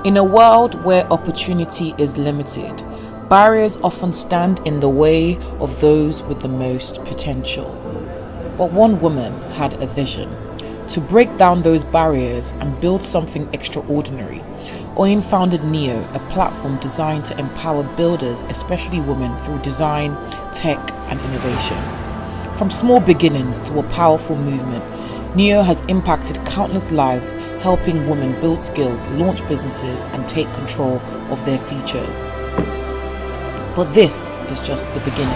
In a world where opportunity is limited, barriers often stand in the way of those with the most potential. But one woman had a vision to break down those barriers and build something extraordinary. Oyin founded Niyo, a platform designed to empower builders, especially women, through design, tech, and innovation. From small beginnings to a powerful movement, Niyo has impacted countless lives, helping women build skills, launch businesses, and take control of their futures. But this is just the beginning.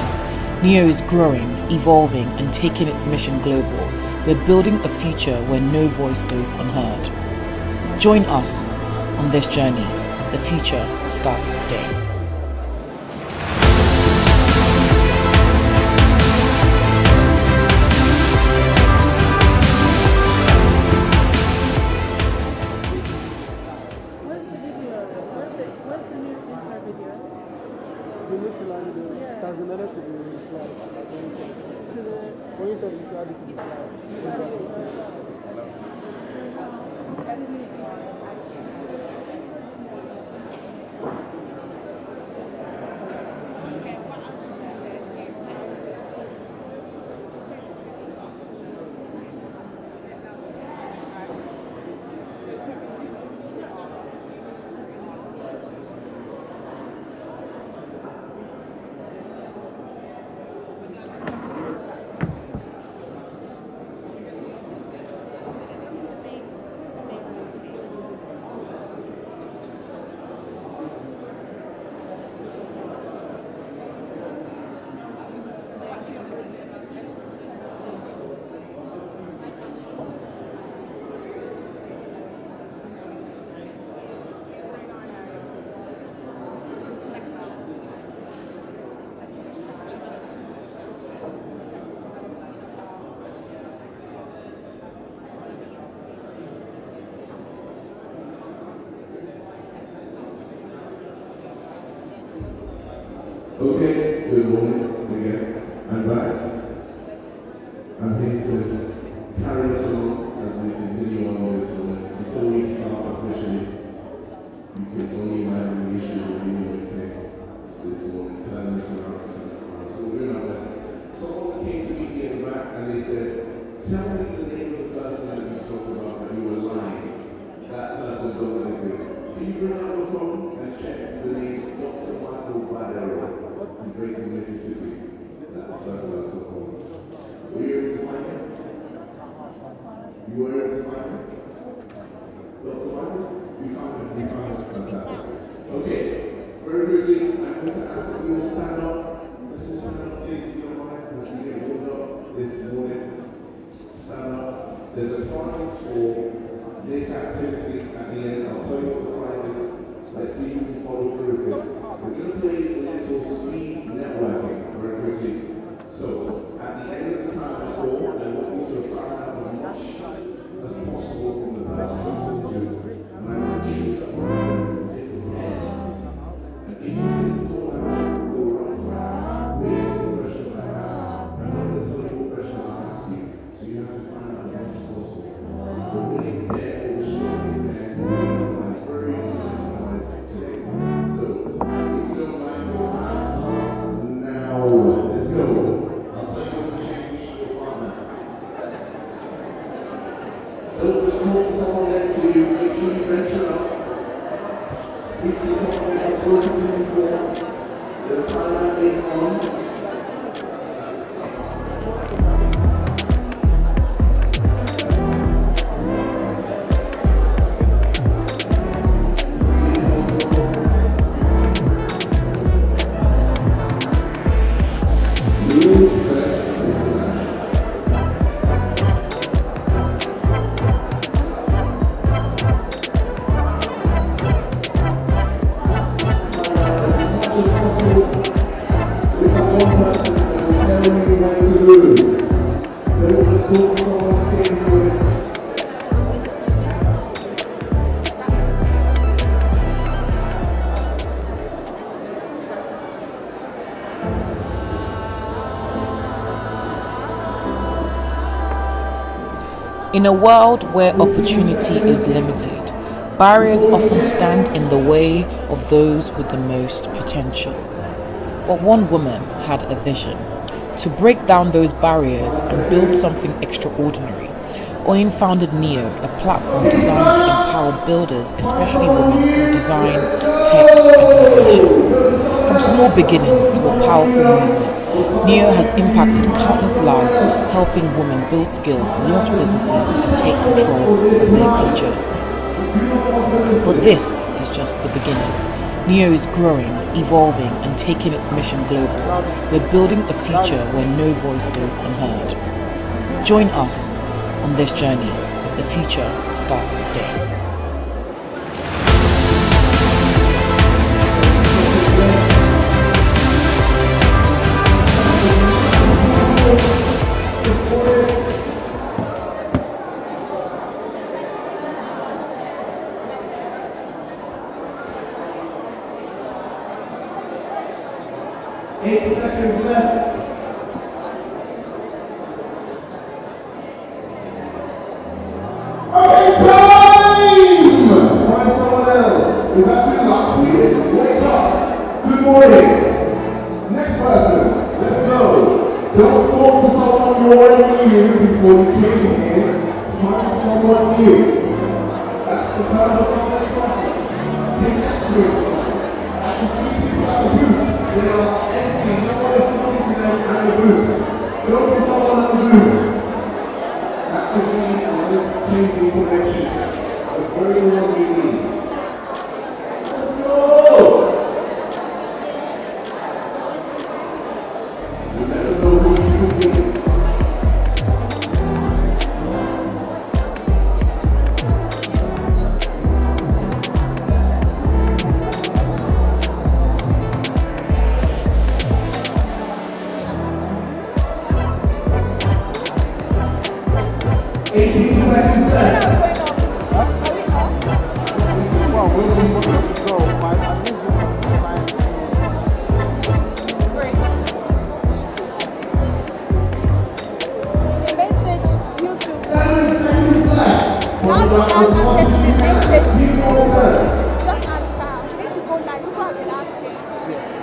Niyo is growing, evolving, and taking its mission global. We're building a future where no voice goes unheard. Join us on this journey. The future starts today. Okay, good morning again. I'm back. I'm here to carry us on as we continue on this one. Until we start officially, you can only imagine the issues we're dealing with here this morning. Turn this around. So we're doing our best. Someone came to me in the back and they said, tell me the name of the person that you spoke about and you were lying. That person doesn't exist. Can you bring out your phone and check the name Dr. Michael Badero? He's based in Mississippi. That's the person I was talking about. Were you able to find him? You were able to find him? Dr. Michael? We found him. We found him. Fantastic. Okay. Very quickly, I'm going to ask that we all stand up. Let's all stand up, please, if you don't mind, because we get warmed up this morning. Stand up. There's a prize for this activity at the end. I'll tell you what the prize is. Let's see who can follow through with this. We're going to play a little speed networking very quickly. So, at the end of the time I call, I want you to find out as much as possible from the person you're talking to. And I'm going to choose from different pairs. And if you can call out, we'll run fast, based on the questions I ask. I'm not going to tell you what questions I ask you, so you have to find out as much as possible. The winning pair or the strongest pair is very personalized today. So, if you don't mind, your time starts now. Let's go. I'll tell you what to change your partner. Don't just talk to someone next to you. Make sure you venture up. Speak to someone that you've spoken to before. The timer is on. good. Don't just talk to someone who came here with. In a world where opportunity is limited, barriers often stand in the way of those with the most potential. But one woman had a vision to break down those barriers and build something extraordinary. Oyin founded Niyo, a platform designed to empower builders, especially women, in design, tech, and innovation. From small beginnings to a powerful movement, Niyo has impacted countless lives, helping women build skills, launch businesses, and take control of their futures. But this is just the beginning. Niyo is growing, evolving, and taking its mission global. We're building a future where no voice goes unheard. Join us on this journey. The future starts today. Eight seconds left. Okay, time! Find someone else. Is that too loud for you? Wake up. Good morning. Next person. Let's go. Don't talk to someone you already knew before you came here. Find someone new. That's the purpose of this conference. Connect to yourself. I can see people at the booths. They are empty. No one is talking to them at the booths. Go to someone at the booth. Actively life-changing connection. It's very what we need. Let's go! You never know who you could meet.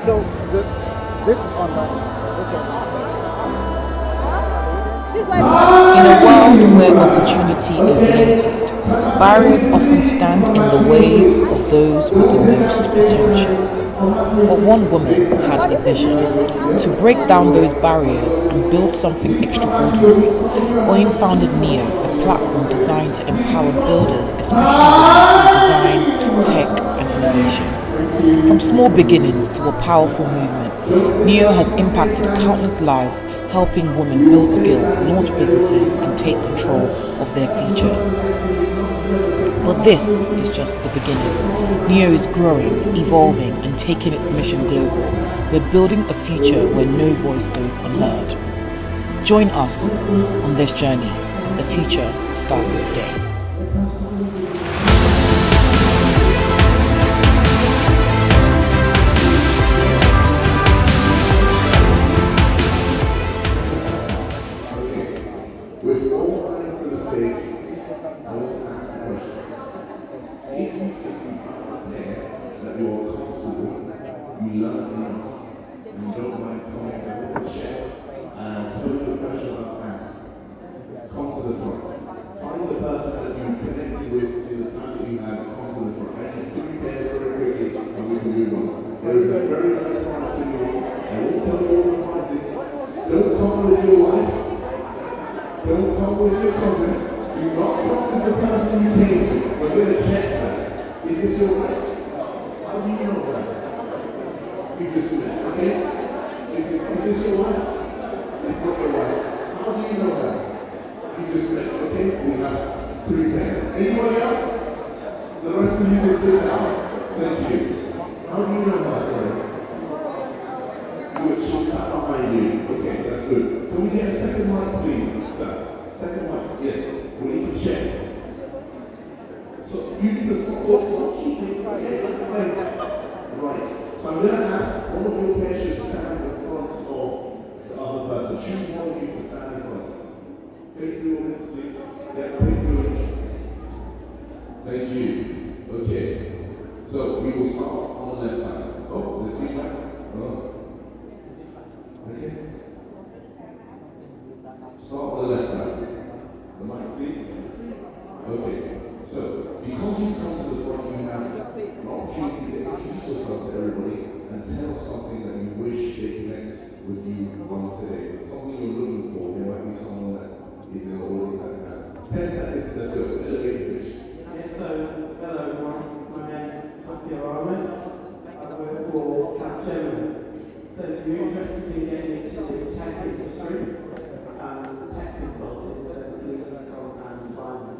So this is online. This one In a world where opportunity is limited, barriers often stand in the way of those with the most potential. But one woman had a vision to break down those barriers and build something extraordinary. Oyin founded Niyo, a platform designed to empower builders, especially women, in design, tech, and innovation. From small beginnings to a powerful movement, Niyo has impacted countless lives, helping women build skills, launch businesses, and take control of their futures. But this is just the beginning. Niyo is growing, evolving, and taking its mission global. We're building a future where no voice goes unheard. Join us on this journey. The future starts today. With all eyes to the stage, I want to ask a question. If you think you found a pair that you're comfortable, you love enough, and you don't mind coming a little check, and some of the questions I've asked, come to the front. Find the person that you connected with in the time that you had, come to the front. I need 3 pairs very quickly, and we can move on. There is a very nice prize to you. I won't tell you all the prizes. Don't come with your wife. Don't come with your cousin. Do not come with the person you came with. We're going to check that. Is this your wife? How do you know that? You just met, okay? Is this your wife? It's not your wife. How do you know that? You just met, okay? We have 3 pairs. Anybody else? The rest of you can sit down. Thank you. How do you know that, sorry? She sat behind you. Okay, that's good. Can we get a second mic, please, sir? Second mic, yes. We need to check. So you need to stop cheating. Okay, thanks. Right. So I'm going to ask one of your patients to stand in front of the other person. Choose one of you to stand in front. Face the audience, please. Yeah, face the audience. Thank you. Okay. So we will start on the left side. Oh, let's get back. Oh. Okay. Start on the left side. The mic, please. Okay. So, because you've come to the front, you have an opportunity to introduce yourself to everybody and tell something that you wish they connect with you on today. Something you're looking for. There might be someone that is in the audience that has 10 seconds. Let's go. Elevator pitch. Yeah, so, hello everyone. My name's Matthew Arlen. I work for Capgemini. So, if you're interested in getting into the tech industry, tech consulting, then please come and find me.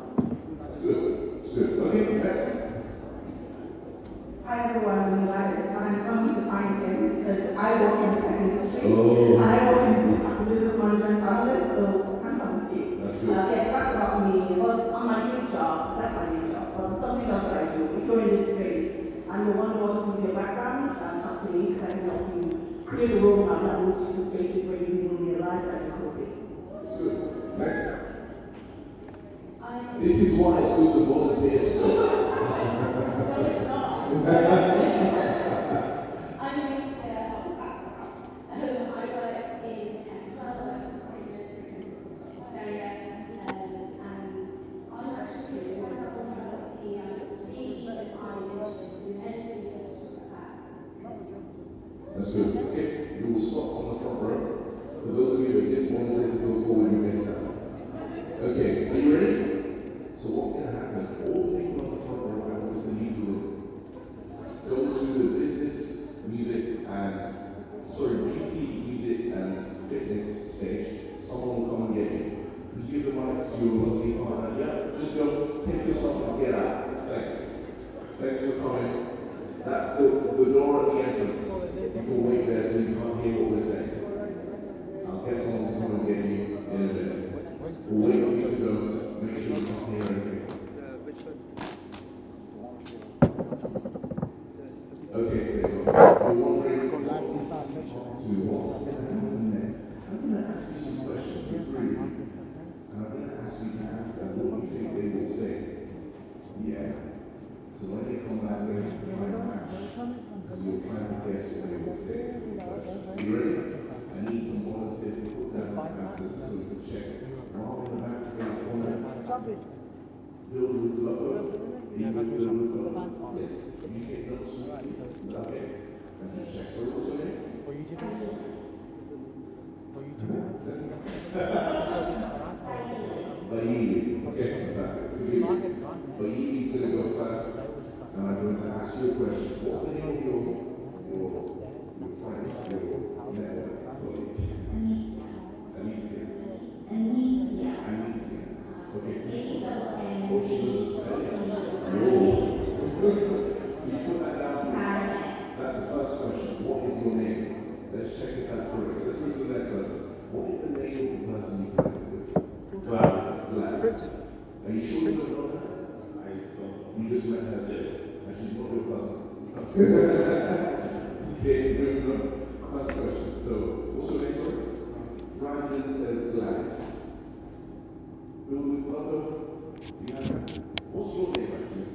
Good. Good. Okay, next. Hi everyone, I'm Gladys. I'm coming to find him because I work in the tech industry. Oh. I work in business management analyst, so I'm coming to you. That's good. Yes, that's about me. But on my new job, that's my new job. But something else that I do, if you're in this space and you want to work with your background, talk to me because I can help you create a roadmap that moves you to spaces where you didn't realize that you could be. That's good. Next. This is why it's good to volunteer. No, it's not. I'm Lisa Pascal. I work in tech. I work in area, and I'm actually one of the TV and I wish to anybody else to That's good. Okay, we will stop on the front row. For those of you who didn't volunteer to go forward, you missed out. Okay, are you ready? So what's going to happen? All the people on the front row, I want to leave the room. Go to the business, music, and beauty, music, and fitness stage. Someone will come and get you. You give the mic to your lovely partner. Yeah, just go, take yourself and get out. Thanks. Thanks for coming. That's the door at the entrance. You can wait there so you can't hear what we're saying. I'll get someone to come and get you in a minute. We'll wait for you to go. Make sure you can't hear anything. Okay, there you go. You're wondering to what's going to happen next. I'm going to ask you some questions in free. And I'm going to ask you to answer what you think they will say. Yeah. So when they come back later to find a match, because you're trying to guess what they will say. You ready? I need some volunteers to put down answers so we can check. While in the back, build with love. Build with love. Yes. You take notes, please. Is that okay? And just check. So what's your name? Bayi. Okay, fantastic. Forgive me. Bayi is going to go first. And I'm going to ask you a question. What's the name of your friend, your network colleague? Alicia. Okay. Oh, she was a spelling. Oh. Can you put that down, please? That's the first question. What is your name? Let's check if that's correct. Let's move to the next person. What is the name of the person you connected with? Gladys. Are you sure you don't know her? I don't. You just met her today, and she's not your cousin. Okay, moving on. First question. So, what's your name, sorry? Brandon says Gladys. Build with Logo. What's your name, actually?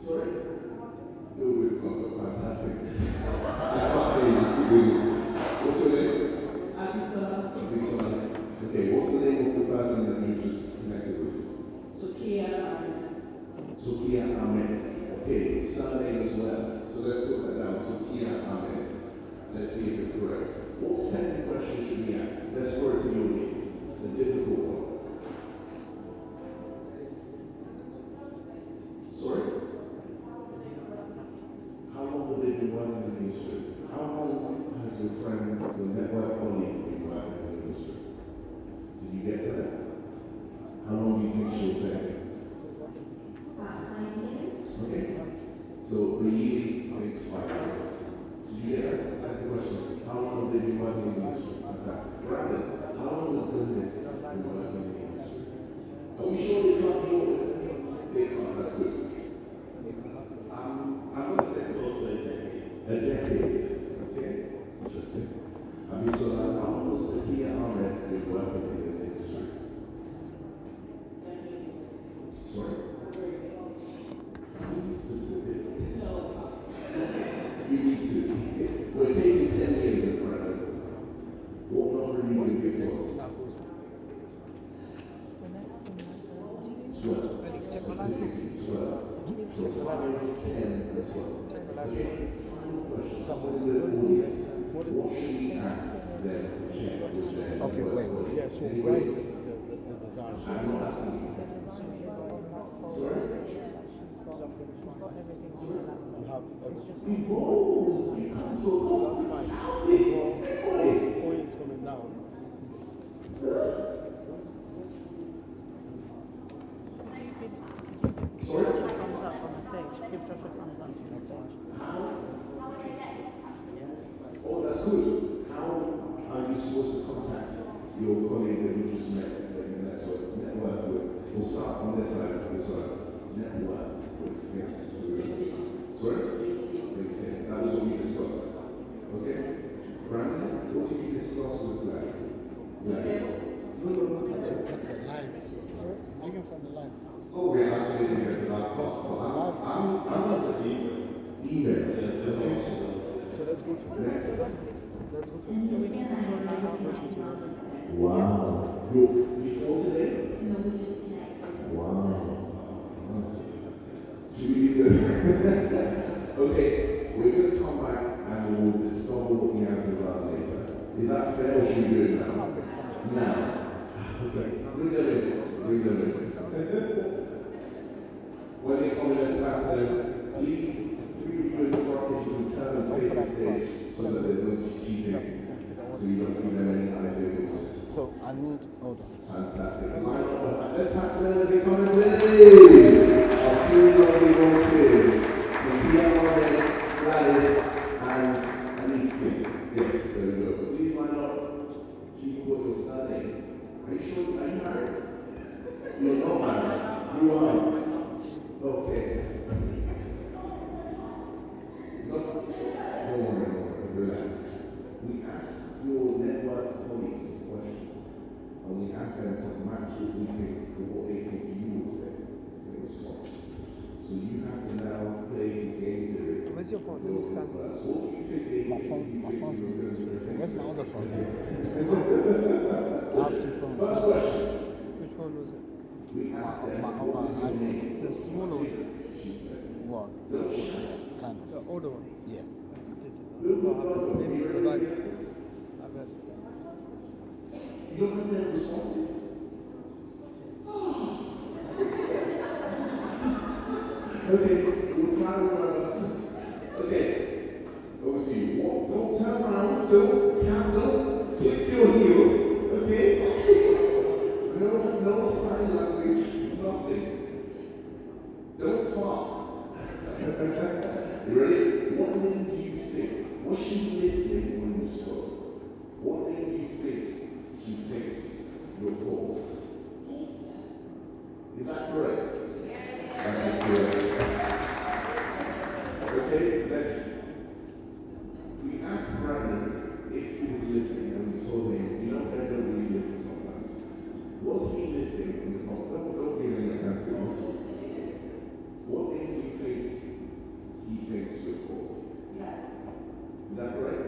Sorry? Build with Logo. Fantastic. I can't hear you. What's your name? Abisala. Okay, what's the name of the person that you just connected with? Sukia Ahmed. Okay, surname as well. So let's put that down. Sukia Ahmed. Let's see if it's correct. What second question should we ask? Let's throw it to the audience. The difficult one. Sorry? How long have they been working in the industry? How long has your friend, your network colleague, been working in the industry? Did you get to that? How long do you think she'll say? 9 years. Okay. So really thinks 5 years. Did you get that? Second question. How long have they been working in the industry? 5 Fantastic. Brandon, how long has done this been working in the industry? Are we sure it's not yours? That's good. I'm going to say close to a decade. Okay? Interesting. So how was the key Ahmed been working in the industry? Sorry? Be specific. You need to. We're taking 10 years of Brandon. What number are you going to give to us? 12. Specifically 12. So 5, 10, and 12. Okay. Final question. Someone in the audience, what should we ask them to check with their Okay, wait. Yeah, so where is the design? I'm not asking you. Sorry? You have everything. We rolls. We come to a goal. Shouting. Points coming down. Sorry? Thumbs up on the stage. Give Josh a thumbs up on the stage. Oh, that's good. How are you supposed to contact your colleague that you just met in the network with? We'll start on this side. Network with. Yes. Sorry? That was what we discussed. Okay? Brandon, what did you discuss with Black? No. That's live. Looking from the live. Oh, we're actually looking at the live part. So I'm not the email. So let's go to Next. let's go to Wow. Before today? Wow. Should we leave this? Okay, we're going to come back and we'll discover what the answers are later. Is that fair or should we do it now? Now. Okay. Bring them in. When they come in, let's back them. Please, three people in front, if you can turn and face the stage so that there's no cheating. So you don't give them any icicles. So I need hold on. Fantastic. Let's pack them as they come in, please. Our few lovely volunteers. Sophia Mohammed, Gladys, and Alicia. Yes, there we go. Please line up. Keep what you're studying. Are you sure? Are you married? You're not married. You are. Okay. No, don't worry. Relax. We ask your network colleagues some questions, and we ask them to match what they think you would say in response. So you have to now play some game theory. Where's your phone? Let me scan. What do you think they My think phone's you being used. Where's my other phone? I have two phones. First question. Which phone was it? We asked them, My what's your name? The smaller one. She said, What? no, Yeah, kind of. The older one. Yeah. Maybe it's the back. I guess. you don't have their responses? Okay, we'll try to okay. Over to you. Don't turn around, don't click your heels, okay? No sign language, nothing. Don't fart. You ready? What name do you think? Was she listening when you spoke? What name do you think she thinks you're called? Is that correct? That is correct. Okay, next. We asked Brandon if he was listening, and we told him, you know, Ben don't really listen sometimes. Was he listening in the call? Don't give him the answer. What name do you think he thinks you're called? Is that correct?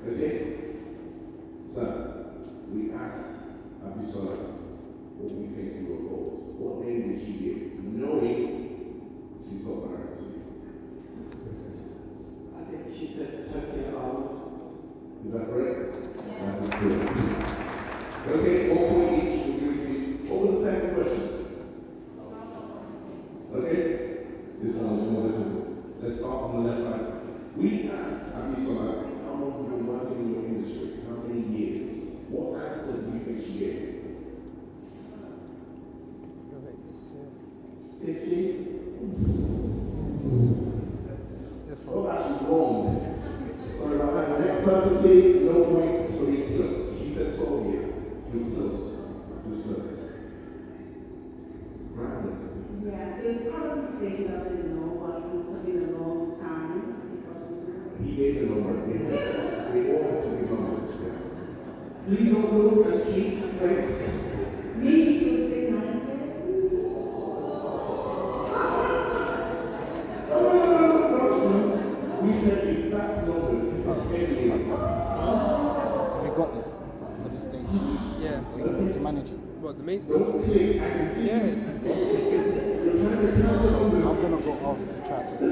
Okay? Sir, we asked Abisola what we think you were called. What name did she give? Knowing she's got married to you. I think she said Turkey Armed. Is that correct? That is correct. Okay, 1 point each. We'll give it to you. What was the second question? Okay? This one is more difficult. Let's start from the left side. We asked Abisola how long you've been working in your industry, how many years? What answer do you think she gave? 50. Oh, that's wrong. Sorry, person, please. No points for being close. She said 12 years. He was close. He was close. Random. Yeah, they probably say he doesn't know, but he was having a long time because He gave the number. They all had to be numbers. Please don't look and cheat, friends. maybe he would say 9 years. We said exact numbers. He said 10 years. Have you got this for this stage? Yeah. To manage it? What, the main stage? Don't click. I can see Yeah, you. it's You're trying to count the numbers. I'm gonna go off to try to do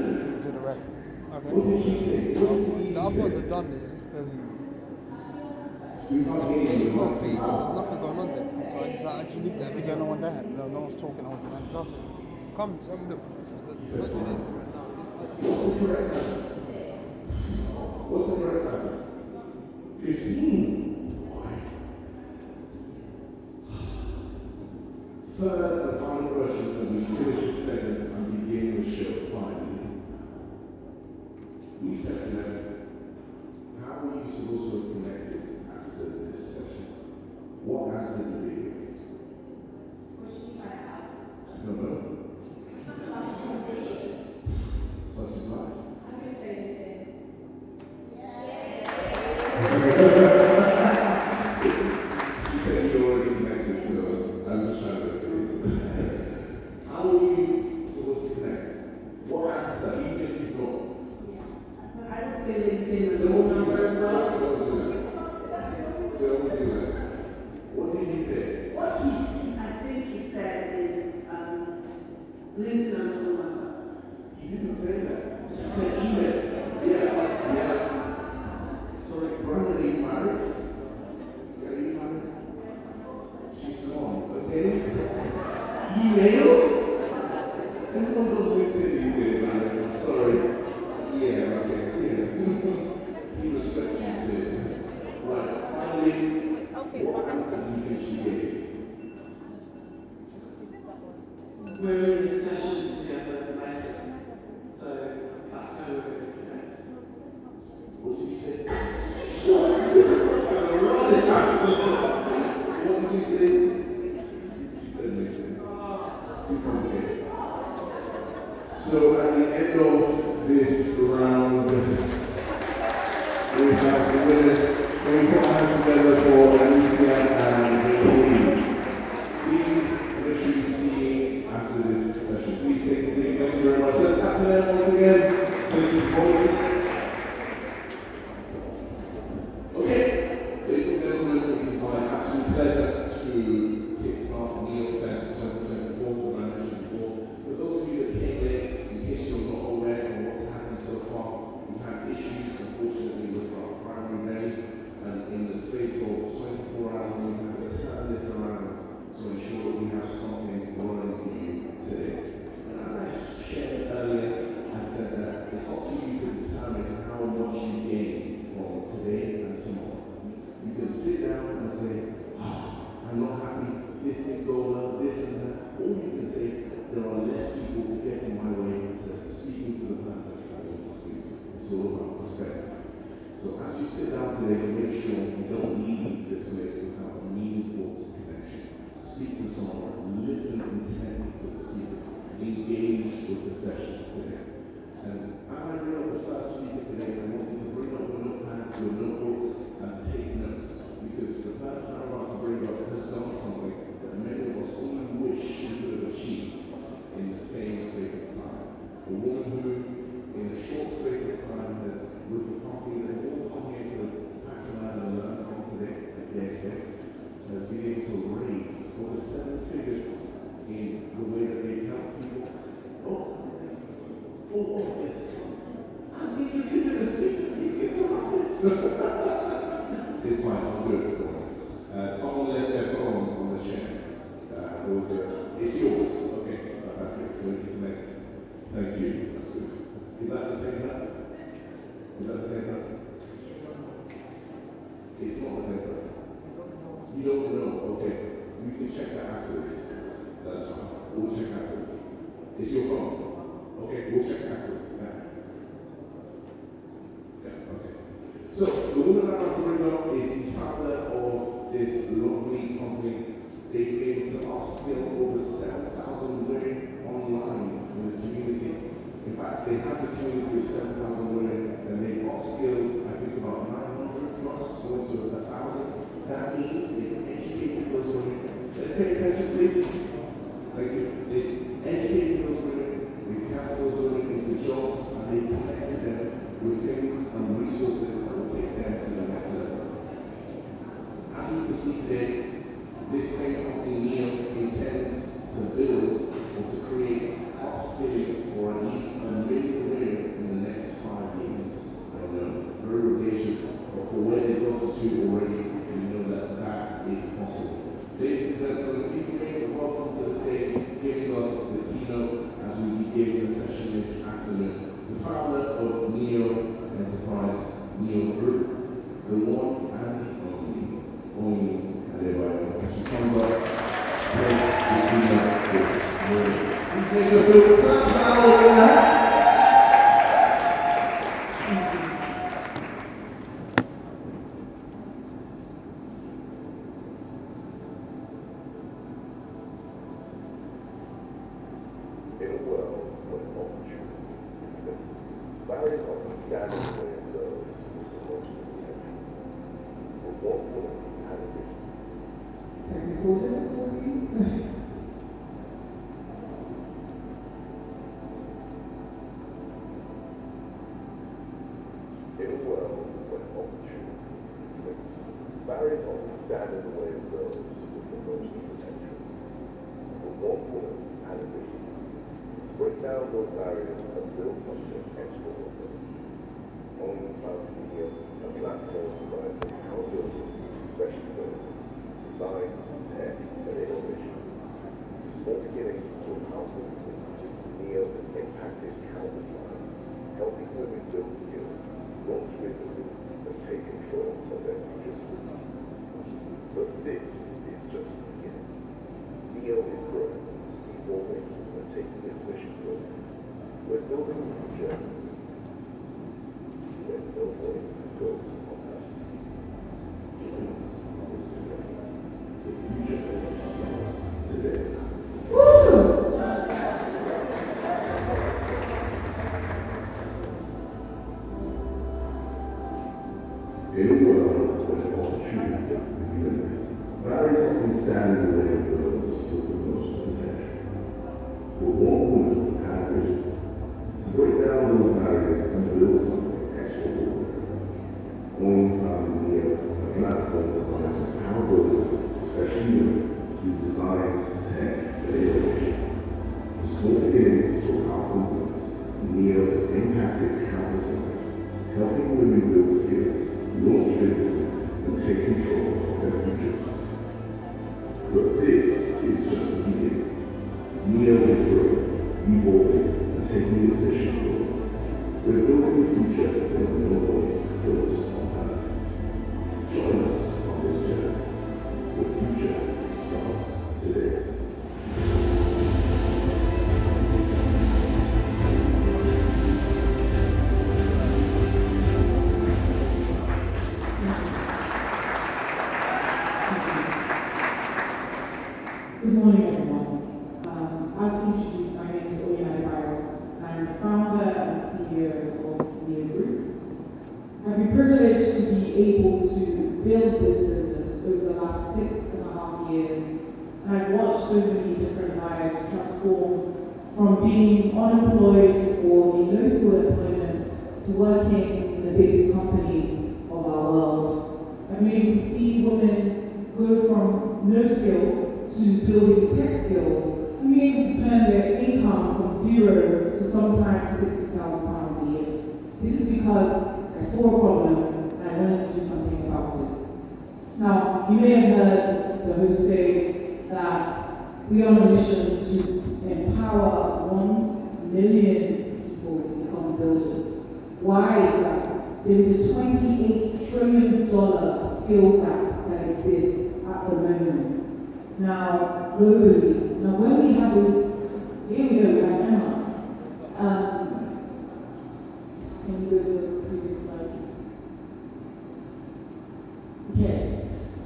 the rest. okay. What did she say? What did he The other say? ones are done, it's just We can't hear you. it's not speed, there's nothing going on there. So I just looked at Is there no one there? No one's talking. I was in the nothing. Come, just have a look. What's the correct answer? What's the correct answer? 15. Third and final question as we finish the segment and begin the show finally. We said to them, how were you supposed to have connected after this session? What answer did they give? What should we find out? I don't know. That's some videos. Such is life. I'm going to say LinkedIn. She said you already connected, so I'm just trying to. How are you supposed to connect? What answer, even if you don't? But I would say LinkedIn and the phone number as well. Don't do that. Don't do that. What did he say? What I think he said is LinkedIn and the phone number. He didn't say that. He said email. Yeah. Sorry, Brandon, are you married? Are you married? She's gone, okay? Email? Everyone does LinkedIn these days, man. Sorry. Yeah, okay, yeah. He respects you, right, finally, what answer do you think she gave? We're in a session together later, so that's how we're going to connect. What did you say? This is a running answer. What did you say? She said LinkedIn. Too complicated. So at the end of this round, we have the winners. Can we put our hands together for Alicia and Lee? Please make sure you see me after this session. Please take a seat. Thank you very much. Let's clap for them once again. Thank you for okay, ladies and gentlemen, it is my absolute pleasure to kickstart Niyo Fest 2024, as I mentioned before. For those of you that came late, in case you're not aware of what's happened so far, we've had issues, unfortunately, with our primary rally, and in the space of 24 hours, we had to turn this around to ensure that we have something running for you today. And as I shared earlier, I said that it's up to you to determine how much you gain from today and tomorrow. You can sit down and say, I'm not happy, this is going this and that. Or you can say, there are less people to get in my way to speaking to the person I want to speak to. It's all about perspective. So as you sit down today, make sure you don't leave this place without a meaningful connection. Speak to someone, listen intently to the speakers, engage with the sessions today. And as I bring up the first speaker today, I want you to bring up your notepads, your notebooks, and take notes. Because the person I'm about to bring up has done something that many of us only wish we could have achieved in the same space of time. A woman who, in a short space of time, has, with the company that we're all coming here to patronize and learn from today, I dare say, has been able to raise over 7 figures in the way that they help people. Oh, yes. I'm introducing the speaker. It's It's fine, I'm good. Someone left their phone on the chair. It's yours. Okay, fantastic. So we can connect. Thank you. That's good. Is that the same person? Is that the same person? It's not the same person. You don't know. Okay. We can check that afterwards. That's fine. We'll check afterwards. It's your phone. Okay, we'll check afterwards. Yeah, okay. So, the woman that I'm talking about is the founder of this lovely company. They've been able to upskill over 7,000 women online in the community. In fact, they have the community of 7,000 women, and they've upskilled, I think, about 900 plus, going to 1,000. That means they've educated those women. Let's pay attention, please. Like, they've educated those women, they've helped those women into jobs, and they've connected them with things and resources that will take them to the next level. As we proceed today, this same company, Niyo, intends to build or to create upskilling for at least 1 million women in the next 5 years. I know, very audacious, but for where they've gotten to already, we know that that is possible. Ladies and gentlemen, please make a welcome to the stage, giving us the keynote as we begin the session this afternoon. The founder of Niyo Enterprise, Niyo Group, the one and the only Adebayo. As she comes up, take the keynote this morning. Please make a big clap now in that. In a world where opportunity is limited, barriers often stand in the way of those with the most potential. But one woman had a vision. Technical difficulties. In a world where opportunity is limited, barriers often stand in the way of those with the most potential. But one woman had a vision. To break down those barriers and build something extraordinary. Only found Niyo, a platform designed to empower builders, especially women, design, tech, and innovation. From small beginnings to a powerful movement, Niyo has impacted countless lives, helping women build skills, launch businesses, and take control of their futures. But this is just the beginning. Niyo is growing, evolving, and taking this mission forward. We're building a future where no voice goes unheard. Join us on this journey. The future starts today. In a world where opportunity is limited, barriers often stand in the way of those with the most potential. But one woman had a vision to break down those barriers and build something extraordinary. One found Niyo, a platform designed to empower builders, especially women, to design, tech, and innovation. From small beginnings to a powerful movement, Niyo has impacted countless lives, helping women build skills, launch businesses, and take control of their futures. But this is just the beginning. Niyo is growing, evolving, and taking this mission forward. We're building a future where no voice goes unheard. Join us on this journey. The future starts today. Good morning, everyone. As introduced, my name is Adebayo. I'm the founder and CEO of Niyo Group. I've been privileged to be able to build this business over the last 6.5 years, and I've watched so many different lives transform from being unemployed or in low school employment to working in the biggest companies of our world. I've been able to see women go from no skill to building tech skills and being able to turn their income from zero to sometimes £60,000 a year. This is because I saw a problem and I wanted to do something about it. Now, you may have heard the host say that we are on a mission to empower 1 million people to become builders. Why is that? There is a $28 trillion skill gap that exists at the moment. Now, globally, when we have this, here we go, we have Emma. Can you go to the previous slide, please?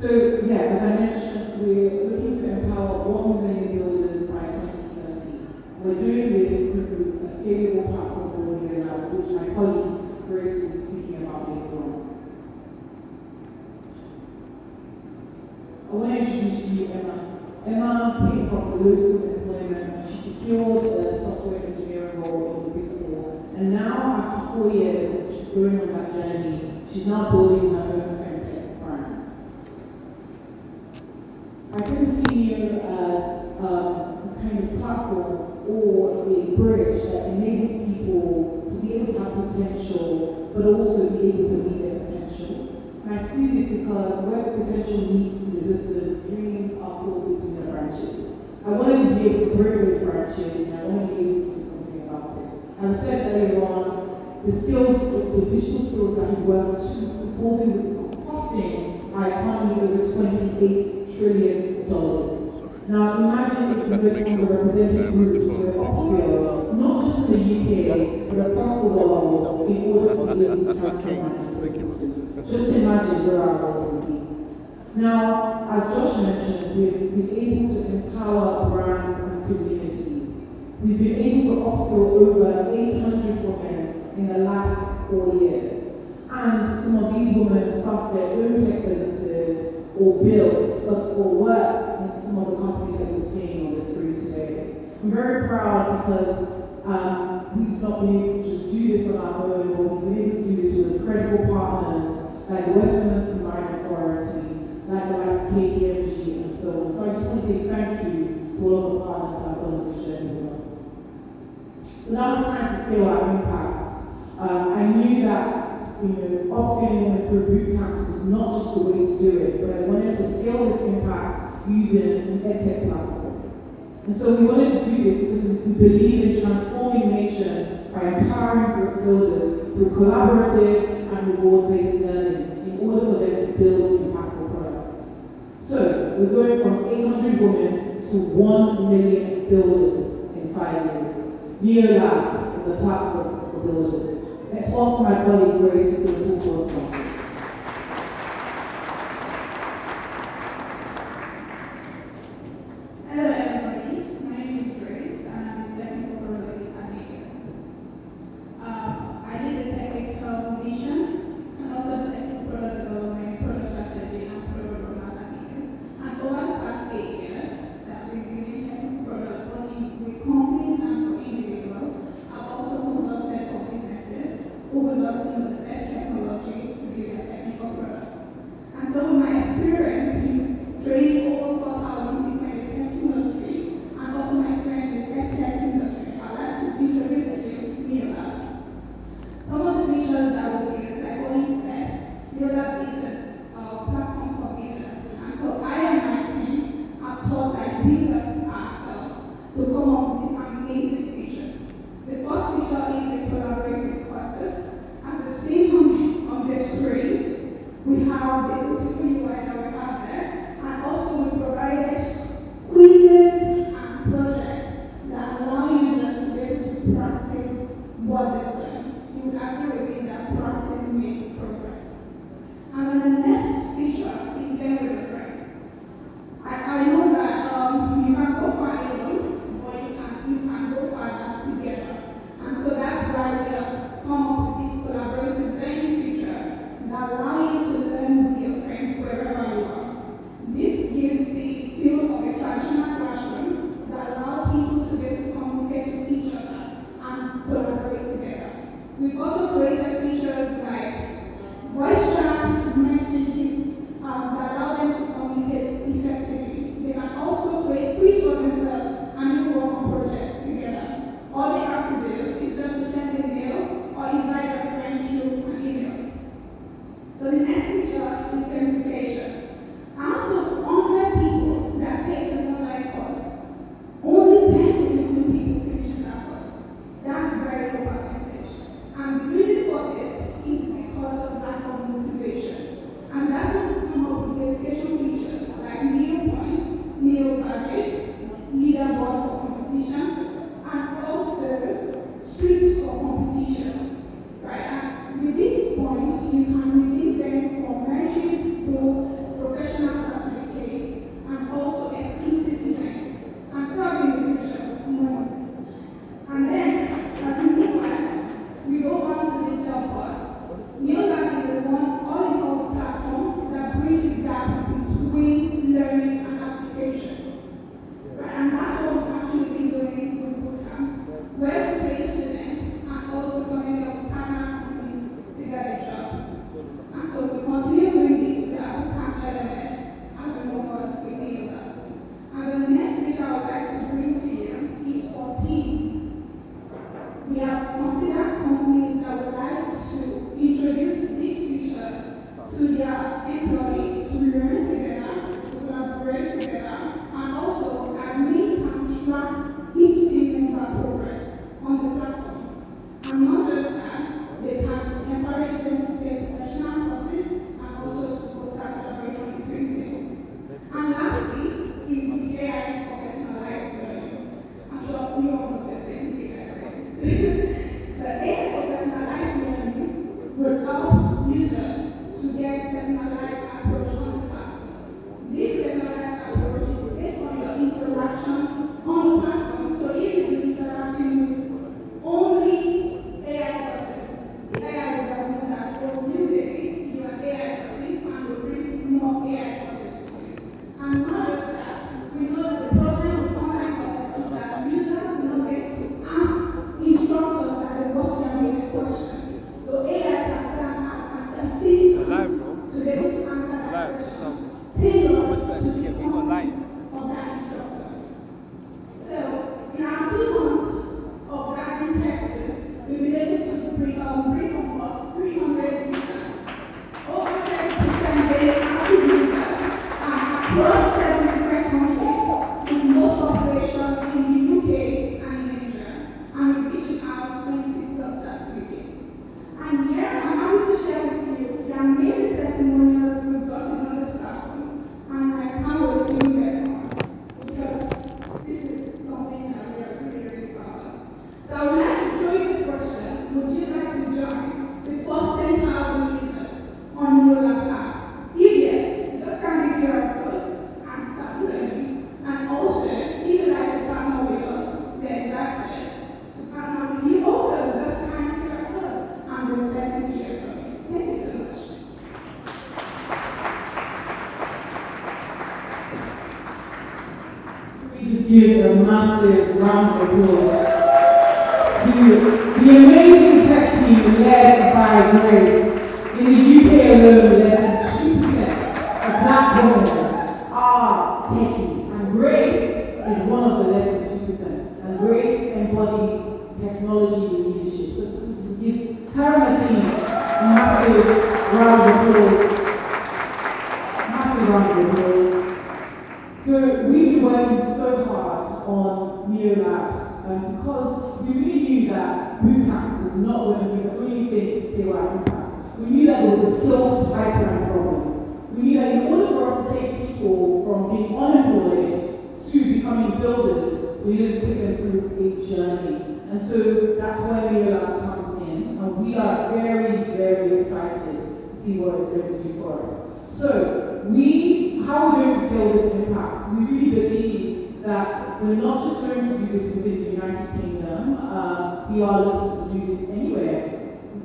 So yeah, as I mentioned, we're looking to empower 1 million builders by 2030. We're doing this through a scalable platform called Niyo, which my colleague Grace will be speaking about later on. I want to introduce to you Emma. Emma came from the low school employment and she secured a software engineering role in the Big Four. And now, after 4 years of going on that journey, she's now building her own fintech brand. I can see Niyo as a kind of platform or a bridge that enables people to be able to have potential, but also be able to meet their potential. And I see this because where potential meets resistance, dreams are pulled between the branches. I wanted to be able to break those branches and I want to be able to do something about it. As I said earlier on, the skills, the digital skills that he's working with, costing our economy over $28 trillion. Now imagine if we were from the represented groups were upscale, not just in the UK, but across the world, in order to be able to transform this. Just imagine where our world would be. Now, as Josh mentioned, we've been able to empower brands and communities. We've been able to upskill over 800 women in the last 4 years. And some of these women started their own tech businesses or built or worked in some of the companies that you're seeing on the screen today. I'm very proud because we've not been able to just do this on our own, but we've been able to do this with incredible partners like the Westminster Combined Authority, like the likes of KPMG and so on. So I just want to say thank you to all of the partners that have done this journey with us. So now it's time to scale our impact. I knew that upscaling women through boot camps was not just the way to do it, but I wanted to scale this impact using an edtech platform. And so we wanted to do this because we believe in transforming nations by empowering builders through collaborative and reward-based learning in order for them to build impactful products. So we're going from 800 women to 1 million builders in 5 years. Niyo Labs is a platform for builders. Let's welcome my colleague Grace to talk to us about it. Hello everybody, my name is Grace and I'm the technical product at Niyo. I did the technical vision and also the technical product development, product strategy and product roadmap at Niyo. And over the past 8 years that we've been doing technical product working with companies and for individuals, I've also consulted for businesses who would love to know the best technology to build their technical products. And so with my experience in training over 4,000 people in the tech industry, and also my experience in the tech industry, I'd like to introduce a few Niyo Labs. Some of the features that will be, like Owen said, Niyo Lab is a platform for builders. And so I and my team have taught like builders ourselves to come up with these amazing features. The first feature is the collaborative courses. As we've seen on the screen, we have the beautiful UI that we have there, and also we provided quizzes and projects that allow users to be able to practice what they've learned. You would agree with me that practice makes progress. And then the next feature is learn with a friend. I know that you can go far alone, but you can go farther together. And so that's why we have come up with this collaborative learning feature that allows you to learn with your friend wherever you are. This gives the feel of a traditional classroom that allows people to be able to communicate with each other and collaborate together. We've also created features like voice chat messages that allow them to communicate effectively. They can also create quiz for themselves and do work on projects together. All they have to do is just to send a mail or invite a friend through an email. So the next feature is gamification. Out of 100 people that takes an online course, only 10 to 15 people finish that course. That's a very low percentage. And the reason for this is because of lack of motivation. And that's when we come up with gamification features like Niyo Point, Niyo Badges, leaderboard for competition, and also streets for competition. Right? And with these points, you can redeem them for merchants, books, professional to their employees to learn together, to collaborate together, and also admin can track each team member progress on the platform. And not just that, they can encourage them to take professional courses and also to foster collaboration between teams. And lastly is the AI for personalized learning. I'm sure you all know this thing, AI already. So AI for personalized learning will help users to get personalized approach on the platform. This personalized approach is based on your interaction on the platform. So if you're interacting with only AI courses, the AI will recommend that, oh, you David, you're an AI person and will bring more AI courses to you. And not just that, we know that the problem with online courses is that users do not get to ask instructors that they watch their video questions. So AI can stand as an assistant to be able to answer that question tailored to the content of that instructor. So in our 2 months of gathering texts, we've been able to bring on board 300 users, over 30% daily active users, across 7 different countries, with most population in the UK and in Asia, and we're dishing out 20 plus certificates. And here I'm happy to share with you the amazing testimonials we've gotten on this platform, and I can't wait to hear them more, because this is something that we are really, really proud of. So I would like to throw you this question: would you like to join the first 10,000 users on Niyo app? If yes, just scan the QR code and start learning. And also, if you'd like to partner with us, the exact same. To partner with you also, just scan the QR code and we're expecting to hear from you. Thank you so much. We just give a massive round of applause to the amazing tech team led by Grace. In the UK alone, less than 2% of black women are techies, and Grace is one of the less than 2%. And Grace embodies technology leadership. So to give her and her team a massive round of applause. Massive round of applause. So we've been working so hard on Niyo Labs because we really knew that boot camps was not going to be the only thing to scale our impact. We knew that there was a skills pipeline problem. We knew that in order for us to take people from being unemployed to becoming builders, we needed to take them through a journey. And so that's where Niyo Labs comes in. And we are very, very excited to see what it's going to do for us. So how we're going to scale this impact, we really believe that we're not just going to do this within the United Kingdom, we are looking to do this anywhere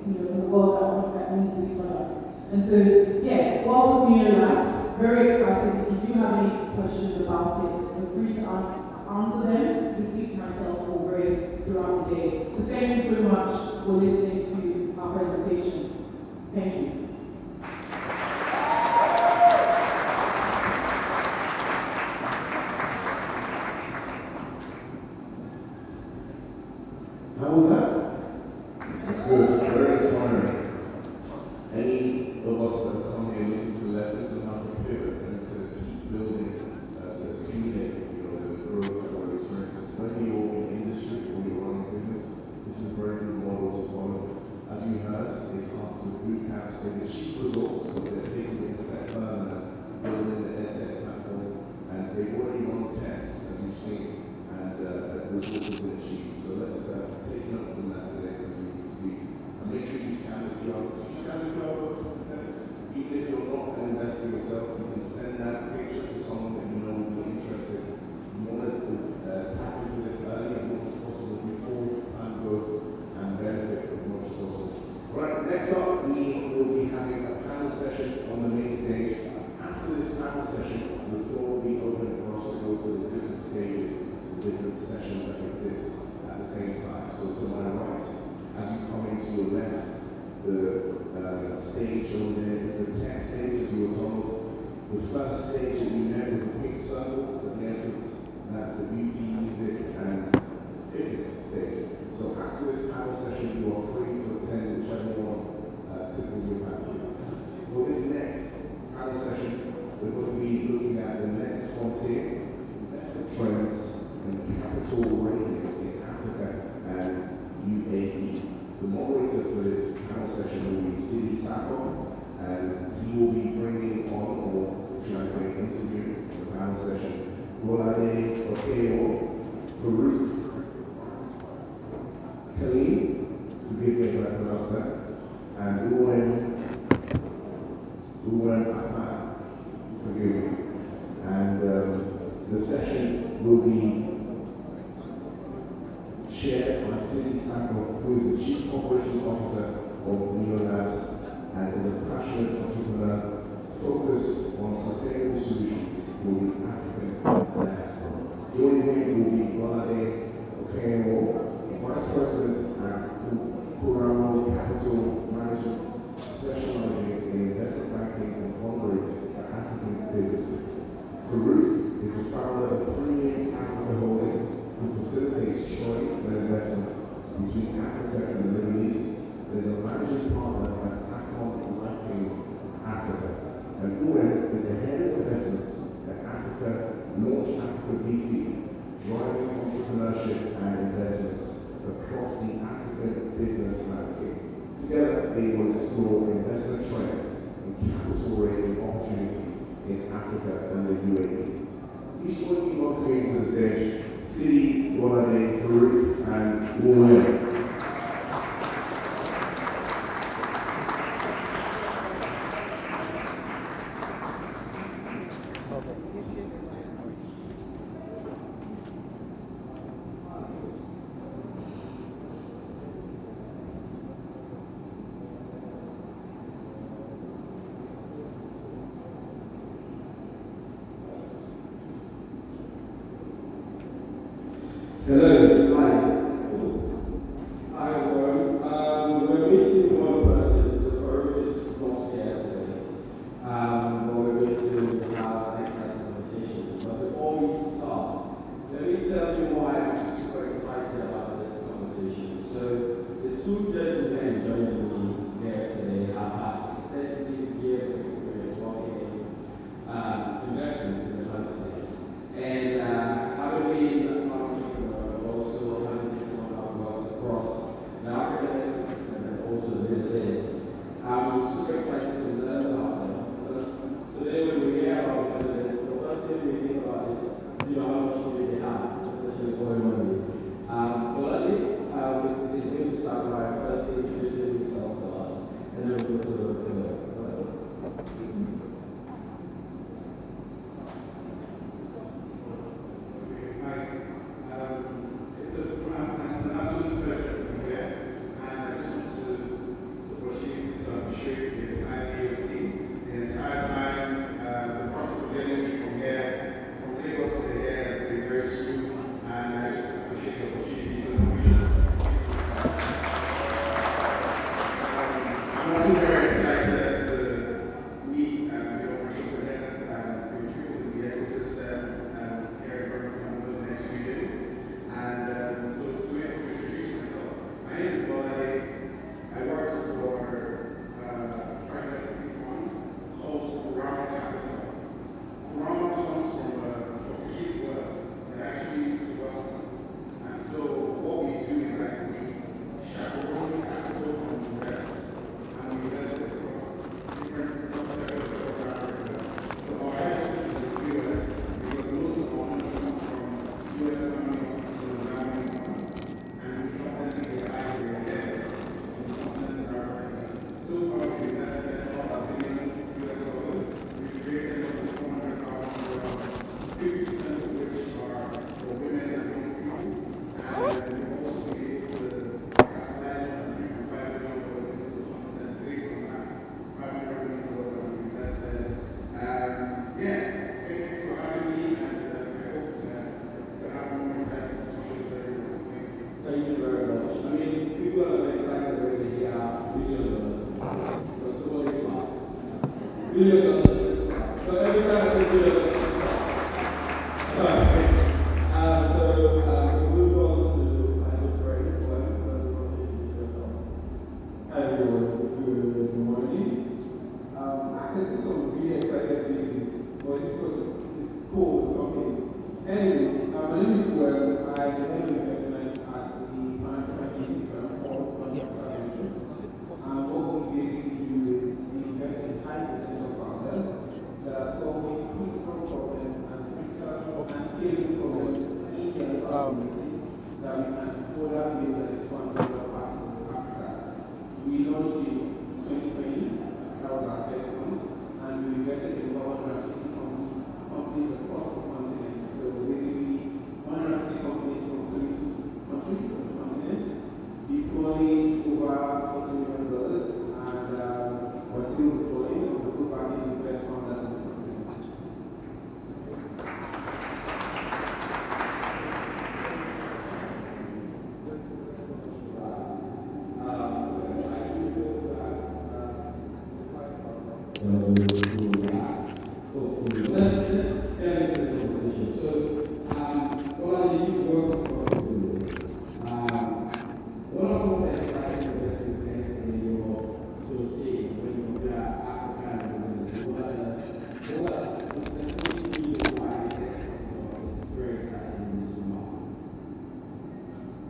in the world that needs this product. And so, yeah, welcome Niyo Labs, very excited. If you do have any questions about it, feel free to answer them. You can speak to myself or Grace throughout the day. So thank you so much for listening to our presentation. Thank you. How was that? It's good, very inspiring. Any of us that come here looking for lessons on how to pivot and to keep building, to accumulate, the growth that we're experiencing. Whether you're in industry or you're running a business, this is a very good model to follow. As you heard, they started with boot camps, they get cheap results, but they're taking it a step further and building the EdTech platform, and they've already run tests, as you've seen, and results have been achieved. So let's take note from that today, as you can see. And make sure you scan the QR code. Do you scan the QR code? Even if you're not an investor yourself, you can send that picture to someone that you know will be interested. You want to tap into this early as much as possible before time goes and benefit as much as possible. Right, next up, we will be having a panel session on the main stage. After this panel session, the floor will be open for us to go to the different stages, the different sessions that exist at the same time. So to my right, as you come into your left, the stage over there is the tech stage, as you were told. The first stage that you met was the pink circles at the entrance, and that's the beauty, music, and fitness stage. So after this panel session, you are free to attend whichever one tickles your fancy. For this next panel session, we're going to be looking at the next frontier, investment trends, and capital raising in Africa and UAE. The moderator for this panel session will be Sidi Sako, and he will be bringing on, or should I say, interviewing the panel session, Rolade Okeo, Farouk Khalid, forgive me as I pronounce that, and Uwen Ahmad, forgive me. And the session will be chaired by Sidi Sako, who is the Chief Operations Officer of Niyo and is a passionate entrepreneur focused on sustainable solutions for the African diaspora. Joining him will be Rolade Okeo, Vice President at Kuramo Capital Management, specializing in investment banking and fundraising for African businesses. Farouk is the founder of Premium Africa Holdings, who facilitates trade and investment between Africa and the Middle East. There is a managing partner at Afcon Latin Africa. And Uwen is the head of investments at Africa Launch Africa BC, driving entrepreneurship and investments across the African business landscape. Together, they will explore investment trends and capital raising opportunities in Africa and the UAE. Each one be welcoming to the stage Sidi, Rolade, Farouk, and Uwen. Hello, hi. Hi everyone. We're missing one person, so Farouk is not here today. But we're going to have an exciting conversation. But before we start, let me tell you why I'm super excited about this conversation. So the two gentlemen joining me here today have had extensive years of experience working in investments in the United States. And having been also having this one works across the African ecosystem and also the Middle East. I'm super excited to learn about them because today when we hear about the Middle East, the first thing we think about is, how much money they have, especially oil money. But I think it's going to start by first introducing himself to us, and then we'll go to the skills deploying, let's go back into the best founders in the continent. Let's get into the conversation. So, what are the youth works across the world? What are some of the exciting investment things in your dossier when you look at African organizations? What are the specific reasons why these experts are very exciting in this market?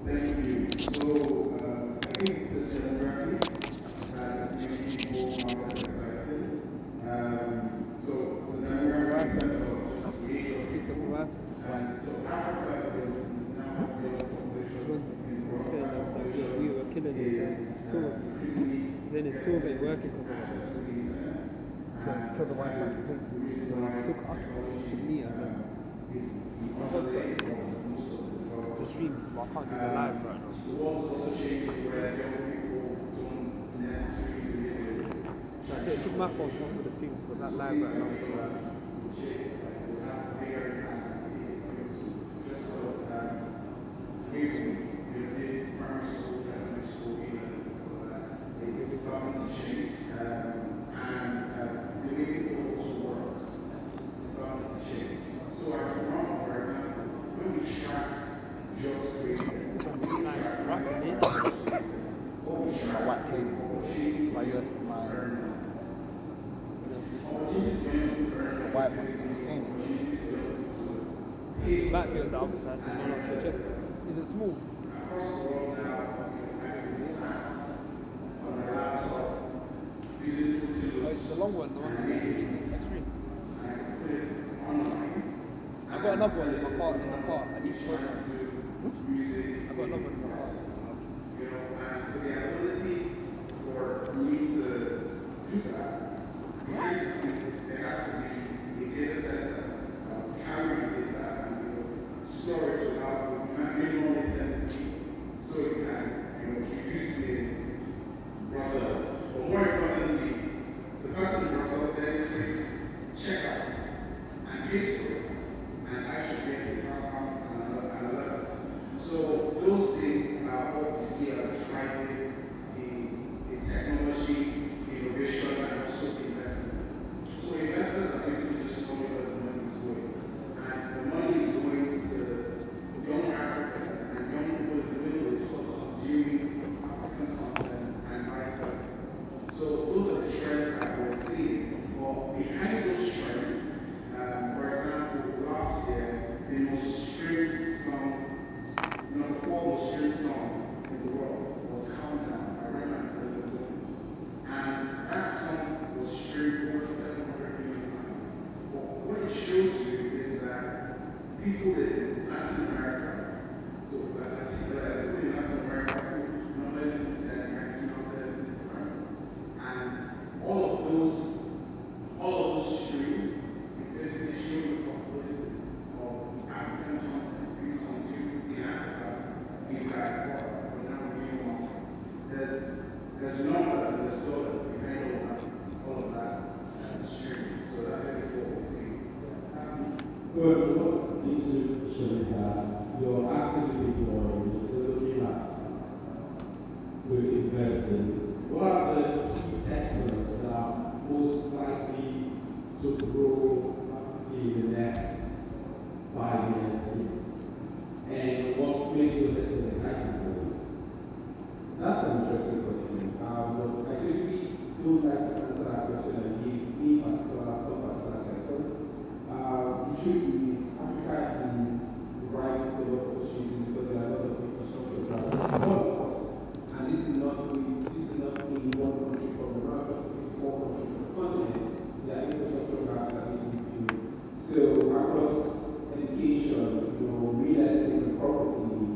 Thank you. So, I think it's the demographic that is making both markets exciting. So, the demographic in terms of just the age of people. So, Africa is now the population in the world. We were killing his tools. Then his tools ain't working because of it. So it's killed the Wi-Fi. It took us from Niyo. So I was the streams, but I can't do the live right now. The world's also changing where young people don't necessarily live. It took my phone to possible the streams, but that live right now. So it's starting to change, and the way people also work is starting to change. So at Toronto, for example, when we track jobs created, This is my white cable, my USB-C, the white one. Have you seen it? it might be on the other side. I'm not sure. Check. Is it small? Oh, it's the long one, the one with the screen. I've got another one in my car. I need to work on it. I've got another one in my car. So the ability for me to do that, behind the scenes, there has to be a data center, carrying data, and storage without minimal latency, so it can be used in Brussels. But more importantly, the person in Brussels then clicks checkout and pays for it, and actually gets the outcome and alerts. So those things are what we see are driving the technology, innovation, and also the investments. So investors are basically just knowing where the money is going. And the money is going to young Africans and young people in the Middle East who are consuming African content and vice versa. So those are the trends that we're seeing. But behind those trends, for example, last year, the most streamed song, number 4 most streamed song in the world was Countdown by Rema and that song was streamed over 700 million times. But what it shows you is that people in Latin America, so people in Latin America who not listen to that American, not listen to her, and all of those streams is basically showing the possibilities of African content being consumed in Africa, in diaspora, but now in new markets. There's numbers and there's dollars behind all of that streaming. So that is what we're seeing. Well, what needs to show is that you're actively deploying, you're still looking at to invest in. What are the key sectors that are most likely to grow in the next 5 years? And what makes those sectors exciting for you? That's an interesting question. But I typically don't like to answer that question and give some particular sector. The truth is, Africa is ripe with a lot of opportunities because there are a lot of infrastructure projects. All of us, and this is not a one country problem. Not across the 54 countries of the continent, there are infrastructure gaps that need to be filled. So across education, real estate and property,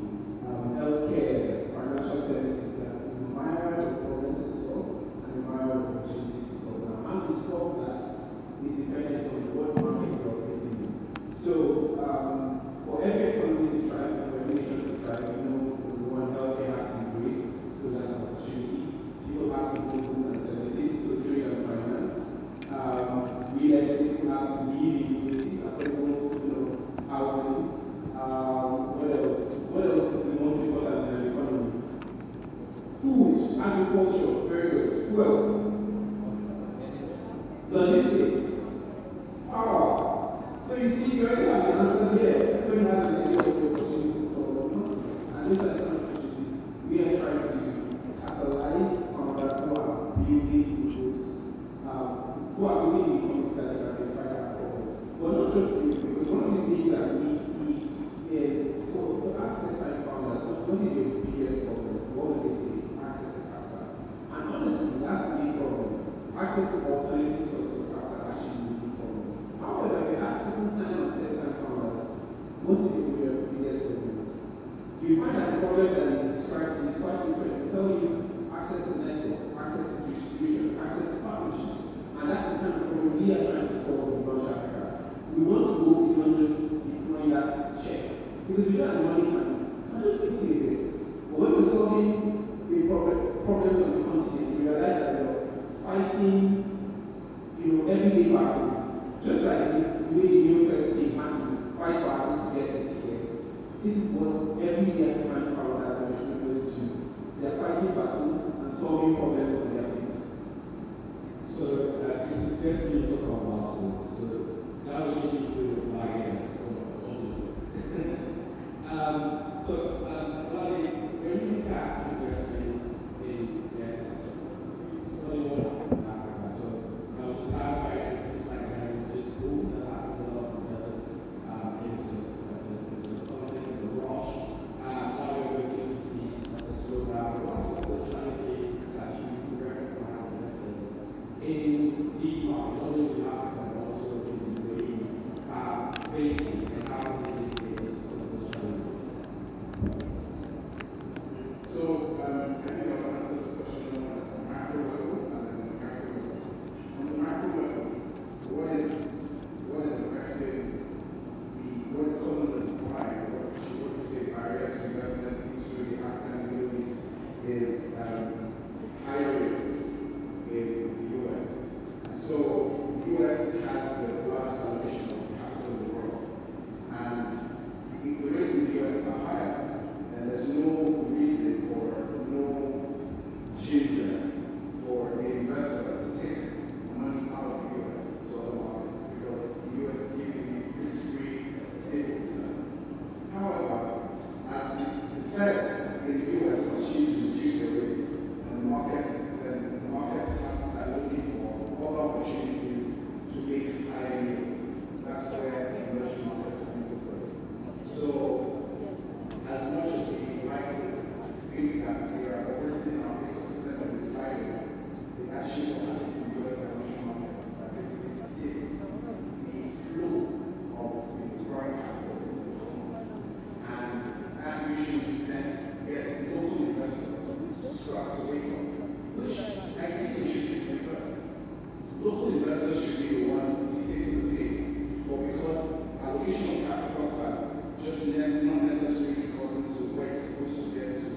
healthcare, financial services, that myriad of problems to solve and a myriad of opportunities to solve. Now, how we solve that is dependent on what markets you're operating in. So, for every economy to thrive, for every nation to thrive, one healthcare has to be great, so that's an opportunity. People have to do goods and services, so trade and finance logistics, power. So you see, you already have the answers here. You don't have an idea of the opportunities to solve them. And these are the kind of opportunities we are trying to catalyze founders who are building those, who are building the companies that they identify that problem. But not just building, because one of the things that we see is, for us first-time founders, what is your biggest problem? What do they say? Access to capital. And honestly, that's the big problem. Access to alternative sources of capital actually is a big problem. However, if you ask second-time and third-time founders, what is your biggest problem? You find that the problem that they describe to you is quite different. They tell you access to network, access to distribution, access to partnerships. And that's the kind of problem we are trying to solve in Launch Africa. We want to go beyond just deploying that check. Because we don't have money can just give to you a bit. But when we're solving the problems on the continent, we realize that they're fighting, everyday battles. Just like the way the Niyo first team had to fight battles to get this here. This is what everyday African founders and entrepreneurs do. They are fighting battles and solving problems on their feet. So it's interesting you talk about battles. So now we need to bargain. When you look at investments in study what in Africa, so there was a time where it seems like there was this boom that happened, a lot of investors into the content, the rush. Now we're beginning to see a slowdown. What's the challenges that you recognize investors in these markets, not only in Africa, but also in the UAE, facing and how they face some of those challenges? So, I think I'll answer this question on a macro level and then on the micro level. On the macro level, what is affecting what is causing the decline, what we say barriers to investments into the African and Middle East is higher rates in the US. And so the US has the largest allocation of capital in the world. And if the rates in the US are higher, then there's no reason or no ginger for the investor to take money out of the US to other markets because the US is giving risk-free, stable returns. However, as the Feds in the US continue to reduce their rates, and the markets have to start looking for other opportunities to make higher yields. That's where emerging markets come into play. So, as much as we like to think that we are operating in our ecosystem and deciding, it's actually what happens in the US emerging markets. That basically dictates the flow of the foreign capital into the continent. And that usually then gets local investors to start to wake up, which ideally should be the reverse. Local investors should be the one dictating the pace, but because allocation of capital class just not necessarily goes into where it's supposed to get to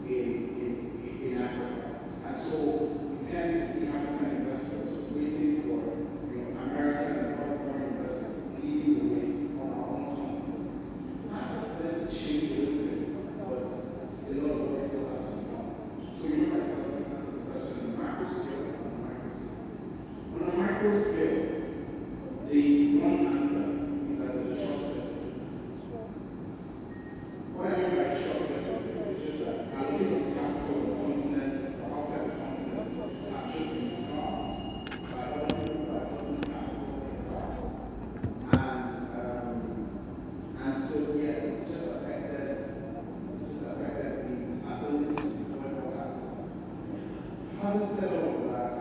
in Africa. And so we tend to see African investors waiting for American and other foreign investors leading the way on our own continent. That has tended to change a little bit, but still a lot of work still has to be done. So you know myself, I can answer the question on the macro scale and on the micro scale. On a micro scale, the blunt answer is that there's a trust deficit. What I mean by trust deficit is just that allocators of capital on the continent or outside the continent have just been starved by other people that are putting capital in the past. And so yes, it's just affected the ability to deploy more capital. Having said all of that,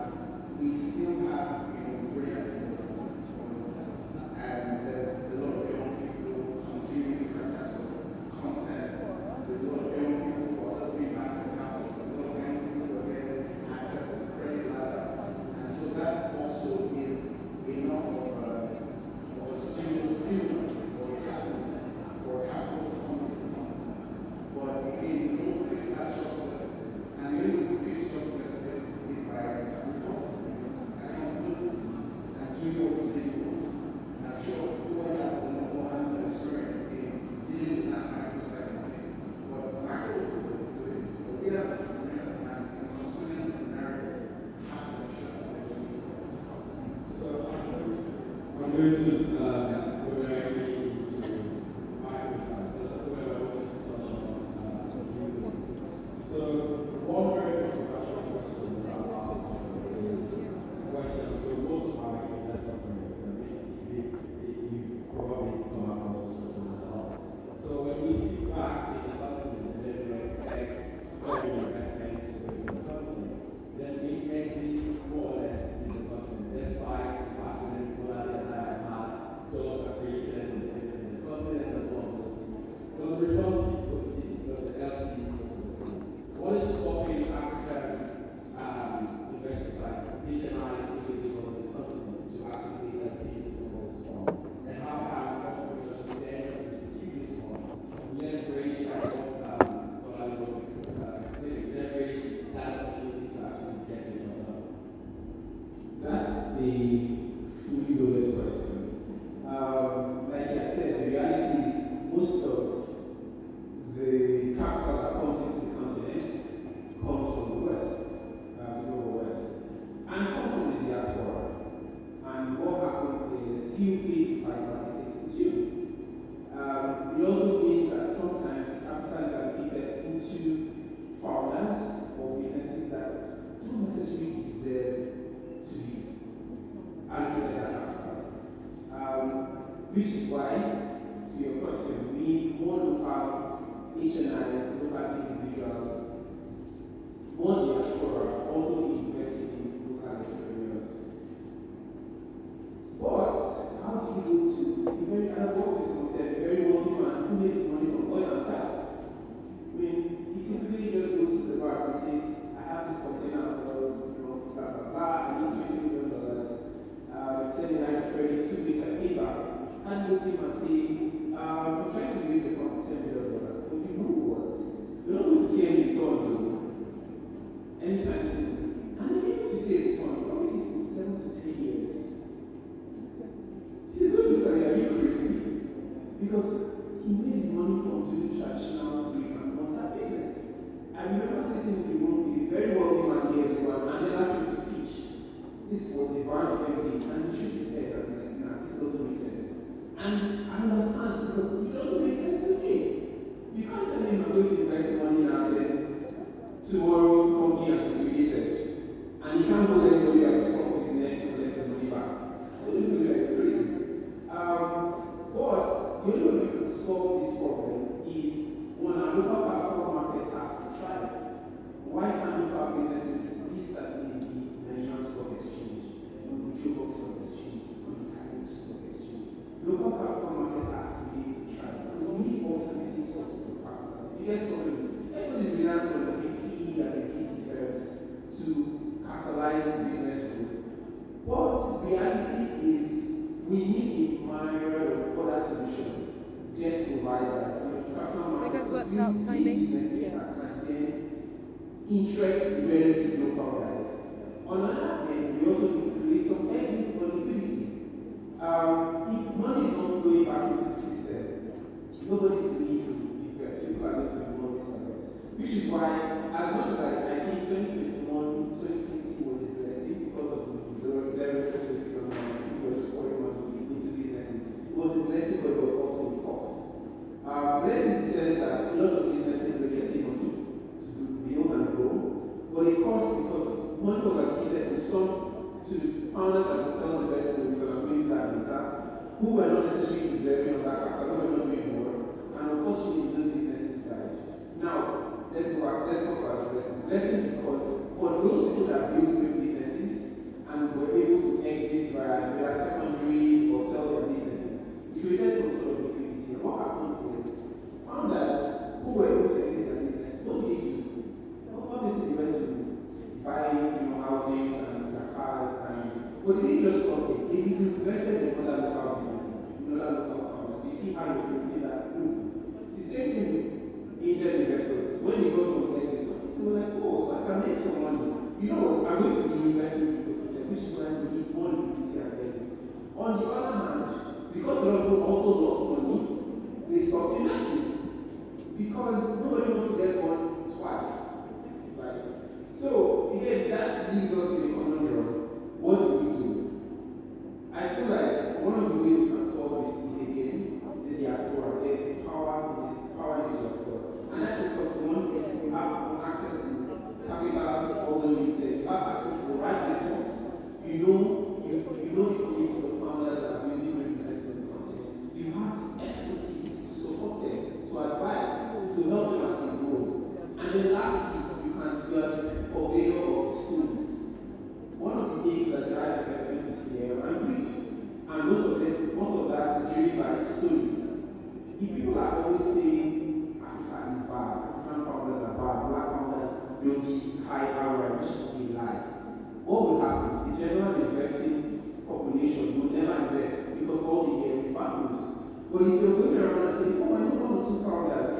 we still have, we already going to go directly into my side. That's where I want to touch on a few things. So, one very controversial question that I'll ask is a question. So, most of my investor friends, you probably come across this question as well. So, when we sit back in the continent and then we expect foreign investments to go to the continent, then we exit more or less in the continent, despite the fact that that I had jobs are created in the continent and all of those things. But the results is overseas because the LP is overseas. What is stopping African investors like DHNI individuals on the continent to actually get pieces of this fund? And how can entrepreneurs who then receive these funds leverage what I was explaining, leverage that opportunity to actually get it done? That's the fully loaded question. Like I said, the reality is most of the capital that comes into the continent comes from the West, the global West, and comes from the diaspora. And what happens is few pays the pipe that it takes to you. It also means that sometimes capital is allocated into founders or businesses that don't necessarily deserve to be allocated that capital. Which is why, to your question, we need more local HNIs, local individuals, more diaspora, also investing in local entrepreneurs. But how do you go to the very other workers from the very wealthy man who makes money from oil and gas? When he typically just goes to the bar and says, I have this container for blah blah blah, I need $20 million. Sending line of credit 2 weeks at payback. And go to him and say, I'm trying to raise the fund $10 million. But you know what? You're not going to see any returns anytime soon. And if you're going to see a return, you always see it in 7 to 10 years. He's going to look at you, are you crazy? Because he made his money from doing traditional brick and mortar business. I remember sitting in the room with a very wealthy man years ago, and then asked him to pitch. This was a brand MD, and he shook his head and like, nah, this doesn't make sense. And I understand because it doesn't make sense to me. You can't tell him I'm going to invest money now and then tomorrow company has liquidated. And he can't hold anybody at his top of his neck to collect his money back. So you look like crazy. But the only way we can solve this problem is when our local capital market has to thrive. Why can't local businesses list at the Nigerian Stock Exchange, the Joburg Stock Exchange, the Carriage Stock Exchange? Local capital market has to be able to thrive because we need alternative sources of capital. The biggest problem is everybody's reliant on the big PE and the VC firms to catalyze business growth. But reality is we need a myriad of other solutions, debt providers, capital markets. Because what timing? Businesses that can then interest very big local guys. On the other hand, we also need to create some exits for liquidity. If money is not flowing back into the system, nobody's willing to invest. People are going to be more discouraged. Which is why, as much as I think 2021, 2020 was a blessing because of the zero interest rate phenomenon, people were just pouring money into businesses. It was a blessing, but it was also a cost. Blessing in the sense that a lot of businesses were getting money to build and grow, but it cost because money was allocated to founders that would tell the best stories and amazing that data, who were not necessarily deserving of that capital, who were not doing more, and unfortunately those businesses died. Now, let's talk about the blessing. Blessing because for those people that built great businesses and were able to exit via their secondaries or sell their businesses, it created some sort of liquidity. And what happened was founders who were able to exit their business, what did they do? Well, obviously they went to buy houses and their cars, but they didn't just stop it. They invested in other local businesses, in other local founders. You see how you can see that group. The same thing with angel investors. When they got some exits, they were like, oh, so I can make some money. You know what? I'm going to be investing in the ecosystem, which is why we need more liquidity and exits. On the other hand, because a lot of people also lost money, they stopped investing. Because nobody wants to get one twice. Right? So, again, that leaves us in the conundrum. What do we do? I feel like one of the specialized investment is here and Greek. And most of that is driven by stories. If people are always saying Africa is bad, African founders are bad, black founders don't give high ROI, which is a lie. What will happen? The general investing population will never invest because all they hear is bad news. But if you're going around and saying, oh, I know one or two founders,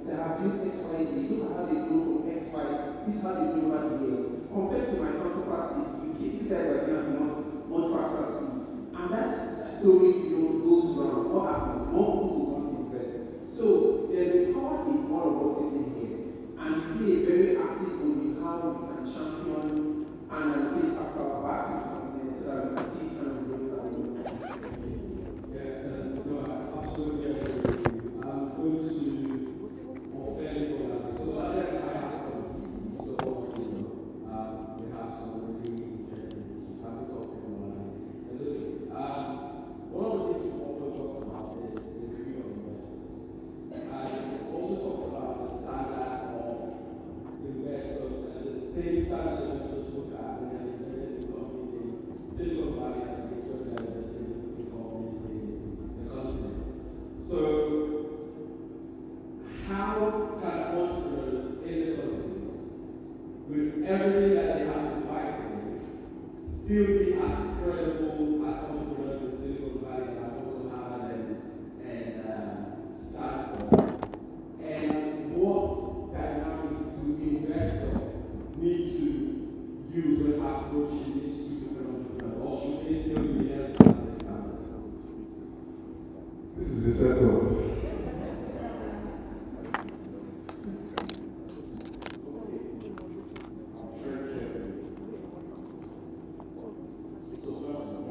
that have built XYZ, look at how they grew from XY, this is how they grew over the years. Compared to my counterparts in the UK, these guys are doing at much faster speed. And that story, goes around. What happens? More people want to invest. So there's a power in all of us sitting here. And you play a very active role in how we can champion and place after our backs in the continent so that we can teach and grow our business. Absolutely agree with you. I'm going to fairly go now. So I have some VCs, so we have some really interesting VCs. I've been talking about it. One of the things we often talk about is the career of investors. And we also talked about the standard of investors and the same standard investors look at when they're investing in companies in Silicon Valley as against when they're investing in companies in the continent. So, how can entrepreneurs in the continent, with everything that they have to fight against, still be as credible as entrepreneurs in Silicon Valley that have also Harvard and Stanford? And what dynamics do investors need to use when approaching these two different entrepreneurs? Or should they still be held as a standard? This is the setup. So first and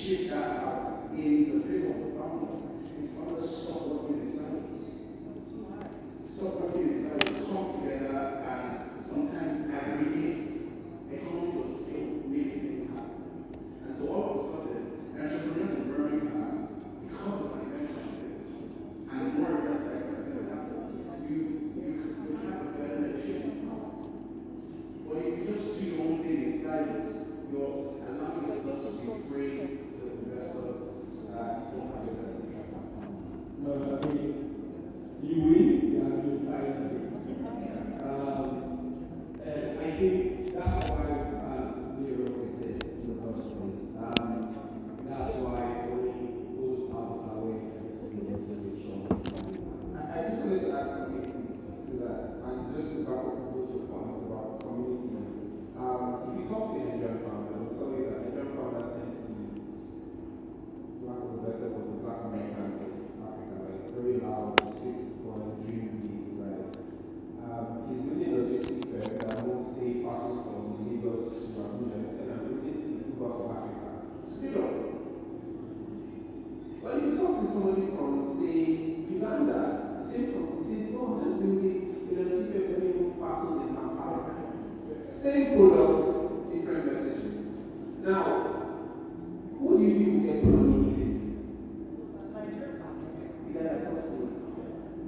shift that out in the favor of the founders. It's not to stop working in silence. Stop working in silence, come together and sometimes aggregate economies of scale, makes things happen. And so all of a sudden, entrepreneurs in Birmingham, because of an event like this, and more events like that can happen, you have a better negotiating power. But if you just do your own thing in silence, you're allowing yourself to be prey to investors that don't have your best interest. No, I mean, you win, you finally. And I think that's why Niyo exists in the first place. That's why Ori goes out of our way every single day to make sure. I just wanted to add something to that, and just to back up those your points about community. If you talk to an Nigerian founder, they'll tell you that Nigerian founders tend to be, for lack of a better word, the Black Americans of Africa, like very loud, straight to the point, dream big, right? He's building a logistics firm that won't say passing from Lagos to Abuja. Instead, I'm building the Uber for Africa. Straight up. But if you talk to somebody from, say, Uganda, same company, says, no, I'm just building a logistics firm to enable parcels in Kampala. Same product, different messaging. Now, who do you think will get money easy? The guy that talks to you.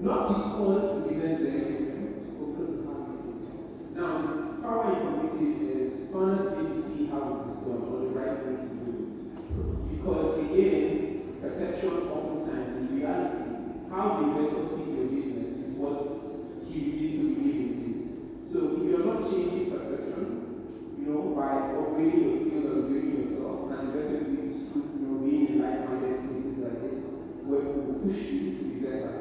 Not because the business is anything, but because of how it's done. Now, power in communities is fun to see how it is done or the right way to do it. Because again, perception oftentimes is reality. How the investor sees your business is what he begins to believe it is. So if you're not changing perception, by upgrading your skills and upgrading yourself, and investors need to, being in like-minded spaces like this, where people push you to be better,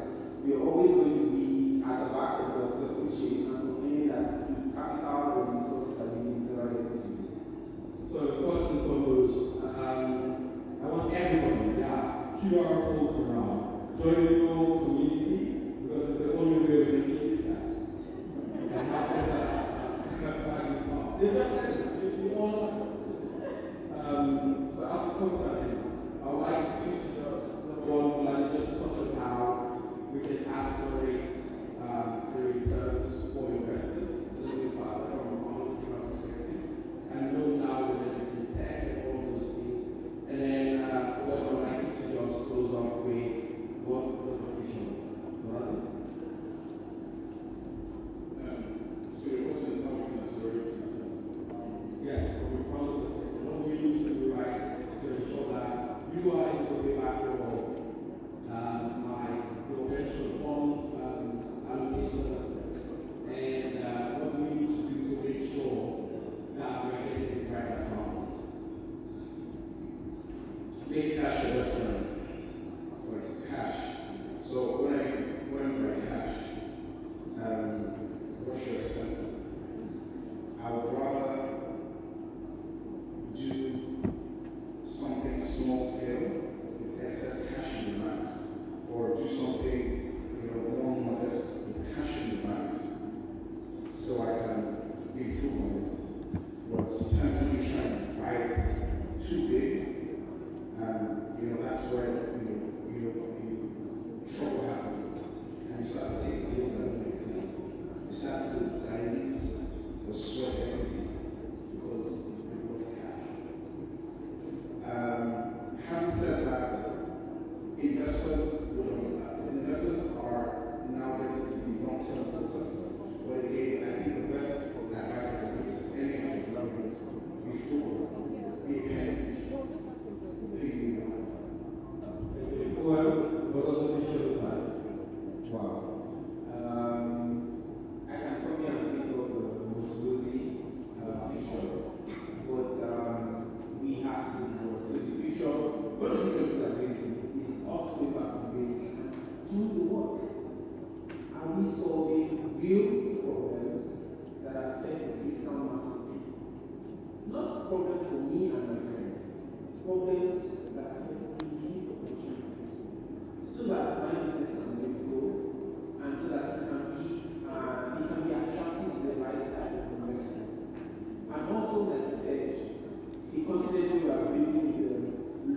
you're always going to be at the back of the food chain and complaining that the capital or resources that you need never gets to you. So first and foremost, I want everybody, QR codes around, join the local community, because it's the only way of making this guys. And how better they just said it, you all so as we come to an end, I would like you to just, just touch on how we can accelerate the returns for investors a little bit faster from an entrepreneurial perspective. And know now we're leveraging tech and all those things. And then what I would like you to just close off with what was the vision. So your question is how we can accelerate. Yes, from a founder perspective, what we need to do right to ensure that you are able to pay back your pension funds, allocations, and what we need to do to make sure that we are getting the right accounts. Make cash investment, like cash. So when I buy cash, what's your expenses? I would rather do something small scale with excess cash in the bank, or do something more modest with cash in the bank, so I can improve on it. But sometimes when you try to buy it too big, that's where trouble happens, and you start to take deals that don't make sense. You start to dilute the sweat equity because it was cash. Having said that, investors are now getting to be long-term focused. But again, I think the best advice I can give to any entrepreneur is before be a penny. What was the future look like? Wow. I can come here and think of the most rosy future, but we have to do more. So the future, what the future look like basically is us going back to the basics and doing the work. Are we solving real problems that affect the critical mass of people? Not problems for me and my friends, problems that affect the needs of the children. So that my business can grow, and so that it can be attractive to the right type of investment. And also, like I said, the continent we are building with the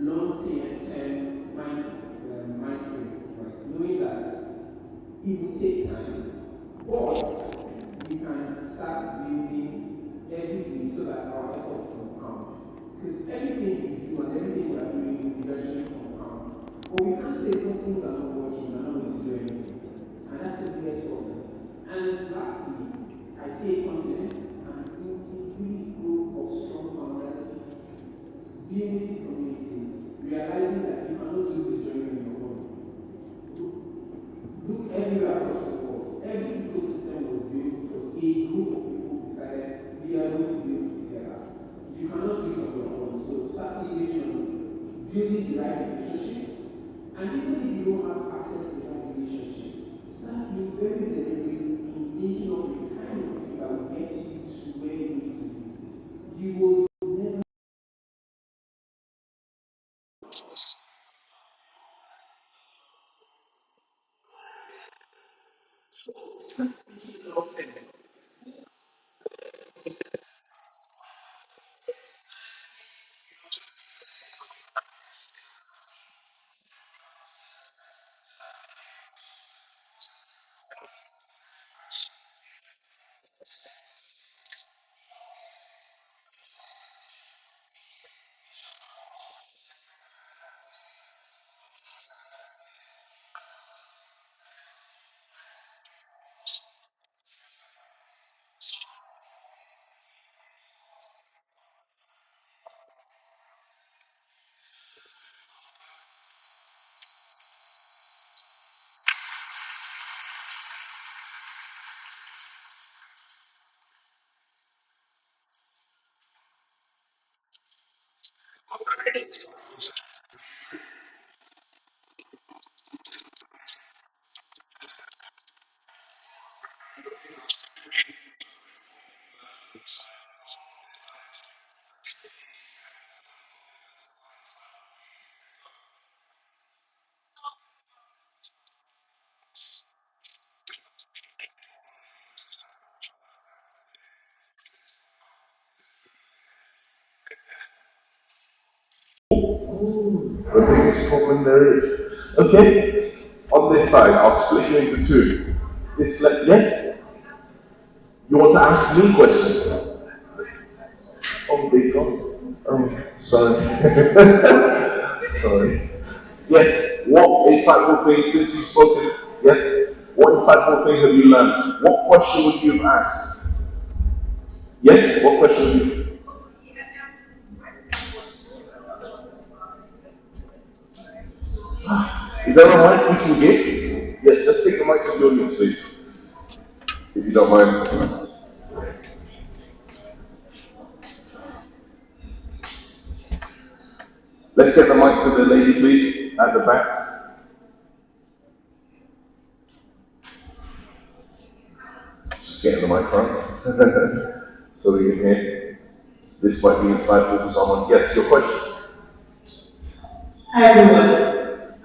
it will take time, but we can start building every day so that our efforts compound. Because everything we do and everything we are doing will eventually compound. But we can't say because things are not working, we're not going to do anything. And that's the biggest problem. And lastly, I see a continent and a really group of strong founders building communities, realizing that you cannot do this journey on your own. Look everywhere across the world. Every ecosystem was built because a group of people decided we are going to build it together. You cannot do it on your own. So start engaging on building the right relationships. And even if you don't have access to the right relationships, start being very deliberate in thinking of the kind of people that will get you to where you need to be. You will never. The biggest problem there is. Okay, on this side, I'll split you into two. Yes? You want to ask me questions? Oh, they gone. Oh, sorry. Sorry. Yes, what insightful thing, since you've spoken, yes, what insightful thing have you learned? What question would you have asked? Yes, what question would you? Is there a mic we can give? Yes, let's take the mic to the audience, please, if you don't mind. Let's get the mic to the lady, please, at the back. Just getting the mic on, so we can hear. This might be insightful for someone. Yes, your question. Hi everyone.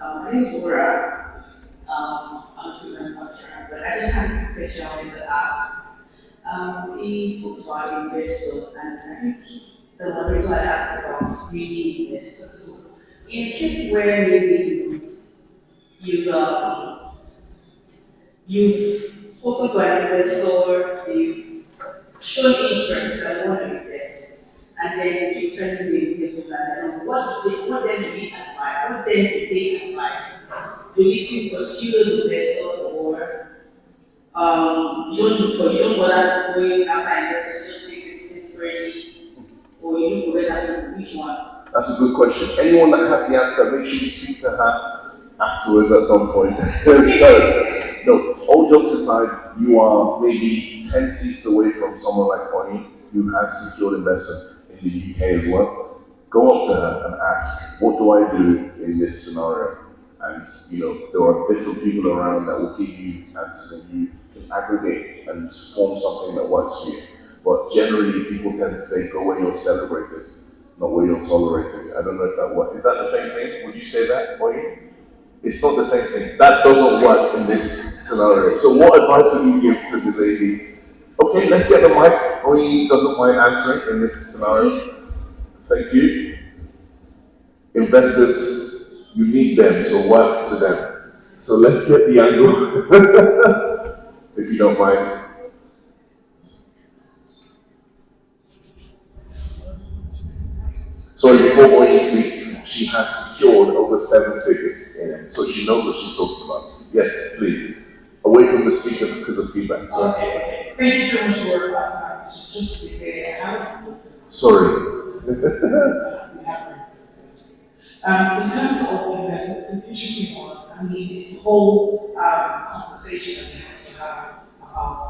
My name is Laura. I'm a food manufacturer, but I just had a question I wanted to ask. We spoke about investors, and I think the reason I asked about greedy investors. So, in a case where maybe you've you've spoken to an investor, you've shown interest that you want to invest, and then you keep turning the tables and what then do we advise? What then do they advise? Do we still pursue those investors, or you don't bother going after investors, just fix your business squarely, or you don't bother which one? That's a good question. Anyone that has the answer, make sure you speak to her afterwards at some point. So, no, all jokes aside, you are maybe 10 seats away from someone like Bonnie, who has secured investors in the UK as well. Go up to her and ask, what do I do in this scenario? And there are different people around that will give you answers, and you can aggregate and form something that works for you. But generally, people tend to say, go where you're celebrated, not where you're tolerated. I don't know if that works. Is that the same thing? Would you say that, Bonnie? It's not the same thing. That doesn't work in this scenario. So what advice would you give to the lady? Okay, let's get the mic. Bonnie doesn't mind answering in this scenario. Thank you. Investors, you need them, so work to them. So let's get the angle, if you don't mind. So before Oye speaks, she has secured over 7 figures in it, so she knows what she's talking about. Yes, please. Away from the speaker because of feedback. Sorry. Okay. Thank you so much for your last night. Just to say, Sorry. In terms of investments, it's an interesting one. I mean, it's a whole conversation that we have to have about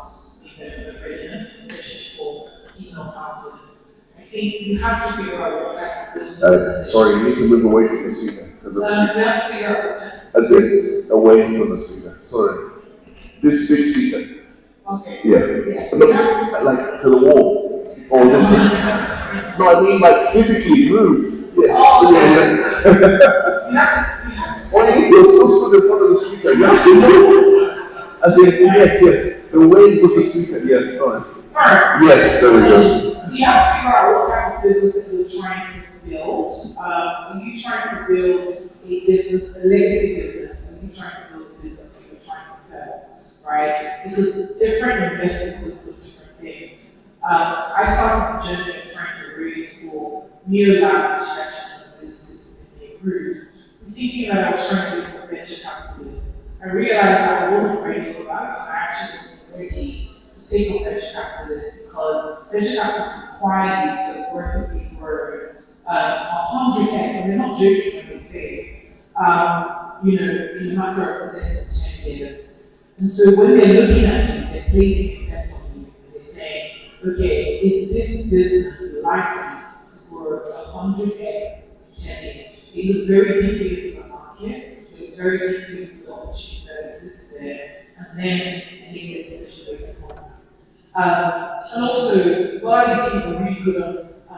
investment readiness, especially for female founders. I think you have to figure out what type of business. Sorry, you need to move away from the speaker. You have to figure out what type of That's it. Away from the speaker. Sorry. This big speaker. Okay. Yeah. No, like to the wall. Or this. No, I mean like physically move. Yes. Oh, yeah. You're so stood in front of the speaker. You have to move. As in, yes. The waves of the speaker. Yes, sorry. Yes, there we go. So you have to figure out what type of business that you're trying to build. Are you trying to build a business, a legacy business? Are you trying to build a business that you're trying to sell? Right? Because different investors look for different things. I started the journey of trying to raise for Niyo businesses in a group, thinking that I was trying to be a venture capitalist. I realized that I wasn't ready for that, and I actually wasn't ready to take on venture capitalists because venture capitalists require you to aggressively grow 100x, and they're not joking when they say, in a matter of less than 10 years. And so when they're looking at you, they're placing bets on you, and they're saying, okay, is this business likely to grow 100x in 10 years? They look very deeply into the market, they look very deeply into the opportunities that exist there, and then make a decision based upon that. And also, what I think we're really good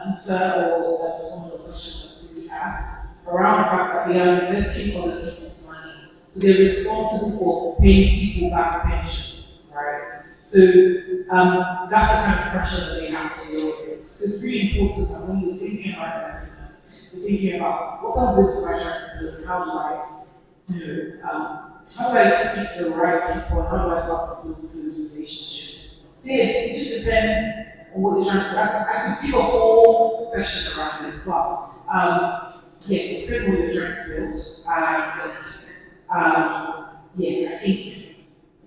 answer, or that's one of the questions that Cindy asked, around the fact that they are investing other people's money. So they're responsible for paying people back pensions, right? So that's the kind of pressure that they have to deal with. So it's really important that when you're thinking about investment, you're thinking about what sort of business am I trying to do, how do I speak to the right people, and how do I start to build those relationships? So yeah, it just depends on what you're trying to do. I could give a whole session around this, but it depends on what you're trying to build. I think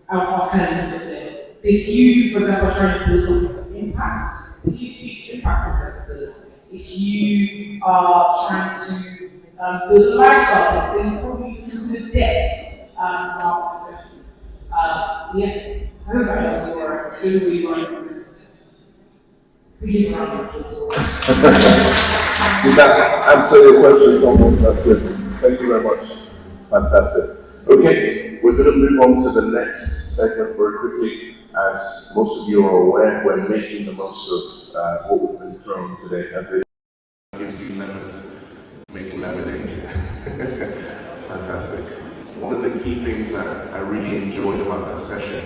I'll kind of leave it there. So if you, for example, are trying to build something of impact, then you speak to impact investors. If you are trying to build a lifestyle business, then you probably need to consider debt rather than investment. I hope that was your really one. Did that answer your question, someone? That's it. Thank you very much. Fantastic. Okay, we're going to move on to the next segment very quickly. As most of you are aware, we're making the most of what we've been thrown today. As this gives you lemons, make lemonade. Fantastic. One of the key things that I really enjoyed about that session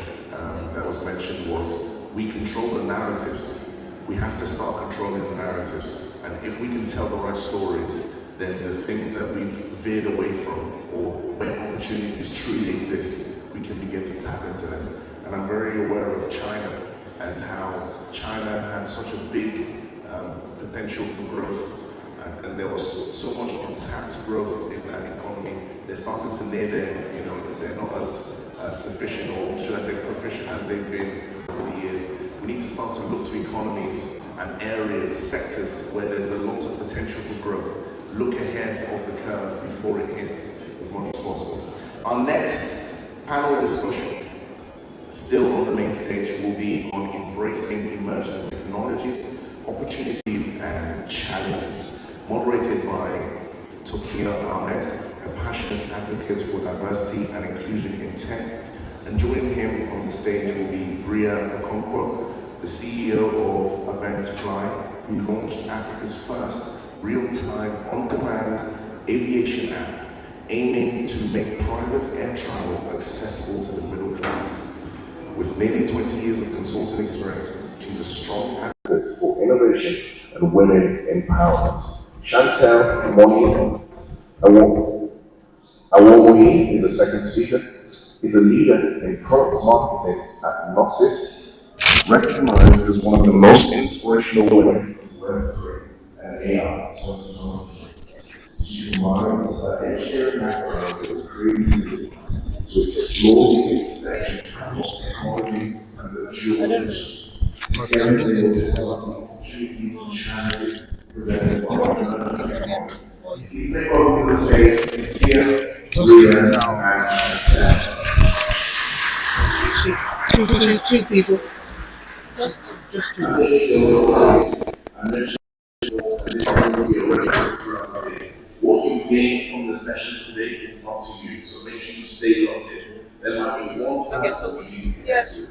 that was mentioned was we control the narratives. We have to start controlling the narratives. And if we can tell the right stories, then the things that we've veered away from, or when opportunities truly exist, we can begin to tap into them. And I'm very aware of China and how China had such a big potential for growth. And there was so much untapped growth in that economy. They're starting to near there, they're not as sufficient, or should I say proficient, as they've been over the years. We need to start to look to economies and areas, sectors where there's a lot of potential for growth. Look ahead of the curve before it hits as much as possible. Our next panel discussion, still on the main stage, will be on embracing emerging technologies, opportunities and challenges, moderated by Tokina Ahmed, a passionate advocate for diversity and inclusion in tech. And joining him on the stage will be Bria Okonkwo, the CEO of Eventfly, who launched Africa's first real-time, on-demand aviation app, aiming to make private air travel accessible to the middle class. With nearly 20 years of consulting experience, she's a strong advocate for innovation and women empowerment. Chantel Moni, Awomoyi is the second speaker. He's a leader in product marketing at Noxus, recognized as one of the most inspirational women in Web3 and AI. She combines her engineering background with creativity to explore the intersection of technology and the dual industry. Together they will discuss opportunities and challenges presented by entrepreneurs and technologies. Please take over to the stage here, Ria, and Sam. Two people. Just two. And then and this is going to be a regular throughout the day. What you gain from the sessions today is up to you, so make sure you stay locked in. There might be one person you need to get to.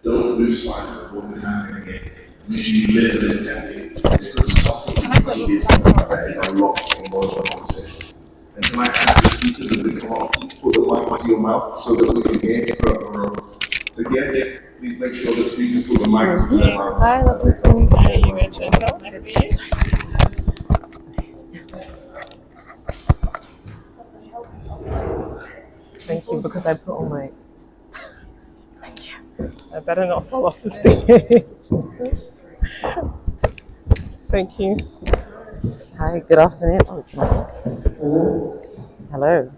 Don't lose sight of what is happening here. Make sure you listen intently. There could be something needed that is unlocked in one of the conversations. And can I ask the speakers as they come up, please put the mic to your mouth so that we can hear throughout the room. To get there, please make sure the speakers put the mic to their mouths. Hi, welcome to me. Hi, you Rachel. Nice to meet you. Thank you, because I put on my. Thank you. I better not fall off the stage. Thank you. Hi, good afternoon. Oh, it's not. Hello.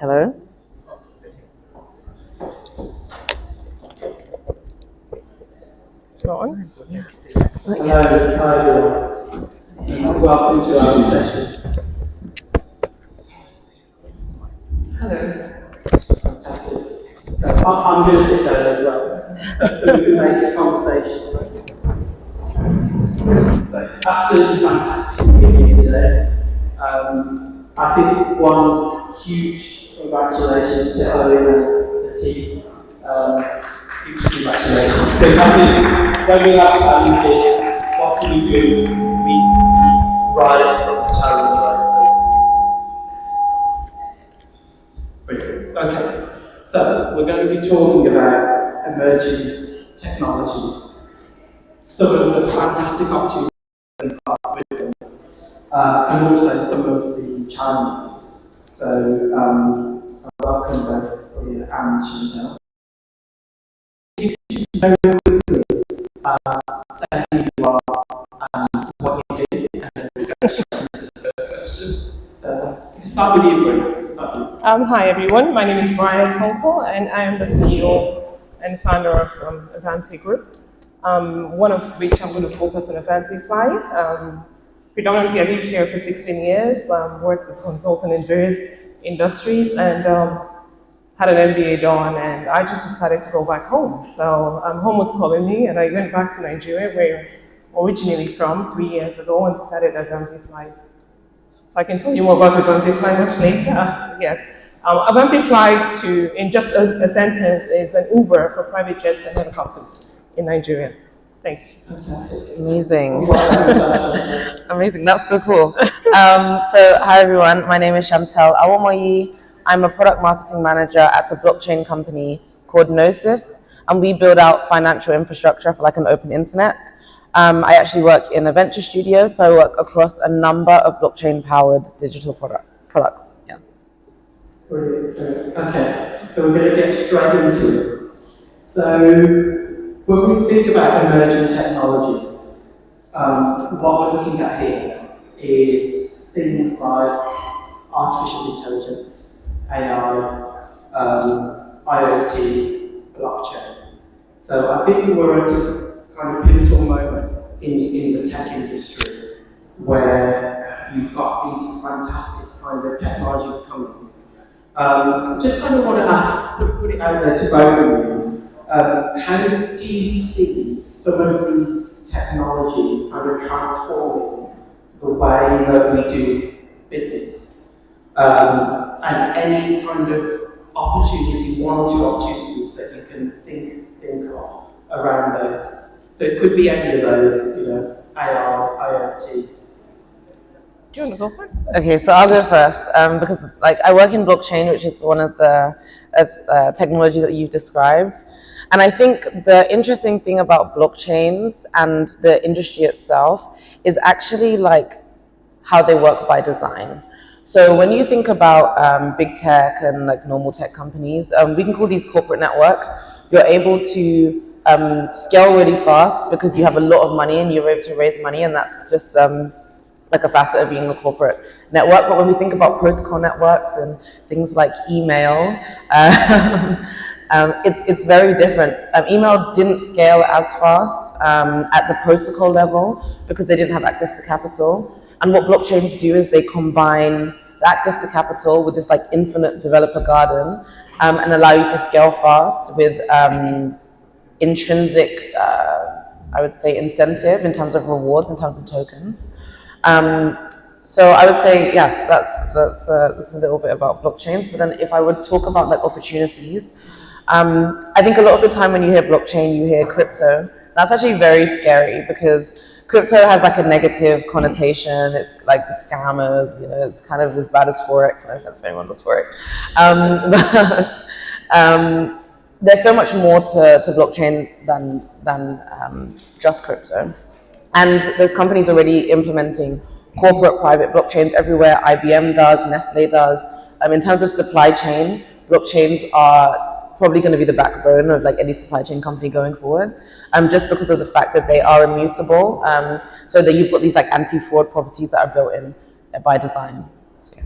Hello. It's not on? Hello, hi everyone. Welcome to our session. Hello. Fantastic. So I'm going to sit down as well, so we can make a conversation. So it's absolutely fantastic to be here today. I think one huge congratulations to Owen and the team. Huge congratulations. Because I think when we have challenges, what can we do? We rise from the challenge, right? So, brilliant. Okay, so we're going to be talking about emerging technologies, some of the fantastic opportunities with them, and also some of the challenges. So, I welcome both Leah and Chantal. Very quickly, say who you are and what you do, and then we go to the first question. So let's start with you, Brian. Hi everyone, my name is Brian Konko and I am the CEO and founder of Avanti Group, one of which I'm going to focus on Avanti predominantly I lived here for 16 years, worked as a consultant in various industries and had an MBA done and I just decided to go back home. So home was calling me and I went back to Nigeria where I'm originally from 3 years ago and started Avanti Fly. So I can tell you more about Avanti Fly much later. Yes. Avanti Fly, in just a sentence, is an Uber for private jets and helicopters in Nigeria. Thank you. Fantastic. Amazing. Amazing, that's so cool. So hi everyone, my name is Chantal Awomoyi. I'm a product marketing manager at a blockchain company called Gnosis, and we build out financial infrastructure for like an open internet. I actually work in a venture studio, so I work across a number of blockchain-powered digital products. Yeah. Brilliant. Okay, so we're going to get straight into it. So when we think about emerging technologies, what we're looking at here is things like artificial intelligence, AI, IoT, blockchain. So I think we're at a kind of pivotal moment in the tech industry where you've got these fantastic kind of technologies coming. Just kind of want to ask, put it out there to both of you, how do you see some of these technologies kind of transforming the way that we do business? And any kind of opportunity, one or two opportunities that you can think of around those. So it could be any of those, AI, IoT. Do you want to go first? Okay, so I'll go first because like I work in blockchain, which is one of the technology that you've described. And I think the interesting thing about blockchains and the industry itself is actually like how they work by design. So when you think about big tech and like normal tech companies, we can call these corporate networks. You're able to scale really fast because you have a lot of money and you're able to raise money, and that's just like a facet of being a corporate network. But when we think about protocol networks and things like email, it's very different. Email didn't scale as fast at the protocol level because they didn't have access to capital. And what blockchains do is they combine the access to capital with this like infinite developer garden and allow you to scale fast with intrinsic, I would say, incentive in terms of rewards, in terms of tokens. So I would say, yeah, that's a little bit about blockchains. But then if I would talk about like opportunities, I think a lot of the time when you hear blockchain, you hear crypto. That's actually very scary because crypto has like a negative connotation. It's like the scammers, you know, it's kind of as bad as Forex. No offense if anyone does Forex. But there's so much more to blockchain than just crypto. And there's companies already implementing corporate private blockchains everywhere. IBM does, Nestle does. In terms of supply chain, blockchains are probably going to be the backbone of like any supply chain company going forward, just because of the fact that they are immutable. So that you've got these like anti-fraud properties that are built in by design. So, yeah.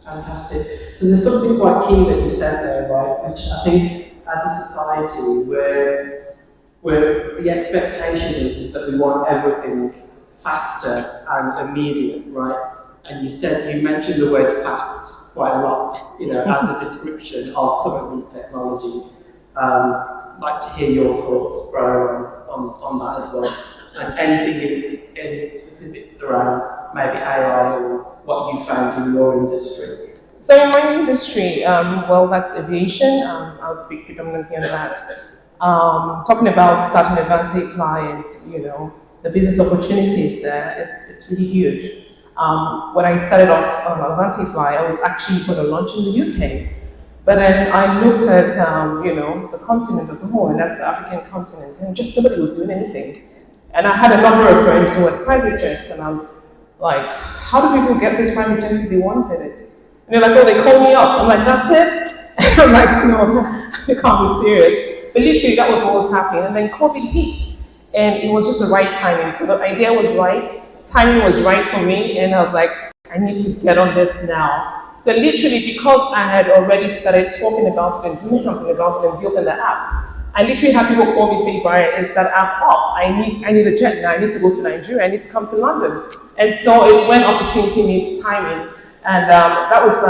Fantastic. So there's something quite key that you said there, right? Which I think as a society where the expectation is that we want everything faster and immediate, right? And you mentioned the word fast quite a lot, you know, as a description of some of these technologies. I'd like to hear your thoughts, Bro, on that as well. And any specifics around maybe AI or what you found in your industry. So in my industry, well, that's aviation. I'll speak predominantly on that. Talking about starting Avante Fly and, you know, the business opportunities there, it's really huge. When I started off on Avante Fly, I was actually going to launch in the UK. But then I looked at, you know, the continent as a whole, and that's the African continent, and just nobody was doing anything. And I had a number of friends who had private jets, and I was like, how do people get this private jet if they wanted it? And they're like, oh, they called me up. I'm like, that's it? I'm like, no, it can't be serious. But literally, that was what was happening. And then COVID hit, and it was just the right timing. So the idea was right, timing was right for me, and I was like, I need to get on this now. So literally, because I had already started talking about it and doing something about it and building the app, I literally had people call me say, Brian, is that app up? I need a jet now. I need to go to Nigeria. I need to come to London. And so it's when opportunity meets timing. And that was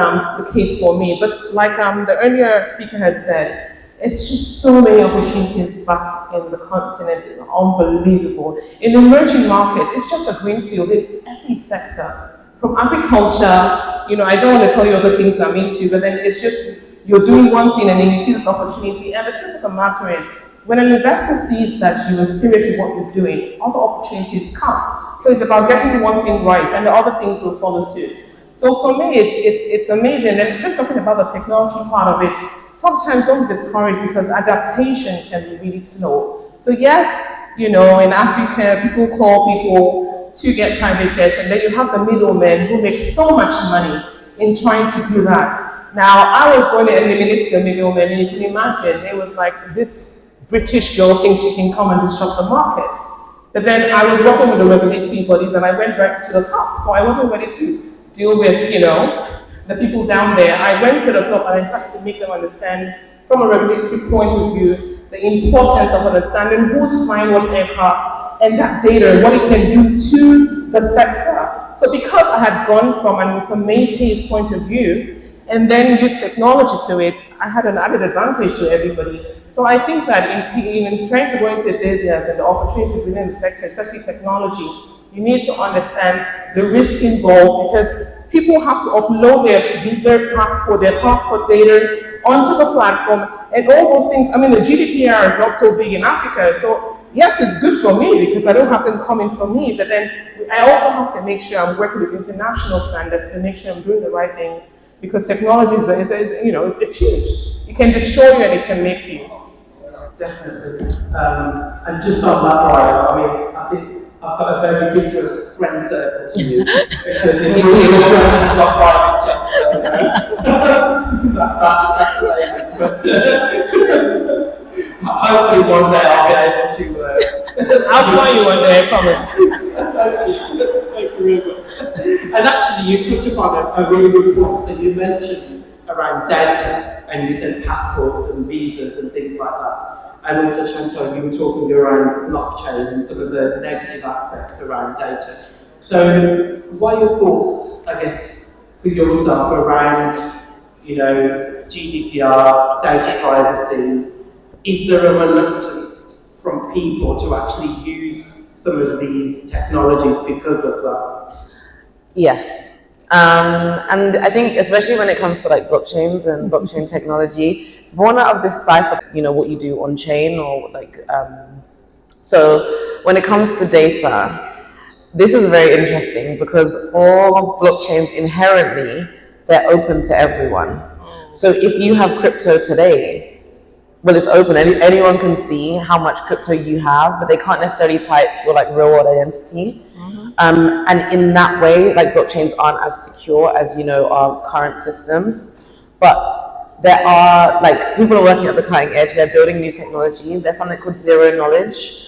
the case for me. But like the earlier speaker had said, it's just so many opportunities back in the continent. It's unbelievable. In emerging markets, it's just a greenfield in every sector. From agriculture, you know, I don't want to tell you other things I'm into, but then it's just, you're doing one thing and then you see this opportunity. And the truth of the matter is, when an investor sees that you are serious with what you're doing, other opportunities come. So it's about getting one thing right and the other things will follow suit. So for me, it's amazing. And just talking about the technology part of it, sometimes don't be discouraged because adaptation can be really slow. So yes, you know, in Africa, people call people to get private jets, and then you have the middlemen who make so much money in trying to do that. Now, I was going to eliminate the middlemen, and you can imagine, it was like this British girl thinks she can come and disrupt the market. But then I was working with the regulatory bodies, and I went right to the top, so I wasn't ready to deal with, you know, the people down there. I went to the top and I had to make them understand from a regulatory point of view the importance of understanding who's flying what aircraft and that data, what it can do to the sector. So because I had gone from an informative point of view and then used technology to it, I had an added advantage to everybody. So I think that in trying to go into business and the opportunities within the sector, especially technology, you need to understand the risk involved because people have to upload their visa, their passport data onto the platform and all those things. I mean, the GDPR is not so big in Africa. So yes, it's good for me because I don't have them coming for me, but then I also have to make sure I'm working with international standards to make sure I'm doing the right things because technology is you know, it's huge. It can destroy you and it can make you. Definitely. And just on that, Brian, I mean, I think I've got a very different friend circle to you because it's really your friend has got private jets. That's amazing. But hopefully one day I'll be able to. I'll find you one day, I promise. Thank you very much. And actually, you touched upon a really good point. So you mentioned around data, and you said passports and visas and things like that. And also, Chantal, you were talking around blockchain and some of the negative aspects around data. So, what are your thoughts, I guess, for yourself around, GDPR, data privacy? Is there a reluctance from people to actually use some of these technologies because of that? Yes. And I think especially when it comes to like blockchains and blockchain technology, it's born out of this cipher, what you do on chain or like, so when it comes to data, this is very interesting because all blockchains inherently, they're open to everyone. So if you have crypto today, well, it's open. Anyone can see how much crypto you have, but they can't necessarily tie it to your like real world identity. And in that way, like blockchains aren't as secure as our current systems. But there are like people are working at the cutting edge. They're building new technology. There's something called zero knowledge.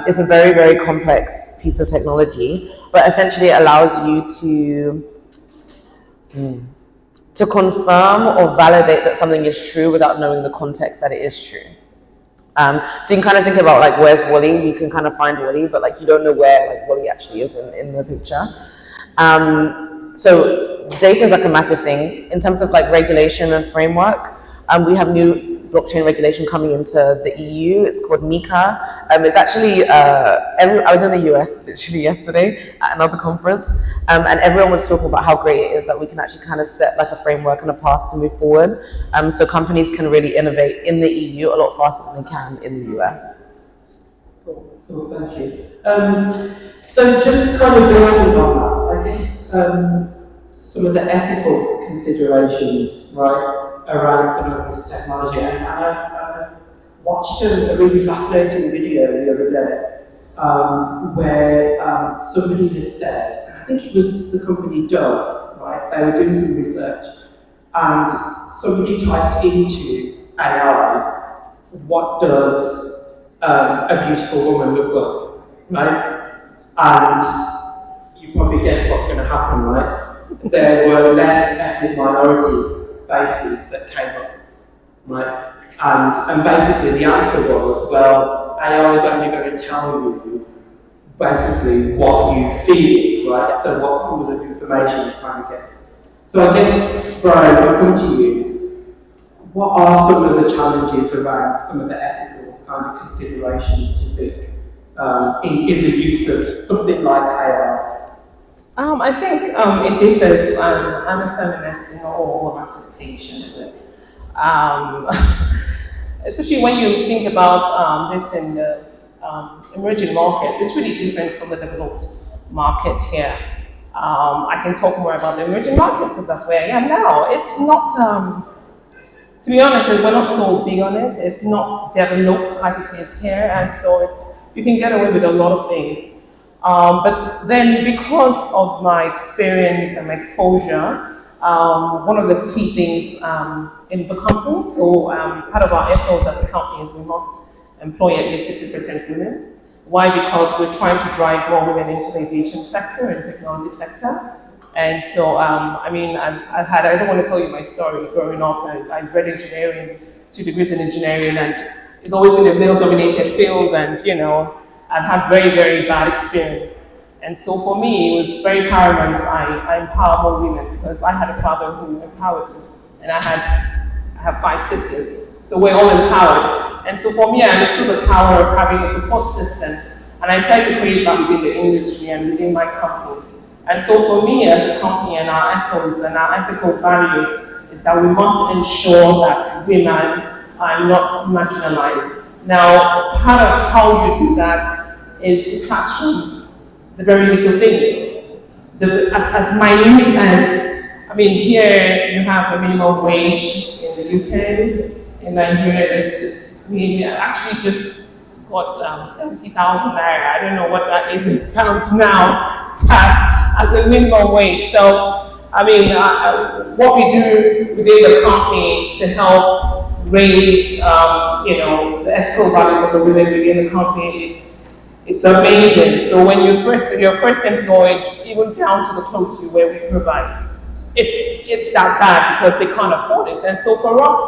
It's a very, very complex piece of technology, but essentially it allows you to confirm or validate that something is true without knowing the context that it is true. So you can kind of think about like, where's Wally? You can kind of find Wally, but like you don't know where like Wally actually is in the picture. So data is like a massive thing. In terms of like regulation and framework, we have new blockchain regulation coming into the EU. It's called MiCA. It's actually, I was in the US literally yesterday at another conference, and everyone was talking about how great it is that we can actually kind of set like a framework and a path to move forward, so companies can really innovate in the EU a lot faster than they can in the US. Cool, thank you. So just kind of building on that, I guess some of the ethical considerations, right, around some of this technology. And I watched a really fascinating video the other day where somebody had said, and I think it was the company Dove, right? They were doing some research, and somebody typed into AI, what does a beautiful woman look like, right? And you probably guess what's going to happen, right? There were less ethnic minority faces that came up, right? And basically the answer was, well, AI is only going to tell you basically what you feel, right? So what pool of information it kind of gets. So I guess, Brian, if I come to you, what are some of the challenges around some of the ethical kind of considerations you think in the use of something like AI? I think it differs. I'm a feminist in all ramifications, but especially when you think about this in the emerging markets, it's really different from the developed market here. I can talk more about the emerging markets because that's where I am now. It's not, to be honest, we're not so big on it. It's not developed like it is here, and so you can get away with a lot of things. But then because of my experience and my exposure, one of the key things in the company, so part of our efforts as a company is we must employ at least 60% women. Why? Because we're trying to drive more women into the aviation sector and technology sector. And so, I don't want to tell you my story. Growing up, I read engineering, 2 degrees in engineering, and it's always been a male-dominated field, and I've had very, very bad experience. And so for me, it was very paramount I empower more women because I had a father who empowered me, and I have 5 sisters. So we're all empowered. And so for me, I understood the power of having a support system, and I tried to create that within the industry and within my company. And so for me as a company and our ethos and our ethical values is that we must ensure that women are not marginalized. Now, part of how you do that is it starts from the very little things. As minute as, here you have a minimum wage in the UK. In Nigeria, it's just, we actually just got 70,000 naira. I don't know what that is in pounds now. passed as the minimum wage. So, I mean, what we do within the company to help raise, the ethical values of the women within the company, it's amazing. So when you're first employed, even down to the clothes you wear, we provide. It's that bad because they can't afford it. And so for us,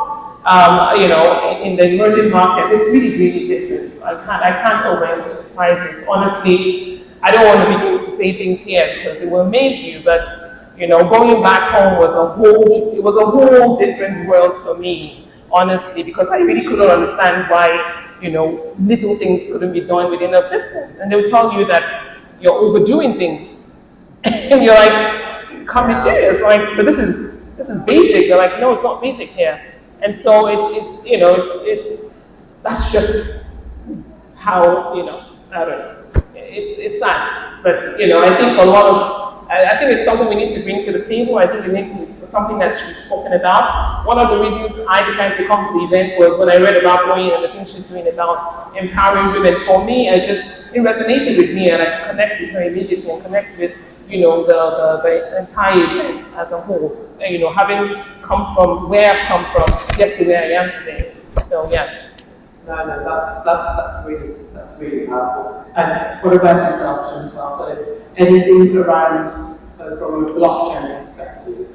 in the emerging markets, it's really, really different. I can't overemphasize it. Honestly, I don't want to begin to say things here because it will amaze you, but going back home was a whole different world for me, honestly, because I really couldn't understand why, little things couldn't be done within a system. And they'll tell you that you're overdoing things. And you're like, can't be serious. Like, but this is basic. They're like, no, it's not basic here. And so it's that's just how, I don't know. It's sad. But I think I think it's something we need to bring to the table. I think it's something that she's spoken about. One of the reasons I decided to come to the event was when I read about Moyin and the things she's doing about empowering women. For me, it resonated with me, and I could connect with her immediately and connect with the entire event as a whole. Having come from where I've come from to get to where I am today. So yeah. No, that's really powerful. And what about yourself, Chantal? So anything around, so from a blockchain perspective,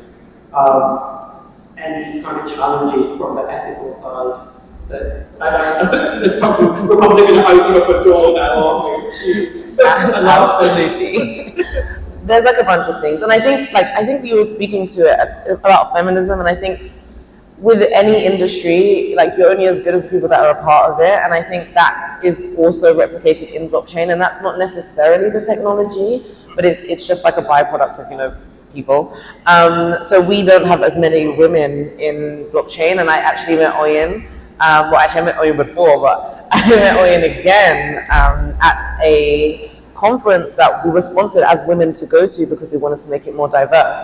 any kind of challenges from the ethical side that we're probably going to open up a door now, aren't we? Absolutely. There's like a bunch of things, and I think you were speaking to it about feminism, and I think with any industry, you're only as good as the people that are a part of it, and I think that is also replicated in blockchain, and that's not necessarily the technology, but it's just like a byproduct of people. So we don't have as many women in blockchain, and I actually met Oyin. I met Oyin before, but I met Oyin again at a conference that we were sponsored as women to go to because we wanted to make it more diverse.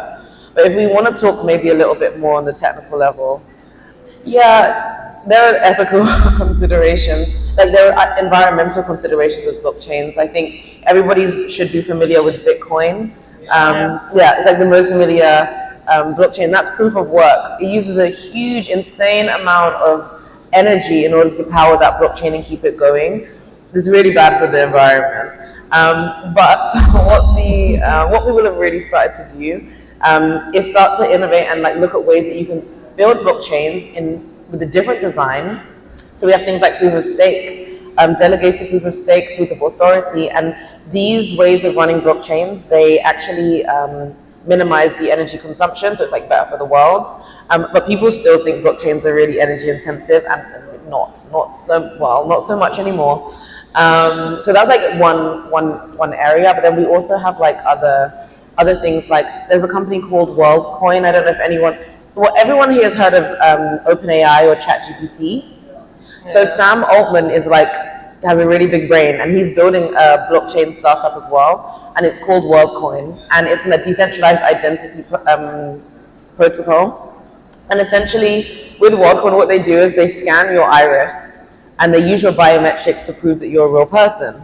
But if we want to talk maybe a little bit more on the technical level, yeah, there are ethical considerations, there are environmental considerations with blockchains. I think everybody should be familiar with Bitcoin. It's like the most familiar blockchain. That's proof of work. It uses a huge, insane amount of energy in order to power that blockchain and keep it going. It's really bad for the environment. But what we will have really started to do is start to innovate and look at ways that you can build blockchains with a different design. So we have things like proof of stake, delegated proof of stake, proof of authority, and these ways of running blockchains, they actually minimize the energy consumption, so it's better for the world. But people still think blockchains are really energy intensive, and not so much anymore. So that's one area, but then we also have other things, there's a company called WorldCoin. I don't know if everyone here has heard of OpenAI or ChatGPT. Yeah. So Sam Altman has a really big brain, and he's building a blockchain startup as well, and it's called WorldCoin, and it's a decentralized identity protocol. And essentially, with WorldCoin, what they do is they scan your iris, and they use your biometrics to prove that you're a real person.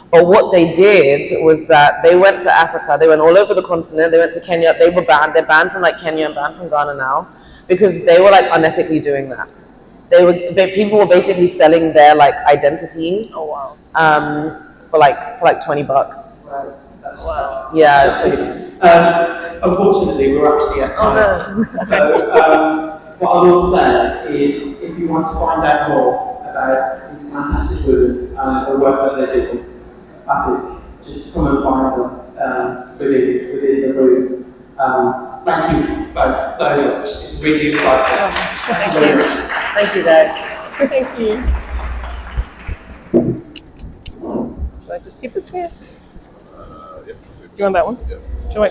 But what they did was that they went to Africa, they went all over the continent, they went to Kenya, they're banned from Kenya and banned from Ghana now, because they were unethically doing that. People were basically selling their identities for $20. Right. Wow. Yeah. Unfortunately, we're actually at time. So what I will say is, if you want to find out more about these fantastic women and the work that they do, I think just come and find them within the room. Thank you both so much. It's really exciting. Thank you. Thank you, guys. Thank you. Should I just keep this here? Yeah. You want that one? Yeah.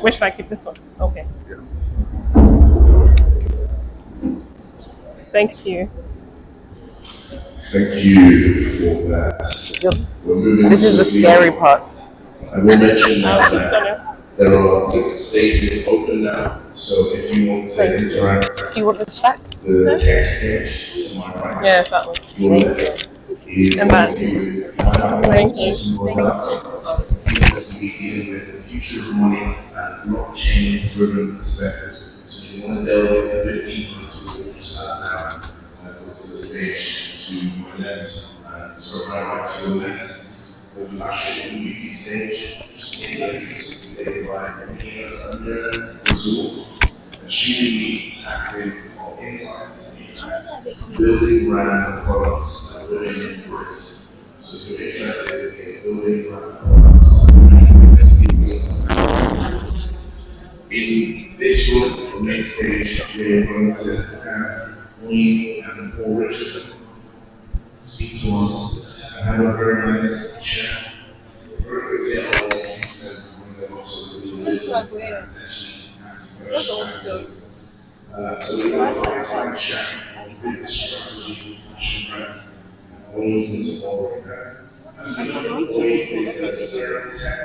Where should I keep this one? Okay. Yeah. Thank you. Thank you for that. We're moving This is the scary part. I will mention now that there are different stages open now. So if you want to interact, do you want this back? The text stage to my right. Yeah, that one. Your left is and that. Thank you. Thank you. to be dealing with the future of money and blockchain-driven perspectives. So if you want to delve a bit deeper into what we just heard now, go to the stage to my left, and sort of right to the left, the flagship beauty stage, taken by Niyo and she will be tackling for insights and impact, building brands and products that women embrace. So if you're interested in building brands and products, in this room, the main stage, we're going to have Niyo and Paul Richardson speak to us and have a very nice chat. Very quickly, I want to introduce them and then also the listen and essentially ask questions. So we have a fireside chat on business strategy, fashion brands, and ways in support of that. As we know, Niyo is a servant tech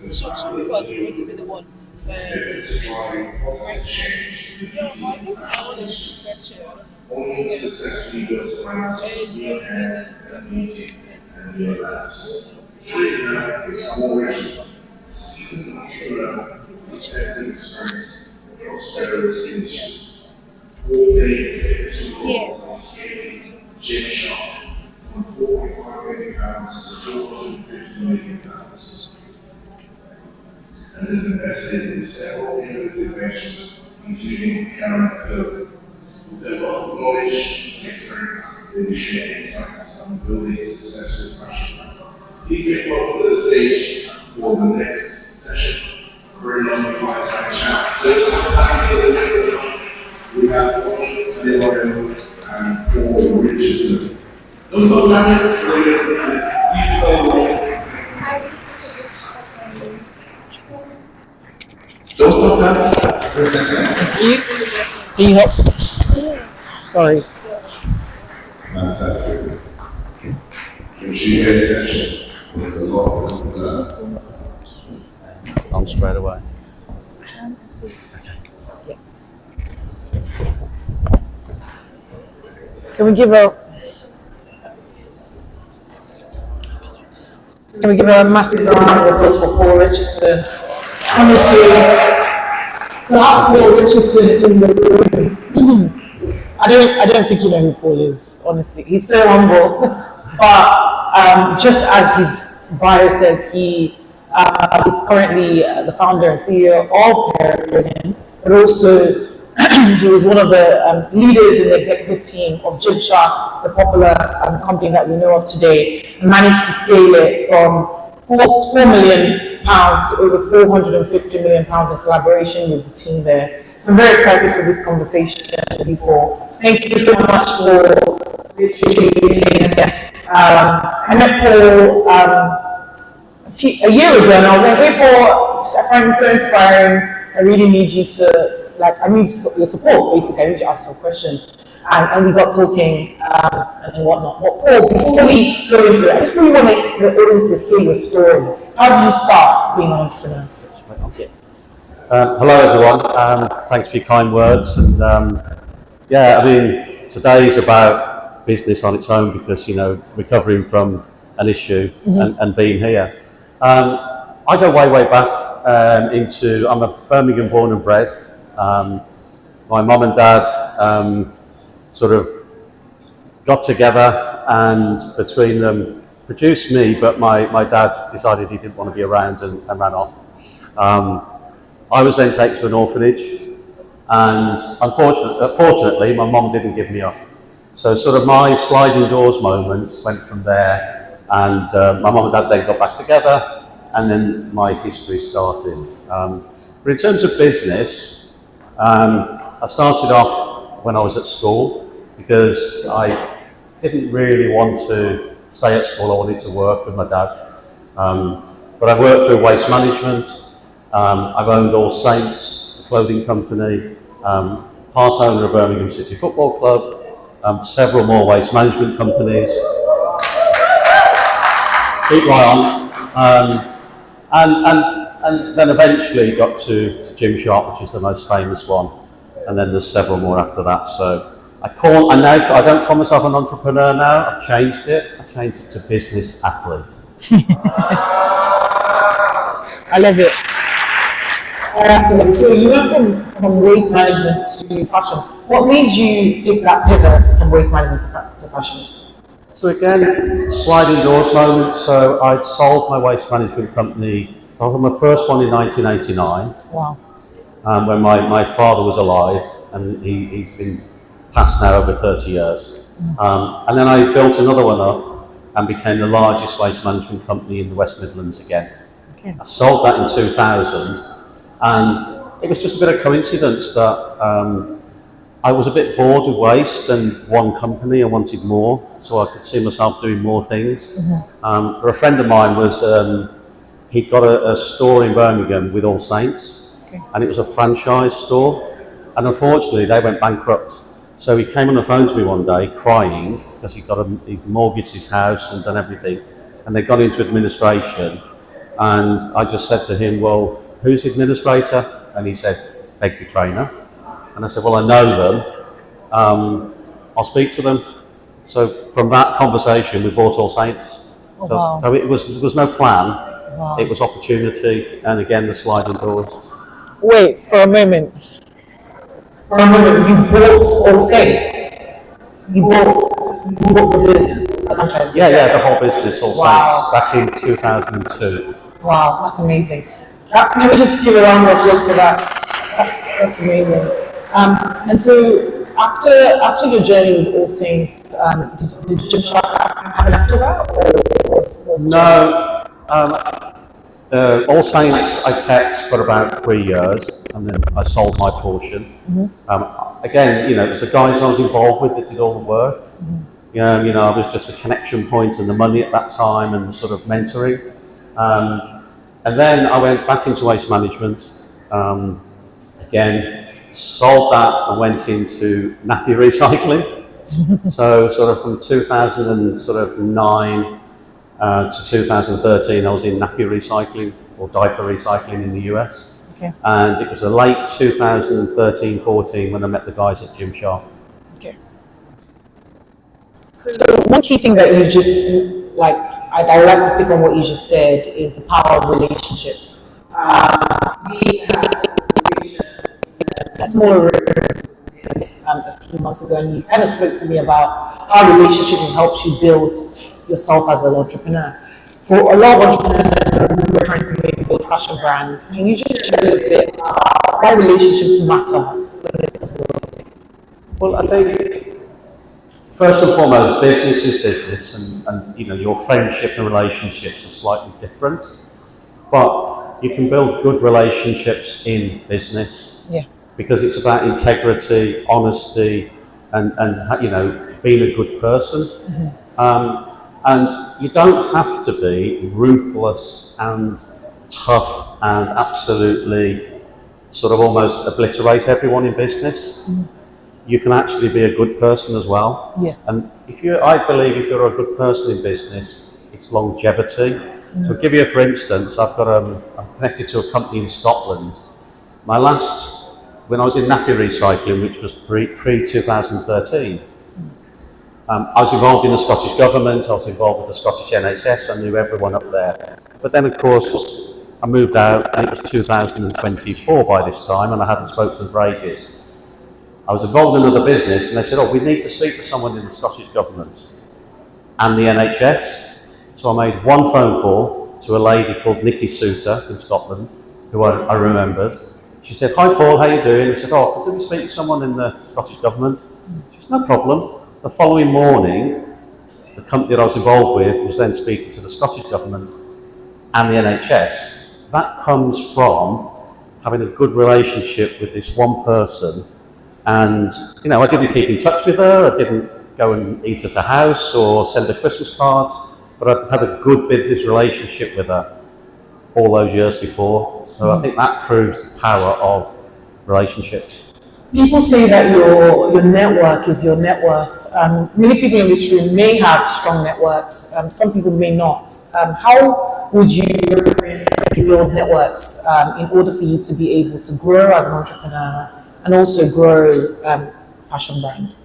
going to be the one. It's driving positive change in beauty and fashion industries. Only successfully built brands Niyo Hair and Beauty and Niyo Labs. Joining her is Paul Richardson, seasoned entrepreneur, extensive experience across various industries. Paul played a pivotal role in scaling Gymshark from £4.5 million to £450 million. And has invested in several innovative ventures, including Hair and Co. With a wealth of knowledge and experience, they will share insights on building successful fashion brands. Please make welcome to the stage for the next session. Very long fireside chat. Those coming to the next we have Niyo and Paul Richardson. Don't stop laughing. Thank you so much. Don't stop that. Can you help? Sorry. Fantastic. When she pay attention, there's a lot of I'm straight away. Can we give a massive round of applause for Paul Richardson? Honestly, to have Paul Richardson in the room, I don't think you know who Paul is. Honestly, he's so humble. But just as his bio says, he is currently the founder and CEO of Hair, but also he was one of the leaders in the executive team of Gymshark, the popular company that we know of today, and managed to scale it from £4 million to over £450 million in collaboration with the team there. So I'm very excited for this conversation, people. Thank you so much for saying yes. I met Paul a year ago, and I was like, "Hey, Paul, I find you so inspiring. I really need you to, I need your support, basically. I need you to ask some questions." And we got talking and whatnot. But Paul, before we go into it, I just really want the audience to hear your story. How did you start being an entrepreneur? Hello, everyone. Thanks for your kind words. And yeah, I mean, today's about business on its own because, recovering from an issue and being here. I go way back. I'm a Birmingham born and bred. My mum and dad sort of got together and between them produced me, but my dad decided he didn't want to be around and ran off. I was then taken to an orphanage, and unfortunately my mum didn't give me up. So sort of my sliding doors moment went from there, and my mum and dad then got back together, and then my history started. But in terms of business, I started off when I was at school because I didn't really want to stay at school. I wanted to work with my dad. But I worked through waste management. I've owned All Saints, a clothing company, part owner of Birmingham City Football Club, several more waste management companies. Keep right on. And then eventually got to Gymshark, which is the most famous one, and then there's several more after that. So I don't call myself an entrepreneur now. I've changed it. I changed it to business athlete. I love it. Absolutely. So you went from waste management to fashion. What made you take that pivot from waste management to fashion? So again, sliding doors moment. So I'd sold my waste management company. I was on my first one in 1989. Wow. When my father was alive, and he's been passed now over 30 years. And then I built another one up and became the largest waste management company in the West Midlands again. Okay. I sold that in 2000, and it was just a bit of coincidence that I was a bit bored with waste and one company. I wanted more, so I could see myself doing more things. But a friend of mine was, he'd got a store in Birmingham with All Saints, and it was a franchise store, and unfortunately they went bankrupt. So he came on the phone to me one day crying because he's mortgaged his house and done everything, and they got into administration, and I just said to him, well, who's the administrator? And he said, beg your trainer. And I said, well, I know them. I'll speak to them. So from that conversation, we bought All Saints. Oh, wow. So there was no plan. Wow. It was opportunity, and again, the sliding doors. Wait, for a moment. For a moment, you bought All Saints. You bought the business, the franchise. Yeah, the whole business, All Wow. Saints, back in 2002. Wow, that's amazing. Can we just give a round of applause for that? That's amazing. And so after your journey with All Saints, did Gymshark happen after that, or was No. All Saints I kept for about 3 years, and then I sold my portion. Again, it was the guys I was involved with that did all the work. I was just the connection point and the money at that time and the sort of mentoring. And then I went back into waste management. Again, sold that and went into nappy recycling. So sort of from 2009 to 2013, I was in nappy recycling or diaper recycling in the US. Okay. And it was a late 2013-14 when I met the guys at Gymshark. Okay. So one key thing that you just, I would like to pick on what you just said is the power of relationships. We had a conversation in a smaller room a few months ago, and you kind of spoke to me about how relationships helps you build yourself as an entrepreneur. For a lot of entrepreneurs who are trying to maybe build fashion brands, can you just share a little bit about why relationships matter when it comes to building? Well, I think first and foremost, business is business, and your friendship and relationships are slightly different, but you can build good relationships in business. Yeah. Because it's about integrity, honesty, and being a good person. And you don't have to be ruthless and tough and absolutely sort of almost obliterate everyone in business. You can actually be a good person as well. Yes. And I believe if you're a good person in business, it's longevity. So I'll give you for instance, I'm connected to a company in Scotland. When I was in nappy recycling, which was pre-2013, I was involved in the Scottish Government, I was involved with the Scottish NHS, I knew everyone up there. But then of course, I moved out and it was 2024 by this time and I hadn't spoken to them for ages. I was involved in another business and they said, we need to speak to someone in the Scottish Government and the NHS. So I made one phone call to a lady called Nikki Suter in Scotland, who I remembered. She said, hi Paul, how you doing? I said, could we speak to someone in the Scottish Government? She said, no problem. So the following morning, the company that I was involved with was then speaking to the Scottish Government and the NHS. That comes from having a good relationship with this one person. And, I didn't keep in touch with her, I didn't go and eat at her house or send her Christmas cards, but I had a good business relationship with her all those years before. So I think that proves the power of relationships. People say that your network is your net worth. Many people in this room may have strong networks. Some people may not. How would you build networks in order for you to be able to grow as an entrepreneur and also grow fashion brand?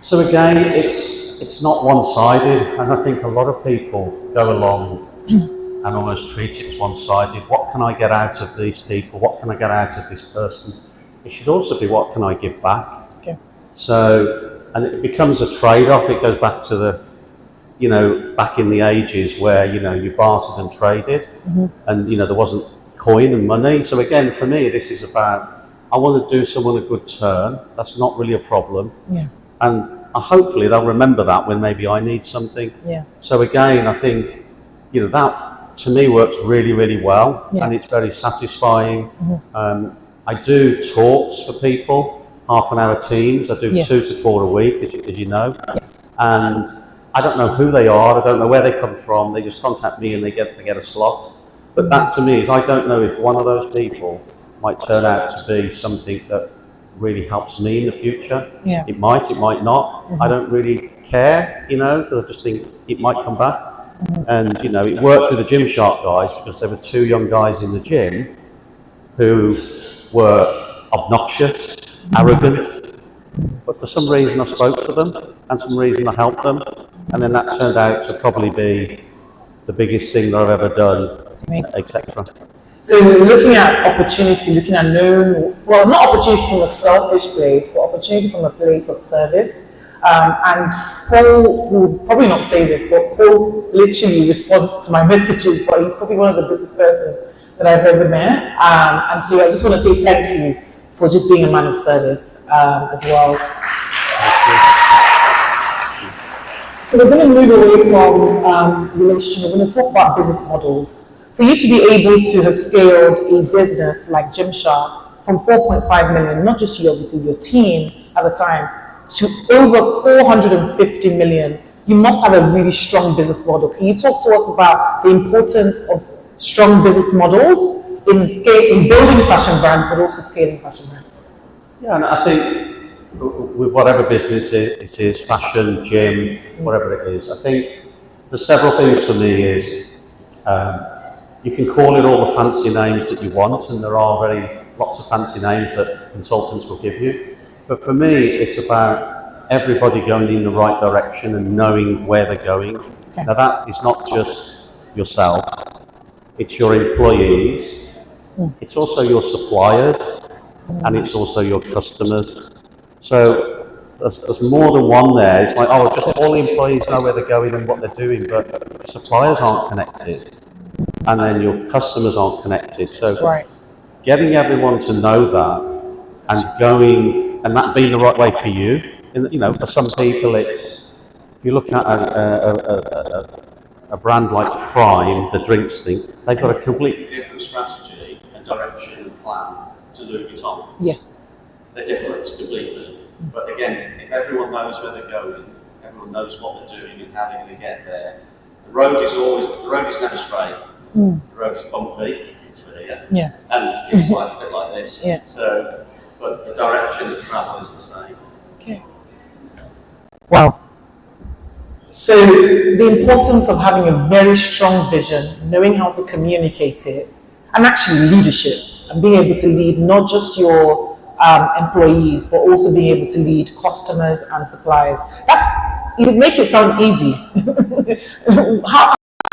So again, it's it's not one-sided, and I think a lot of people go along and almost treat it as one-sided. What can I get out of these people? What can I get out of this person? It should also be, what can I give back? Okay. So, and it becomes a trade-off. It goes back to the, back in the ages where, you bartered and traded, and, there wasn't coin and money. So again, for me, this is about, I want to do someone a good turn. That's not really a problem. Yeah. And hopefully they'll remember that when maybe I need something. Yeah. So again, I think, that to me works really, really well, Yeah. and it's very satisfying. I do talks for people, half-an-hour teams. I do 2 to 4 a week, as you know. Yes. And I don't know who they are. I don't know where they come from. They just contact me and they get a slot. But that to me is, I don't know if one of those people might turn out to be something that really helps me in the future. Yeah. It might not. I don't really care, because I just think it might come back. And, it worked with the Gymshark guys because there were 2 young guys in the gym who were obnoxious, arrogant, but for some reason I spoke to them, and some reason I helped them, and then that turned out to probably be the biggest thing that I've ever done, etc. So looking at opportunity, looking at not opportunity from a selfish place, but opportunity from a place of service. And Paul would probably not say this, but Paul literally responds to my messages, but he's probably one of the busiest person that I've ever met. And so I just want to say thank you for just being a man of service as well. So we're going to move away from relationship. We're going to talk about business models. For you to be able to have scaled a business like Gymshark from 4.5 million, not just you, obviously your team at the time, to over 450 million, you must have a really strong business model. Can you talk to us about the importance of strong business models in building fashion brands, but also scaling fashion brands? Yeah, and I think with whatever business it is, fashion, gym, whatever it is, I think there's several things for me is, you can call it all the fancy names that you want, and there are lots of fancy names that consultants will give you. But for me, it's about everybody going in the right direction and knowing where they're going. Okay. Now that is not just yourself, it's your employees, it's also your suppliers, and it's also your customers. So there's more than one there. It's like, just all the employees know where they're going and what they're doing, but if suppliers aren't connected, and then your customers aren't connected. So getting everyone to know that and going, and that being the right way for you. For some people it's, if you look at a brand like Prime, the drinks thing, they've got a completely different strategy and direction and plan to Louis Vuitton. Yes. They're different completely. But again, if everyone knows where they're going, everyone knows what they're doing and how they're going to get there, the road is never straight. The road is bumpy, it's here, and it's like a bit like this. Yeah. So, but the direction of travel is the same. Okay. Wow. So the importance of having a very strong vision, knowing how to communicate it, and actually leadership, and being able to lead not just your employees, but also being able to lead customers and suppliers. You make it sound easy.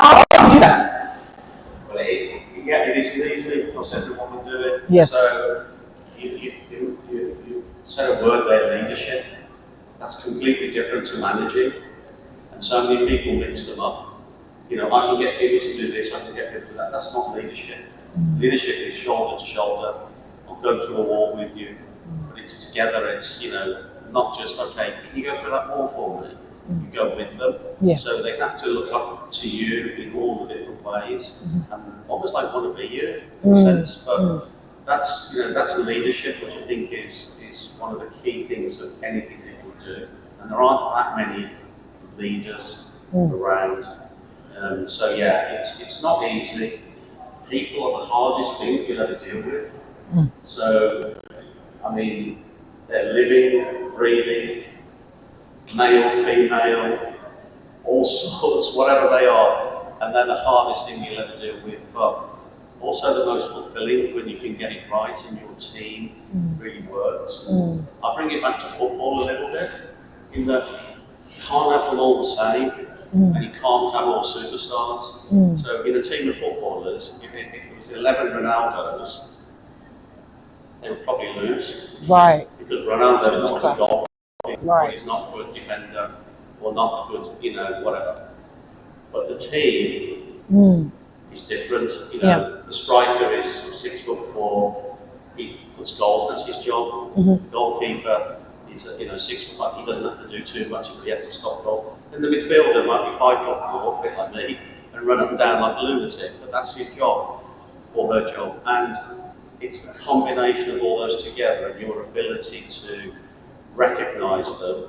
How do you do that? Well, it isn't easy because everyone will do it. Yes. So you said a word there, leadership. That's completely different to managing, and so many people mix them up. I can get people to do this, I can get people to do that. That's not leadership. Leadership is shoulder to shoulder. I'll go through a wall with you, but it's together. It's not just, okay, can you go through that wall for me? You go with them. Yeah. So they have to look up to you in all the different ways, and almost like want to be you in a sense. But that's leadership, which I think is one of the key things of anything that you do. And there aren't that many leaders around. So yeah, it's not easy. People are the hardest thing you'll ever deal with. So, I mean, they're living, breathing, male, female, all sorts, whatever they are, and they're the hardest thing you'll ever deal with, but also the most fulfilling when you can get it right and your team really works. I bring it back to football a little bit, in that can't have them all the same, and you can't have all superstars. So in a team of footballers, if it was 11 Ronaldos, they would probably lose. Right. Because Ronaldo's not a Class. good goal, Right. or he's not a good defender, or not a good, whatever. But the team is different. The striker is 6'4", he puts goals, that's his job. The goalkeeper is 6'5", he doesn't have to do too much, but he has to stop goals. And the midfielder might be 5'4", a bit like me, and run up and down like a lunatic, but that's his job, or her job. And it's a combination of all those together, and your ability to recognise them,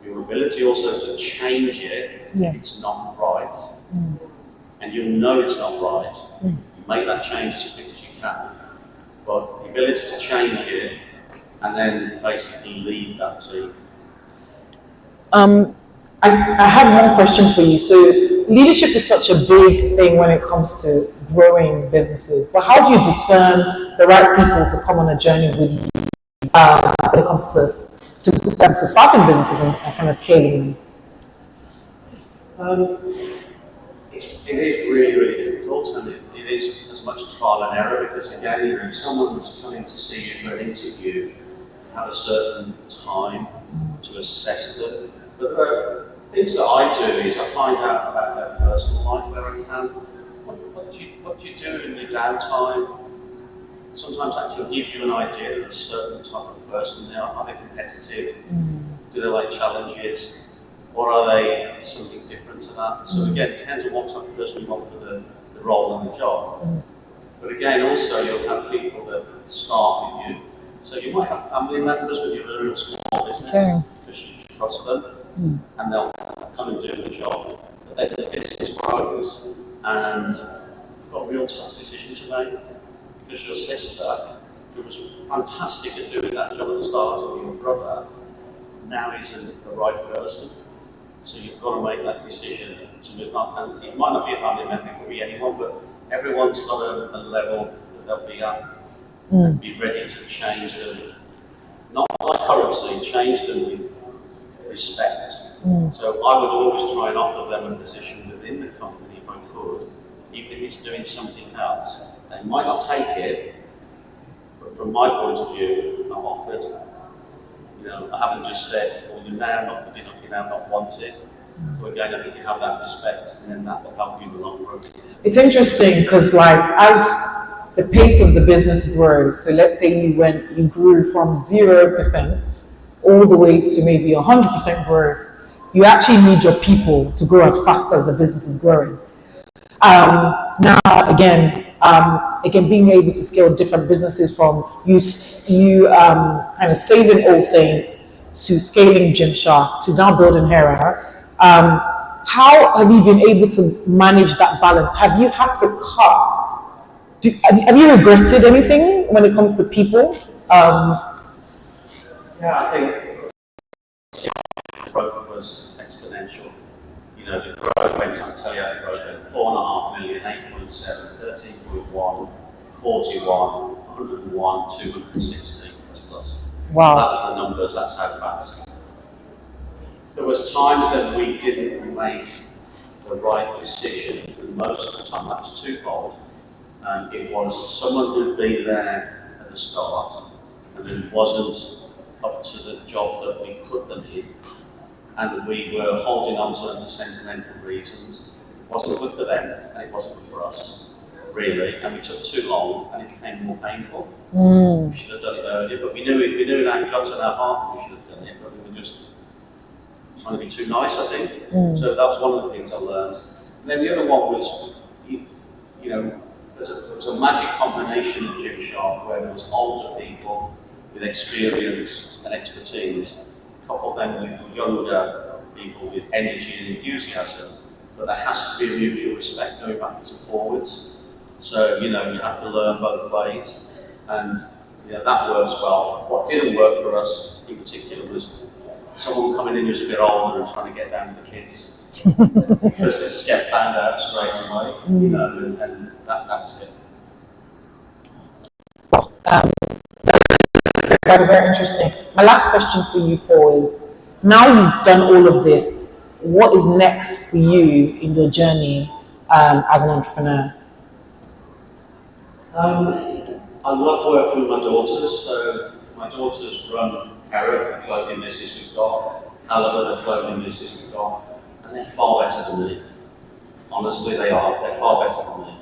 your ability also to change it if it's not right. And you'll know it's not right. You make that change as quick as you can. But the ability to change it and then basically lead that team. I have one question for you. So leadership is such a big thing when it comes to growing businesses, but how do you discern the right people to come on a journey with you when it comes to starting businesses and kind of scaling them? It is really, really difficult, and it is as much trial and error, because again, if someone's coming to see you for an interview, you have a certain time to assess them. But things that I do is I find out about their personal life where I can. What do you do in your downtime? Sometimes that can give you an idea of a certain type of person they are. Are they competitive? Do they like challenges? Or are they something different to that? So again, it depends on what type of person you want for the role and the job. But again, also you'll have people that start with you. So you might have family members when you're in a small business because you trust them, and they'll come and do the job. But then the business grows, and you've got a real tough decision to make, because your sister, who was fantastic at doing that job at the start, or your brother, now isn't the right person. So you've got to make that decision to move up. And it might not be a family member, it could be anyone, but everyone's got a level that they'll be at. And be ready to change them. Not like currency, change them with respect. So I would always try and offer them a position within the company if I could, even if it's doing something else. They might not take it, but from my point of view, I've offered. I haven't just said, well, you're now not good enough, you're now not wanted. So again, I think you have that respect, and then that will help you in the long run. It's interesting because, as the pace of the business grows, so let's say you grew from 0% all the way to maybe 100% growth, you actually need your people to grow as fast as the business is growing. Now, again, being able to scale different businesses from you kind of saving All Saints to scaling Gymshark to now building Hera. How have you been able to manage that balance? Have you had to cut? Have you regretted anything when it comes to people? Yeah, I think growth was exponential. The growth went, I'll tell you how the growth went, 4.5 million, 8.7, 13.1, 41, 101, 260 plus. Wow. That was the numbers, that's how fast. There was times that we didn't make the right decision, and most of the time that was twofold. It was someone who'd been there at the start and who wasn't up to the job that we put them in, and we were holding on to them for sentimental reasons. It wasn't good for them, and it wasn't good for us, really, and we took too long, and it became more painful. We should have done it earlier, but we knew in our gut and our heart we should have done it, but we were just trying to be too nice, I think. So that was one of the things I learned. And then the other one was, there was a magic combination of Gymshark where there was older people with experience and expertise, couple them with younger people with energy and enthusiasm, but there has to be a mutual respect going backwards and forwards. So, you have to learn both ways, and that works well. What didn't work for us in particular was someone coming in who's a bit older and trying to get down to the kids. Because they just get found out straight away, and that was it. That's very interesting. My last question for you, Paul, is Now you've done all of this, what is next for you in your journey as an entrepreneur? I love working with my daughters. So my daughters run Harrod, a clothing business we've got, Halliburton, a clothing business we've got, and they're far better than me. Honestly, they are. They're far better than me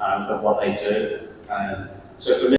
at what they do. So for me,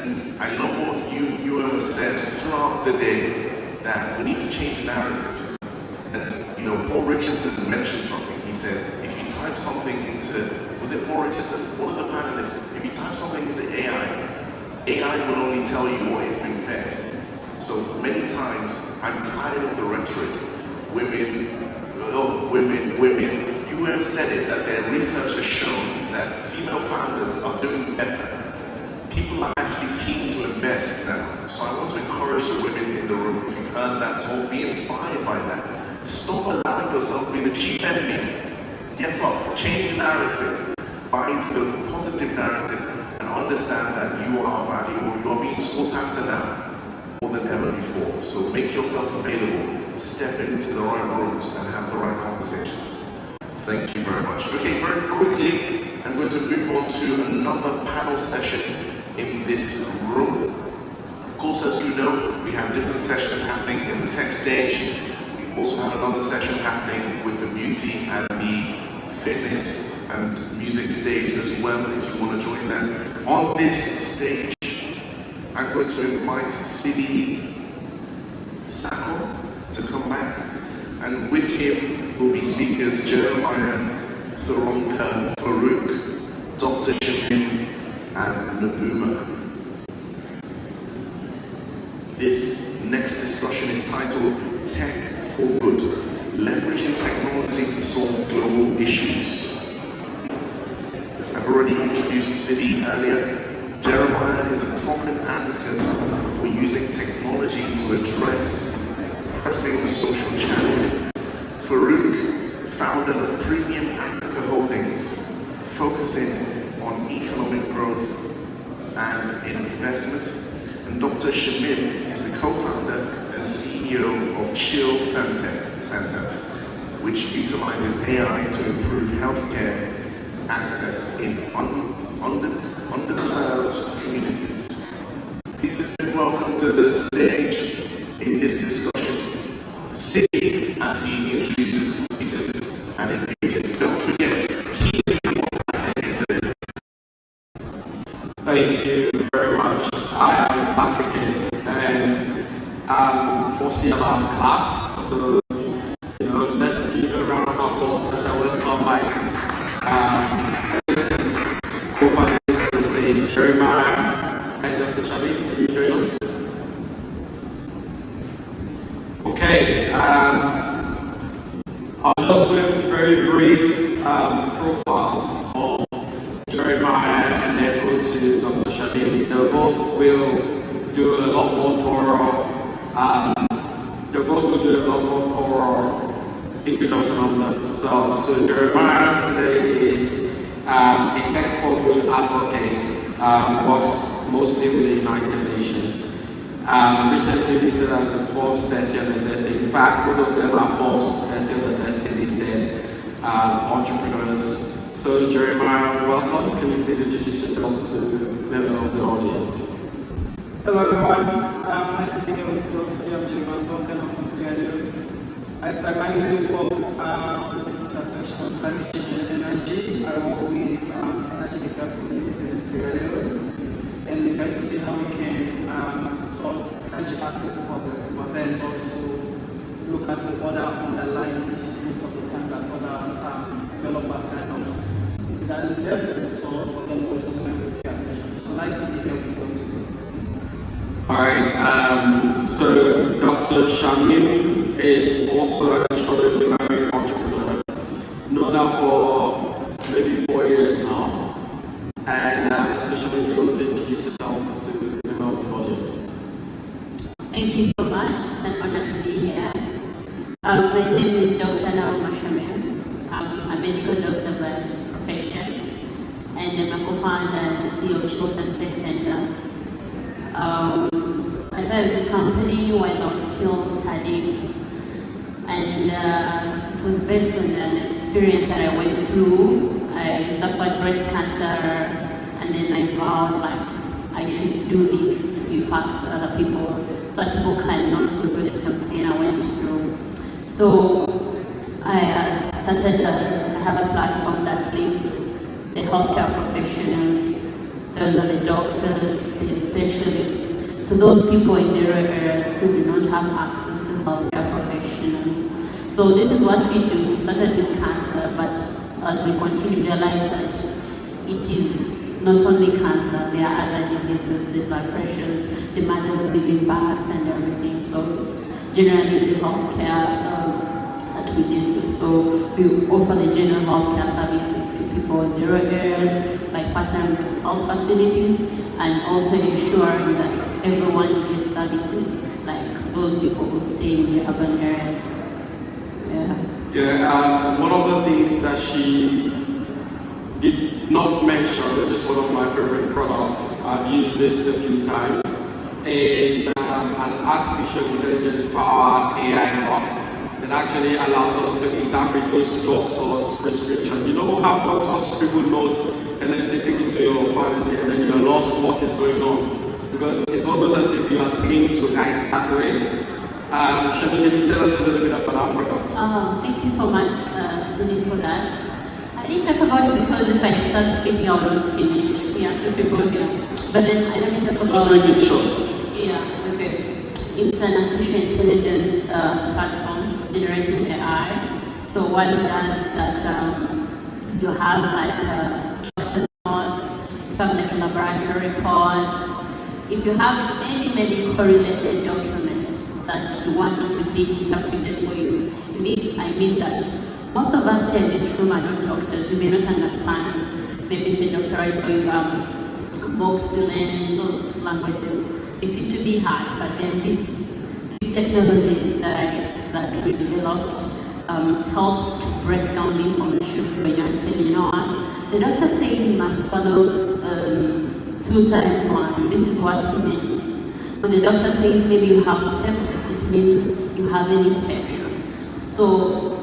And I love what you said throughout the day, that we need to change the narrative. And Paul Richardson mentioned something. He said, if you type something into, was it Paul Richardson? One of the panelists, if you type something into AI will only tell you what it's been fed. So many times, I'm tired of the rhetoric. Women. You have said it, that their research has shown that female founders are doing better. People are actually keen to invest now. So I want to encourage the women in the room, if you've heard that talk, be inspired by that. Stop allowing yourself to be the chief enemy. Get up, change the narrative, buy into the positive narrative, and understand that you are valuable, you are being sought after now more than ever before. So make yourself available, step into the right rooms and have the right conversations. Thank you very much. Okay, very quickly, I'm going to move on to another panel session in this room. Of course, as you know, we have different sessions happening in the tech stage. We also have another session happening with the beauty and the fitness and music stage as well, if you want to join them. On this stage, I'm going to invite Sidi Sako to come back, and with him will be speakers Jeremiah, Thoronka, Farouk, Dr. Shamin, and Naguma. This next discussion is titled Tech for Good, Leveraging Technology to Solve Global Issues. I've already introduced Sidi earlier. Jeremiah is a prominent advocate for using technology to address pressing social challenges. Farouk, founder of Premium Africa Holdings, focusing on economic growth and investment. And Dr. Shamin is the co-founder and CEO of Chill Femtech Center, which utilizes AI to improve healthcare access in underserved communities. Please have been welcome to the stage in this discussion. Sidi, as he introduces the speakers and engages. Don't forget, keep it. Thank you very much. I am African and for CLR claps. So, let's give a round of applause as I welcome my co-panelists to the stage, Jeremiah and Dr. Shamin. Can you join us? Okay, I'll just do a very brief profile of Jeremiah and then go to Dr. Shamin. They both will do a lot more thorough introduction of themselves. So Jeremiah today is a tech for good advocate, works mostly with the United Nations. Recently listed as the Forbes 30 under 30. In fact, both of them are Forbes 30 under 30 listed entrepreneurs. So Jeremiah, welcome. Can you please introduce yourself to members of the audience? Hello everyone, nice to be here with you today. I'm Jeremiah from Sierra Leone. I primarily work with the intersection of climate change and energy. I work with energy development communities in Sierra Leone, and we try to see how we can solve energy access problems, but then also look at the other underlying issues most of the time that other developers kind of that definitely solve, but then also pay attention. So nice to be here with you today. All right, so Dr. Shamin is also an extraordinary entrepreneur, known her for maybe 4 years now. And Dr. Shamin, you're going to introduce yourself to the audience. Thank you so much. It's an honor to be here. My name is Dr. Niyo Shamin. I'm a medical doctor by profession, and I'm a co-founder and CEO of Chill Femtech Center. I started this company while I was still studying, and it was based on an experience that I went through. I suffered breast cancer, and then I found I should do this to impact other people, so that people cannot go through the same pain I went through. So I started. I have a platform that links the healthcare professionals, those are the doctors, the specialists, to those people in the rural areas who do not have access to healthcare professionals. So this is what we do. We started with cancer, but as we continue to realize that it is not only cancer, there are other diseases, the blood pressures, the mothers giving birth and everything. So it's generally the healthcare that we deal with. So we offer the general healthcare services to people in the rural areas, like partnering with health facilities, and also ensuring that everyone gets services, like those people who stay in the urban areas. Yeah, one of the things that she did not mention, which is one of my favorite products, I've used it a few times, is an artificial intelligence powered AI bot that actually allows us to interpret those doctors' prescription. You know how doctors scribble notes and then say take it to your pharmacy and then you're lost what is going on? Because it's almost as if you are trained to act that way. Shall you tell us a little bit about our product? Thank you so much, Sunil, for that. I didn't talk about it because if I start speaking, I won't finish. We have two people here. But then I don't talk about Let's make it short. Yeah, okay. It's an artificial intelligence platform, it's generating AI. So what it does is that if you have like doctor notes, if you have like a laboratory report, if you have any medical related document that you want it to be interpreted for you. In this, I mean that most of us here in this room are not doctors. You may not understand. Maybe if a doctor writes for you amoxicillin, those languages, they seem to be hard. But then this technology that we developed helps to break down the information for you and tell you know what, the doctor said you must swallow 2 times 1. This is what it means. When the doctor says maybe you have sepsis, it means you have an infection. So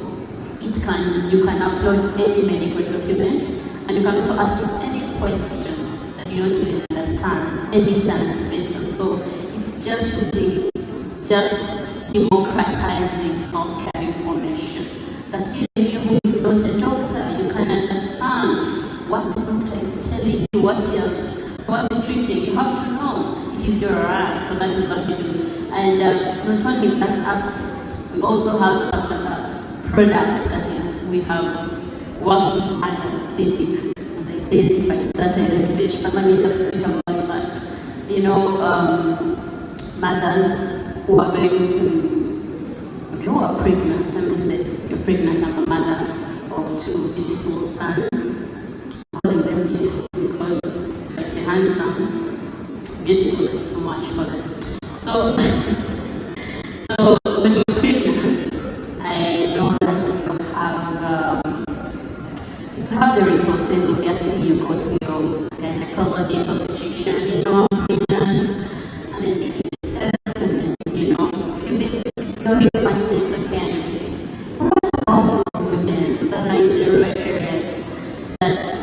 you can upload any medical document and you can also ask it any question that you don't even understand, any scientific term. So it's just democratizing healthcare information. That even you who is not a doctor, you can understand what the doctor is telling you, what is treating. You have to know. If you're right, so that is what we do. And it's not only that aspect, we also have some other product that is, we have worked with mothers. As I said, if I started in fish, but let me just think about it like, you know, mothers who are going to, okay, who are pregnant, let me say, if you're pregnant, I'm a mother of 2 beautiful sons, calling them beautiful because if I say handsome, beautiful is too much for them. So when you're pregnant, I know that if you have the resources, obviously you go to your gynecologist obstetrician, you know, pregnant, and then you do the test, and then, you know, you go in the maintenance of care and everything. But what about those women that are in the rural areas that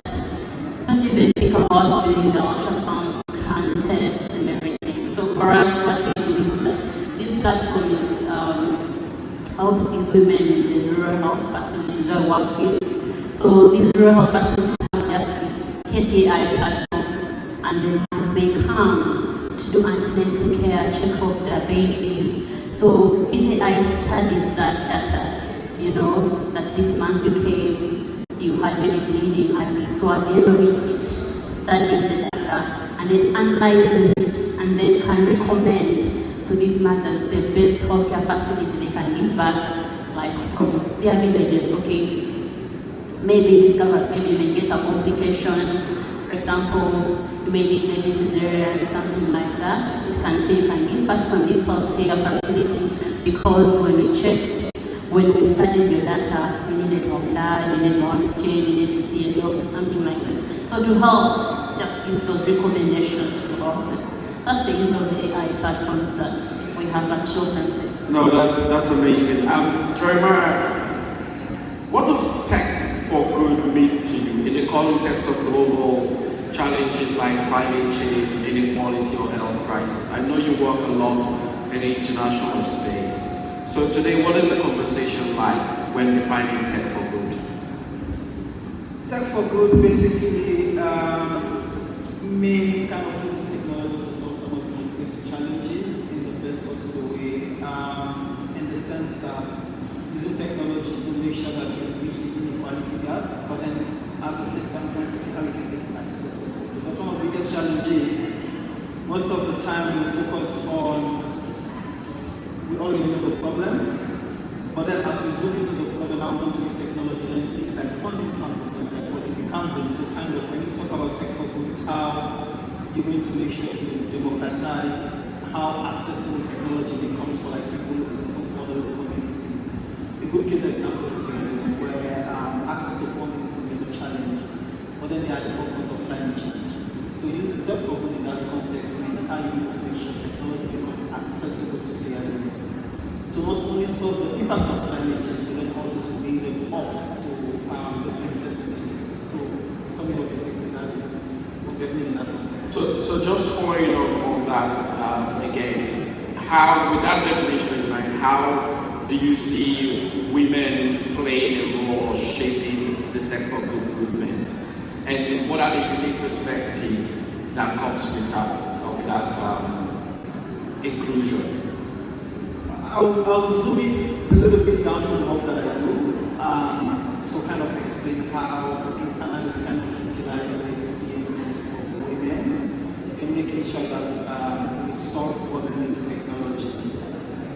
don't even think about doing the ultrasound scan test and everything? So for us, what we do is that this platform helps these women in the rural health facilities I work with. So these rural health facilities have just this KTI platform, and then as they come to do antenatal care, check off their babies. So this AI studies that data, you know, that this month you came, you had any bleeding, you had this one, it studies the data, and then analyzes it, and then can recommend to these mothers the best healthcare facility they can give back, like from their villages. Okay, maybe discovers maybe you may get a complication. For example, you may need maybe cesarean, something like that. It can say you can give back from this healthcare facility because when we checked, when we studied your data, you needed more blood, you needed more oxygen, you needed to see a doctor, something like that. So to help, just gives those recommendations to help them. That's the use of the AI platforms that we have at Children's. No, that's amazing. Jeremiah, what does tech for good mean to you in the context of global challenges like climate change, inequality, or health crisis? I know you work a lot in the international space. So today, what is the conversation like when defining tech for good? Tech for good basically means most of the time we focus on, we already know the problem, but then as we zoom into the problem, now we want to use technology, then things like funding comes in, things like policy comes in. So kind of when you talk about tech for good, it's how you're going to make sure you democratize how accessing technology becomes for like people who becomes for other communities. A good case example is where access to funding is a major challenge, but then they are at the forefront of climate change. So using tech for good in that context means how you need to make sure technology becomes accessible to Sierra Leone, to not only solve the impact of climate change, but then also to bring them up to the 21st century. So to sum it up, basically, that is what we've made in that context. So just following up on that again, how, with that definition in mind, how do you see women playing a role or shaping the tech for good movement? And what are the unique perspectives that comes with that inclusion? I'll zoom it a little bit down to the work that I do, to kind of explain how internally we kind of utilize the experiences of women in making sure that we solve problems using technologies.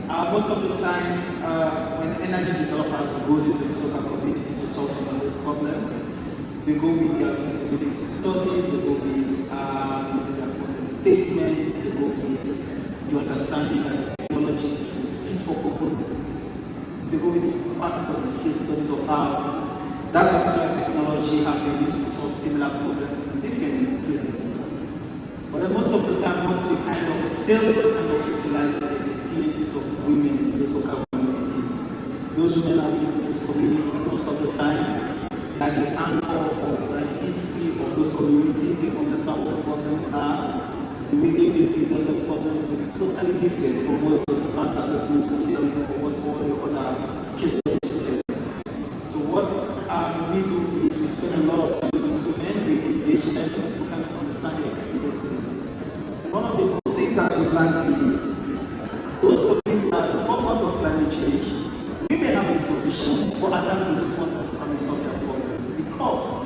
Most of the time, when energy developers goes into the local communities to solve some of those problems, they go with their feasibility studies, they go with their statements, they go with the understanding that technology is fit for purpose. They go with past case studies of how that particular technology has been used to solve similar problems in different places. But then most of the time, once they kind of fail to kind of utilize the experiences of women in those local communities, those women are in those communities most of the time. Like the anchor of the history of those communities, they understand what the problems are, the way they present the problems will be totally different from what the plant assessment would tell you or what all the other case studies would tell you. So what we do is we spend a lot of time with women, we engage them to kind of understand their experiences. One of the cool things that we learned is those communities are at the forefront of climate change. We may have a solution, but at times they don't want us to come and solve their problems. Because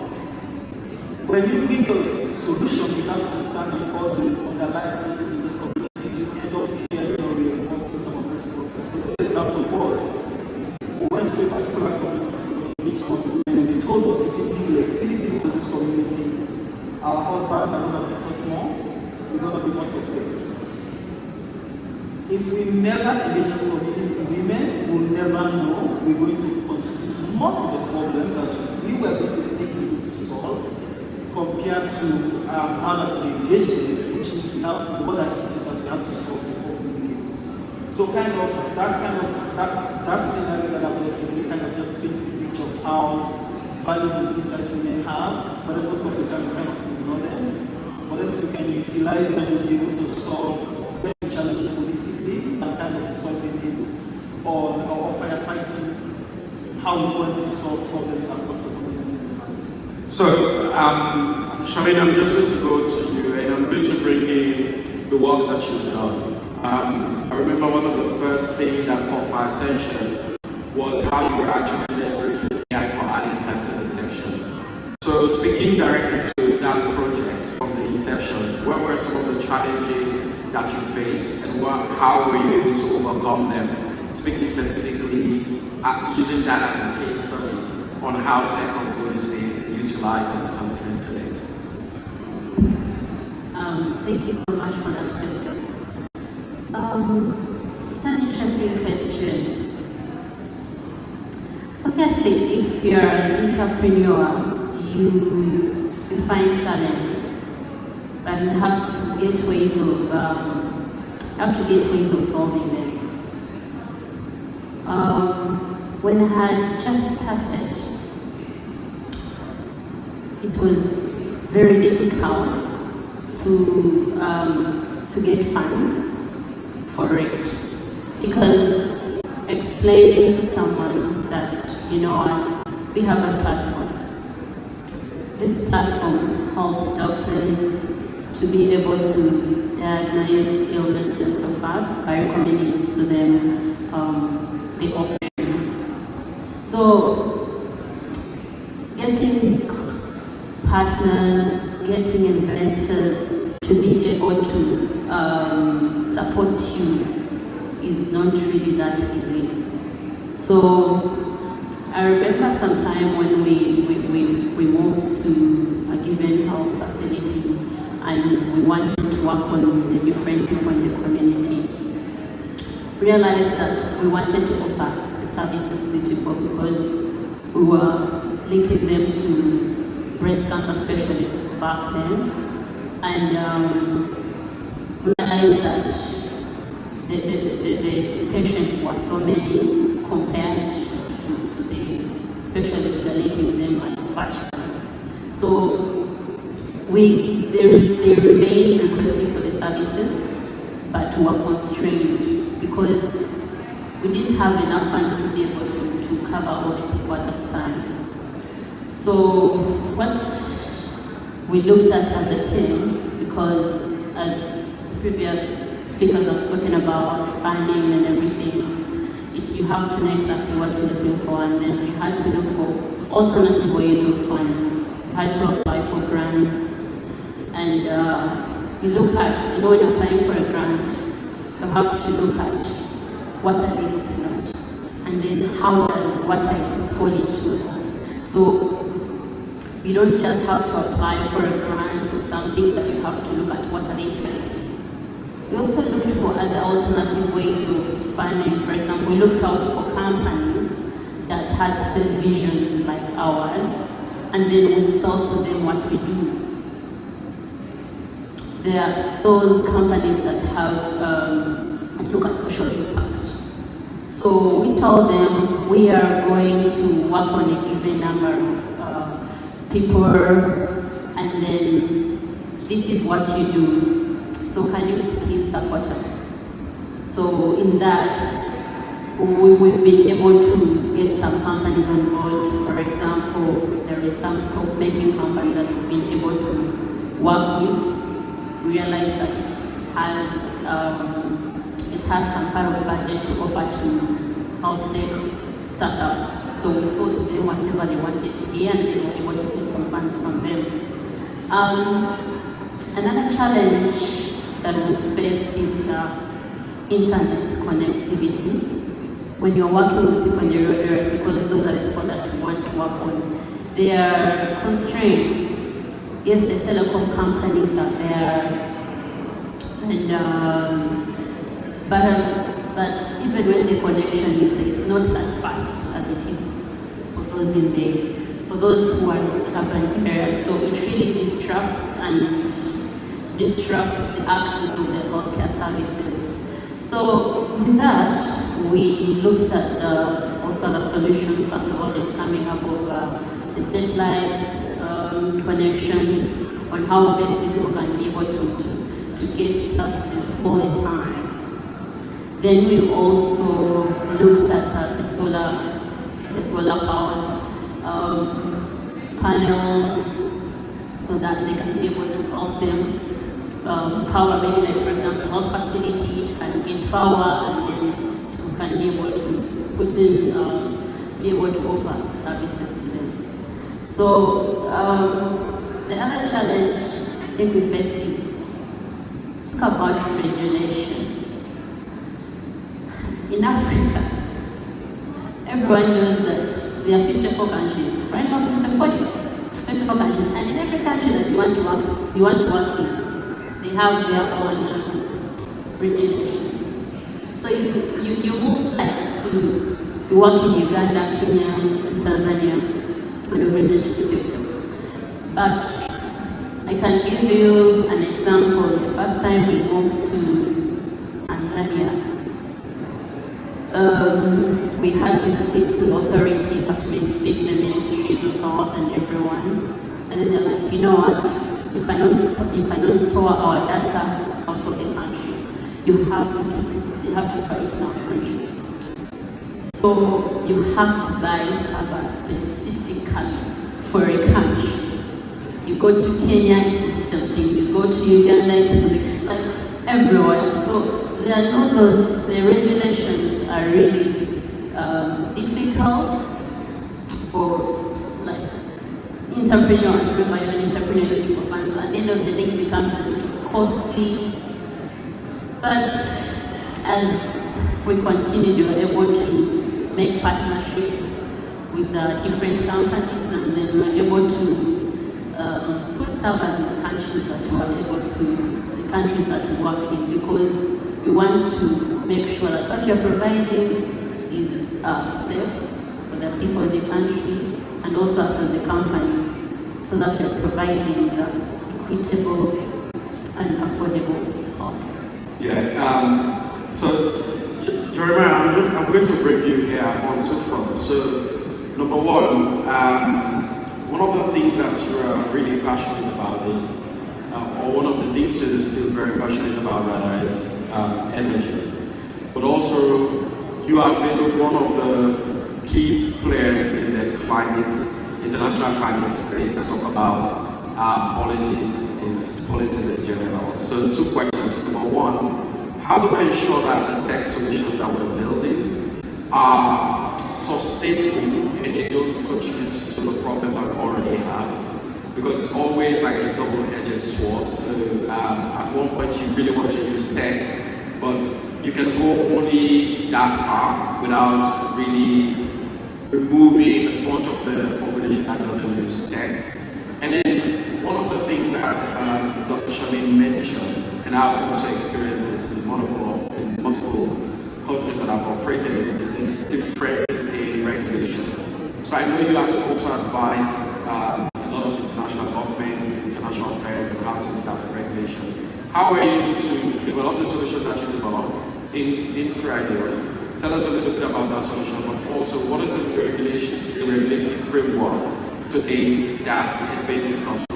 when you bring a solution without understanding all the underlying processes in those communities, you end up fearing or reinforcing some of those problems. For example, was we went to a particular community, which one, and they told us if you bring electricity to this community, our husbands are going to beat us more, we're going to be more suppressed. If we never engage this community, women will never know we're going to contribute more to the problem that we were going to think we need to solve compared to how that we engage them, which means we have other issues that we have to solve before we engage. So that scenario that I was doing kind of just paints the picture of how valuable insights women have, but then most of the time we kind of ignore them. But then if we can utilize them, we'll be able to solve best challenges holistically and kind of solving it or firefighting how we going to solve problems across the continent. So, Charmaine, I'm just going to go to you and I'm going to bring in the work that you've done. I remember one of the first things that caught my attention was how you were actually leveraging AI for early cancer detection. So, speaking directly to that project from the inception, what were some of the challenges that you faced and how were you able to overcome them? Speaking specifically, using that as a case study on how tech on good is being utilized on the continent today. Thank you so much for that question. It's an interesting question. Obviously, if you're an entrepreneur, you find challenges, but you have to get ways of solving them. When I had just started, it was very difficult to get funds for it, because explaining to someone that, you know what, we have a platform. This platform helps doctors to be able to diagnose illnesses so fast by recommending to them the options. So getting partners, getting investors to be able to support you is not really that easy. So I remember some time when we moved to a given health facility and we wanted to work on the different people in the community. Realized that we wanted to offer the services to these people because we were linking them to breast cancer specialists back then, and realized that the patients were so many compared to the specialists we are linking them at virtually. So they remained requesting for the services, but we were constrained because we didn't have enough funds to be able to cover all the people at that time. So what we looked at as a team, because as previous speakers have spoken about funding and everything, you have to know exactly what you're looking for, and then we had to look for alternative ways of funding. We had to apply for grants, and you look at, when you're applying for a grant, you have to look at what are they looking at, and then how does what I fall into that. So you don't just have to apply for a grant or something, but you have to look at what are they targeting. We also looked for other alternative ways of funding. For example, we looked out for companies that had same visions like ours, and then we sell to them what we do. There are those companies that have look at social impact. So we told them we are going to work on a given number of people, and then this is what you do. So can you please support us? So in that, we've been able to get some companies on board. For example, there is some soap making company that we've been able to work with. Realize that it has some kind of budget to offer to health tech startups. So we sold to them whatever they wanted to be, and they were able to get some funds from them. Another challenge that we faced is the internet connectivity. When you're working with people in the rural areas, because those are the people that we want to work on, they are constrained. Yes, the telecom companies are there, and but even when the connection is there, it's not that fast as it is for those who are in urban areas. So it really disrupts the access of the healthcare services. So with that, we looked at also the solutions. First of all, is coming up of the satellite connections, on how best these people can be able to get services all the time. Then we also looked at the solar powered panels, so that they can be able to help them power, maybe like for example health facility, it can get power, and then you can be able to put in, be able to offer services to them. So the other challenge I think we faced is talk about regulations. In Africa, everyone knows that there are 54 countries, right now 54 countries, and in every country that you want to work in, they have their own regulations. So you move like to work in Uganda, Kenya, and Tanzania, and recently Ethiopia. But I can give you an example. The first time we moved to Tanzania, we had to speak to authorities, actually speak to the ministries of health and everyone. And then they're like, you know what, you cannot store our data out of the country. You have to keep it, you have to store it in our country. So you have to buy server specifically for a country. You go to Kenya, it's the same thing. You go to Uganda, it's the same thing. Like everywhere. So there are not those, the regulations are really difficult for like entrepreneurs. Remember, you're an entrepreneur looking for funds. At the end of the day, it becomes a little costly. But as we continue, we were able to make partnerships with different companies, and then we were able to put servers in the countries that we are able to, the countries that we work in, because we want to make sure that what we are providing is safe for the people in the country, and also us as a company, so that we are providing equitable and affordable healthcare. Yeah. So, Jeremiah, I'm going to bring you here on two fronts. So, number one of the things that you're really passionate about is, or one of the things you're still very passionate about rather, is energy. But also, you have been one of the key players in the international climate space that talk about policies in general. So two questions. Number one, how do we ensure that the tech solutions that we're building are sustainable and they don't contribute to the problem that we already have? Because it's always like a double-edged sword. So at one point you really want to use tech, but you can go only that far without really removing a bunch of the population that doesn't use tech. And then one of the things that Dr. Shamim mentioned, and I've also experienced this in multiple countries that I've operated in, is the differences in regulation. So I know you have also advised a lot of international governments, international players on how to look at the regulation. How are you able to develop the solution that you developed in Sierra Leone? Tell us a little bit about that solution, but also what is the regulatory framework today that is being discussed?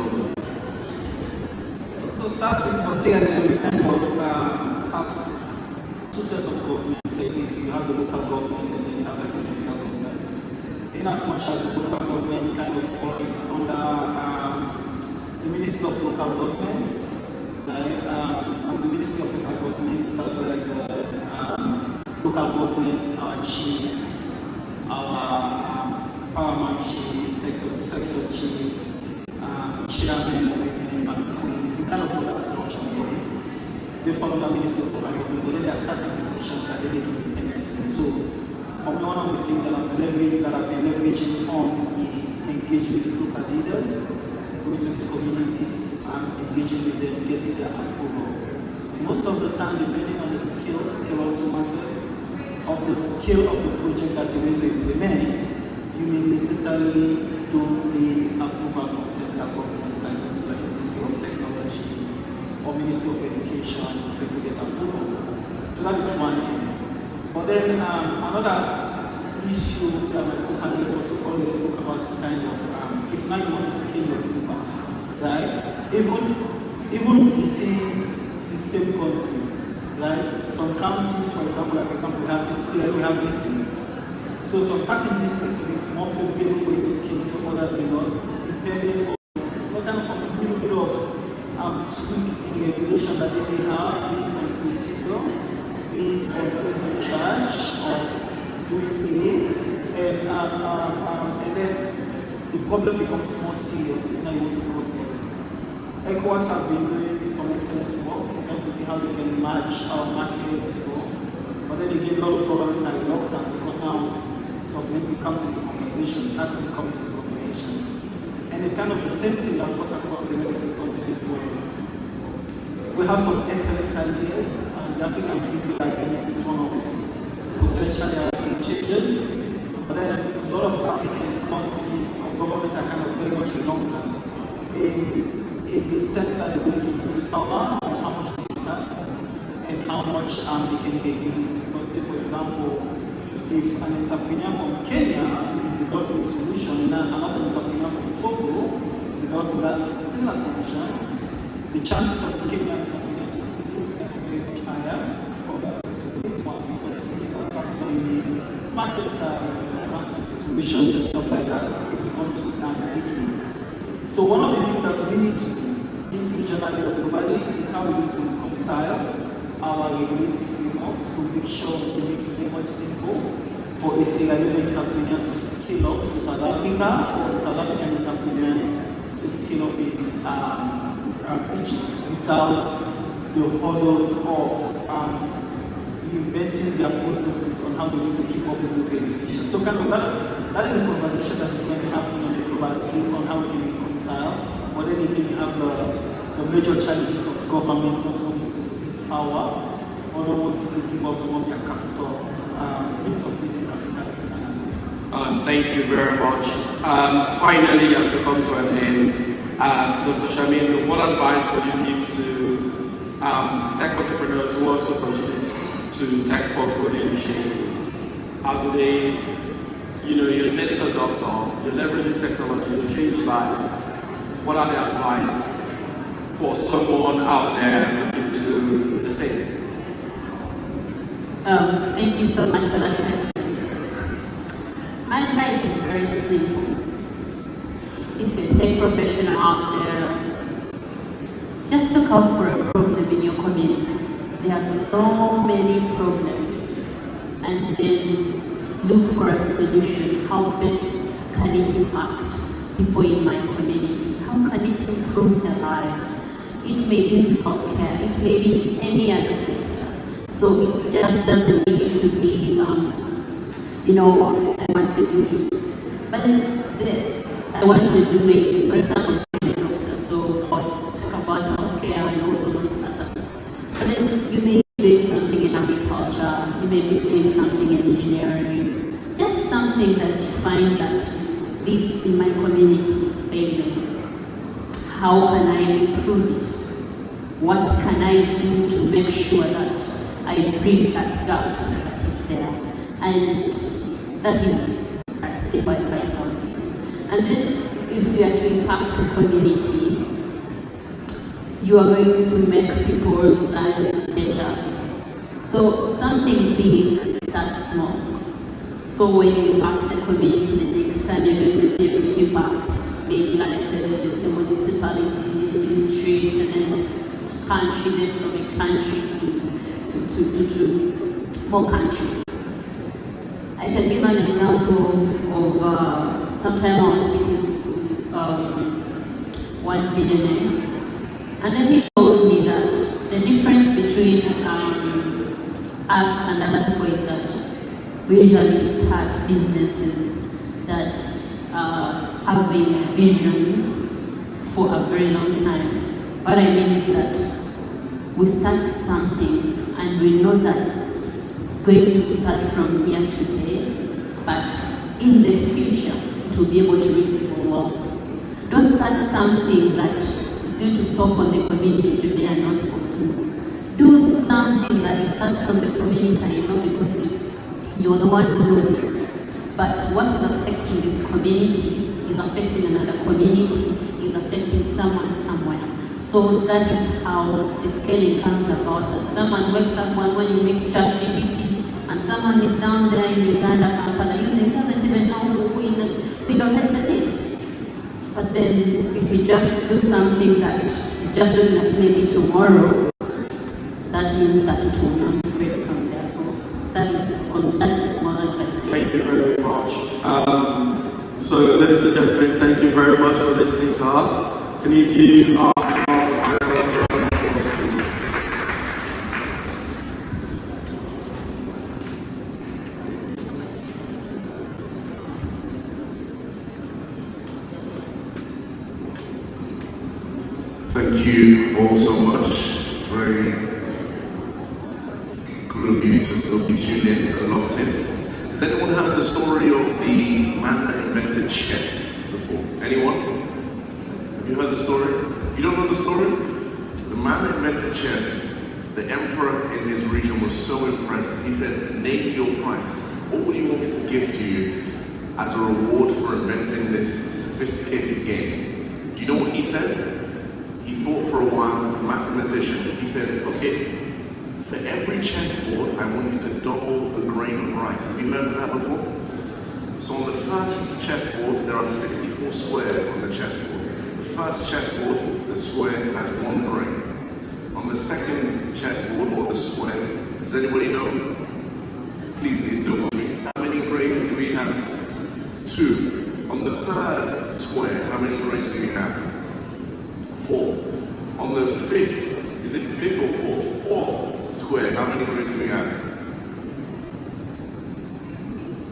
So start with for Sierra Leone, we kind of have two sets of governments. Technically, you have the local government and then you have the central government. In as much as the local government kind of falls under the Ministry of Local Government, and the Ministry of Local Government, that's where like the local government, our chiefs, our paramount chiefs, sector chief, chairman, and we kind of know that structure already. They follow the Ministry of Local Government, but then there are certain decisions that they make independently. So, for me, one of the things that I've been leveraging on is engaging with these local leaders, going to these communities and engaging with them, getting their approval. Most of the time, depending on the skills, it also matters of the scale of the project that you're going to implement, you may necessarily don't need approval from central government, like the Ministry of Technology or Ministry of Education to get approval. So that is one thing. But then another issue that my co-panelists also always spoke about is kind of if now you want to scale your people, right? Even within the same country, right? Some counties, for example, we have districts. So some certain districts will be more favorable for you to scale to others may not, depending on what kind of some little bit of tweak in the regulation that they may have, be it on procedure, be it on who is in charge of doing and then the problem becomes more serious if now you want to cross borders. ECOWAS have been doing some excellent work in trying to see how they can match our market, but then again, a lot of governments are reluctant because now sovereignty comes into conversation, taxing comes into conversation. And it's kind of the same thing that's what across the rest of the continent where we have some excellent ideas, and the African Unity Agreement is one of potentially our big changes. But then a lot of African countries or governments are kind of very much reluctant in the sense that they're going to lose power on how much they tax and how much they can get with. Because say for example, if an entrepreneur from Kenya is developing a solution and another entrepreneur from Togo is developing that similar solution, the chances of the Kenyan entrepreneur succeeding is very much higher compared to this one because it's not factoring in market size, solutions and stuff like that. It becomes tricky. So one of the things that we need to do, regionally or globally, is how we need to reconcile our regulatory frameworks to make sure we make it very much simple for a Sierra Leone entrepreneur to scale up to South Africa or a South African entrepreneur to scale up in Egypt without the hurdle of inventing their processes on how they need to keep up with those regulations. So kind of that is a conversation that is going to happen on the global scale on how we can reconcile. But then again, you have the major challenges of government not wanting to seek power or not wanting to give up some of their capital, means of raising capital. Thank you very much. Finally, as we come to an end, Dr. Shamin, what advice would you give to tech entrepreneurs who also contribute to tech for good initiatives? How do they, you're a medical doctor, you're leveraging technology to change lives. What are the advice for someone out there looking to do the same? Thank you so much for that question. My advice is very simple. If you're a tech professional out there, just look out for a problem in your community. There are so many problems, and then look for a solution. How best can it impact people in my community? How can it improve their lives? It may be in healthcare, it may be in any other sector. So it just doesn't need to be, I want to do this. But then I want to do maybe, for example, I'm a doctor, so I'll talk about healthcare and also startup. But then you may be doing something in agriculture, you may be doing something in engineering, just something that you find that this in my community is failing. How can I improve it? What can I do to make sure that I bridge that gap that is there? And that is simple advice I would give. And then if you are to impact a community, you are going to make people's lives better. So something big starts small. So when you impact a community, the next time you're going to see it impact, maybe like the municipality, the district, and then the country, then from a country to more countries. I can give an example of sometime I was speaking to one billionaire, and then he told me that the difference between us and other people is that we usually start businesses that have been visions for a very long time. What I mean is that we start something and we know that it's going to start from here today, but in the future to be able to reach the whole world. Don't start something that is going to stop on the community today and not continue. Do something that starts from the community, because you're the one who knows it. But what is affecting this community is affecting another community, is affecting someone somewhere. So that is how the scaling comes about. That someone wakes up one morning, makes ChatGPT, and someone is down there in Uganda, Kampala, using it, doesn't even know who innovated it. But then if you just do something that you're just looking at maybe tomorrow, that means that it will not spread from there. So that's the small advice. Thank you very much. So, ladies and gentlemen, thank you very much for listening to us. Can you give our Thank you all so much. Very good of you to still be tuned in and locked in. Has anyone heard the story of the man that invented chess before? Anyone? Have you heard the story? You don't know the story? The man that invented chess, the emperor in his region was so impressed. He said, name your price. What would you want me to give to you as a reward for inventing this sophisticated game? Do you know what he said? He thought for a while, a mathematician. He said, okay, for every chessboard, I want you to double a grain of rice. Have you heard of that before? So on the first chessboard, there are 64 squares on the chessboard. The first chessboard, the square has 1 grain. On the second chessboard, or the square, does anybody know? Please indulge me. How many grains do we have? 2. On the third square, how many grains do we have? 4. On the fifth, is it 5th or how many grades do we have?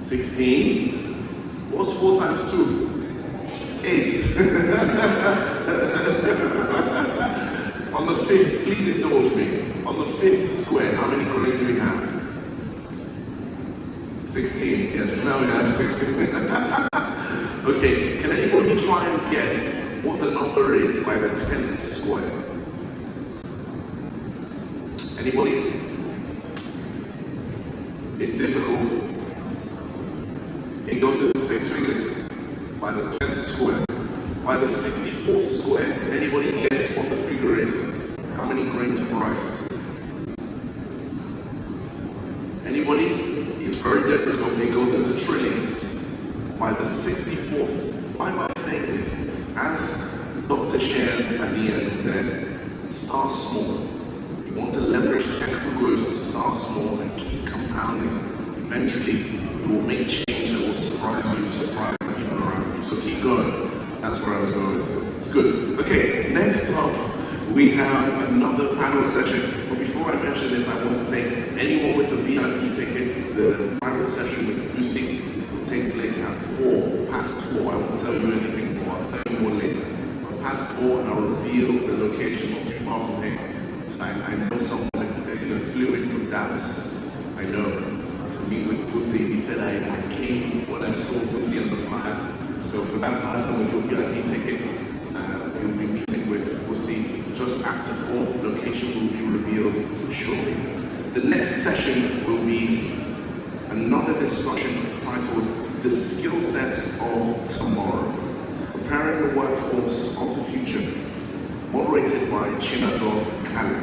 16. What's 4 times 2? 8. On the 5th, please indulge me. On the 5th square, how many grades do we have? 16. Yes, now we have 16. Okay, can anybody try and guess what the number is by the 10th square? Anybody? It's difficult. It goes to 6 figures by the 10th square. By the 64th square, can anybody guess what the figure is? How many grains of rice? Anybody? It's very difficult. It goes into trillions. By the 64th, why am I saying this? As Dr. shared at the end there, start small. You want to leverage tech for good, start small and keep compounding. Eventually, you will make change that will surprise you, surprise the people around you. So keep going. That's where I was going with it. It's good. Okay, next up, we have another panel session. But before I mention this, I want to say, anyone with a VIP ticket, the private session with Lucy will take place at 4:04. I won't tell you anything more. I'll tell you more later. But past 4, and I'll reveal the location not too far from here. So I know someone in particular flew in from Dallas. I know, to meet with Lucy. He said I came when I saw Lucy on the flyer. So for that person with your VIP ticket, you'll be meeting with Lucy just after 4. Location will be revealed shortly. The next session will be another discussion titled The Skill Set of Tomorrow, Preparing the Workforce of the Future, moderated by Chinazor Kali.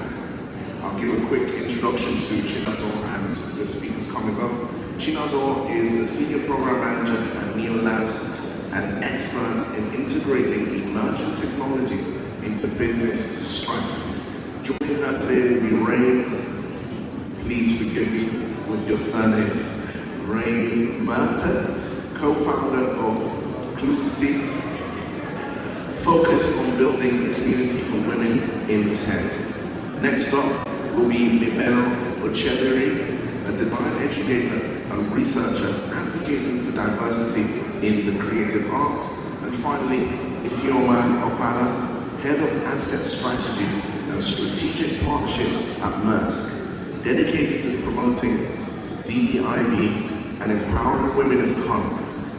I'll give a quick introduction to Chinazor and the speakers coming up. Chinazor is a senior program manager at Niyo Labs, an expert in integrating emerging technologies into business strategies. Joining her today will be Rain, please forgive me with your surnames, Rain Merton, co-founder of Clucity, focused on building a community for women in tech. Next up will be Mibel Ochebiri, a design educator and researcher advocating for diversity in the creative arts. And finally, Ifeoma Opala, head of asset strategy and strategic partnerships at Maersk, dedicated to promoting DEIB and empowering women of color.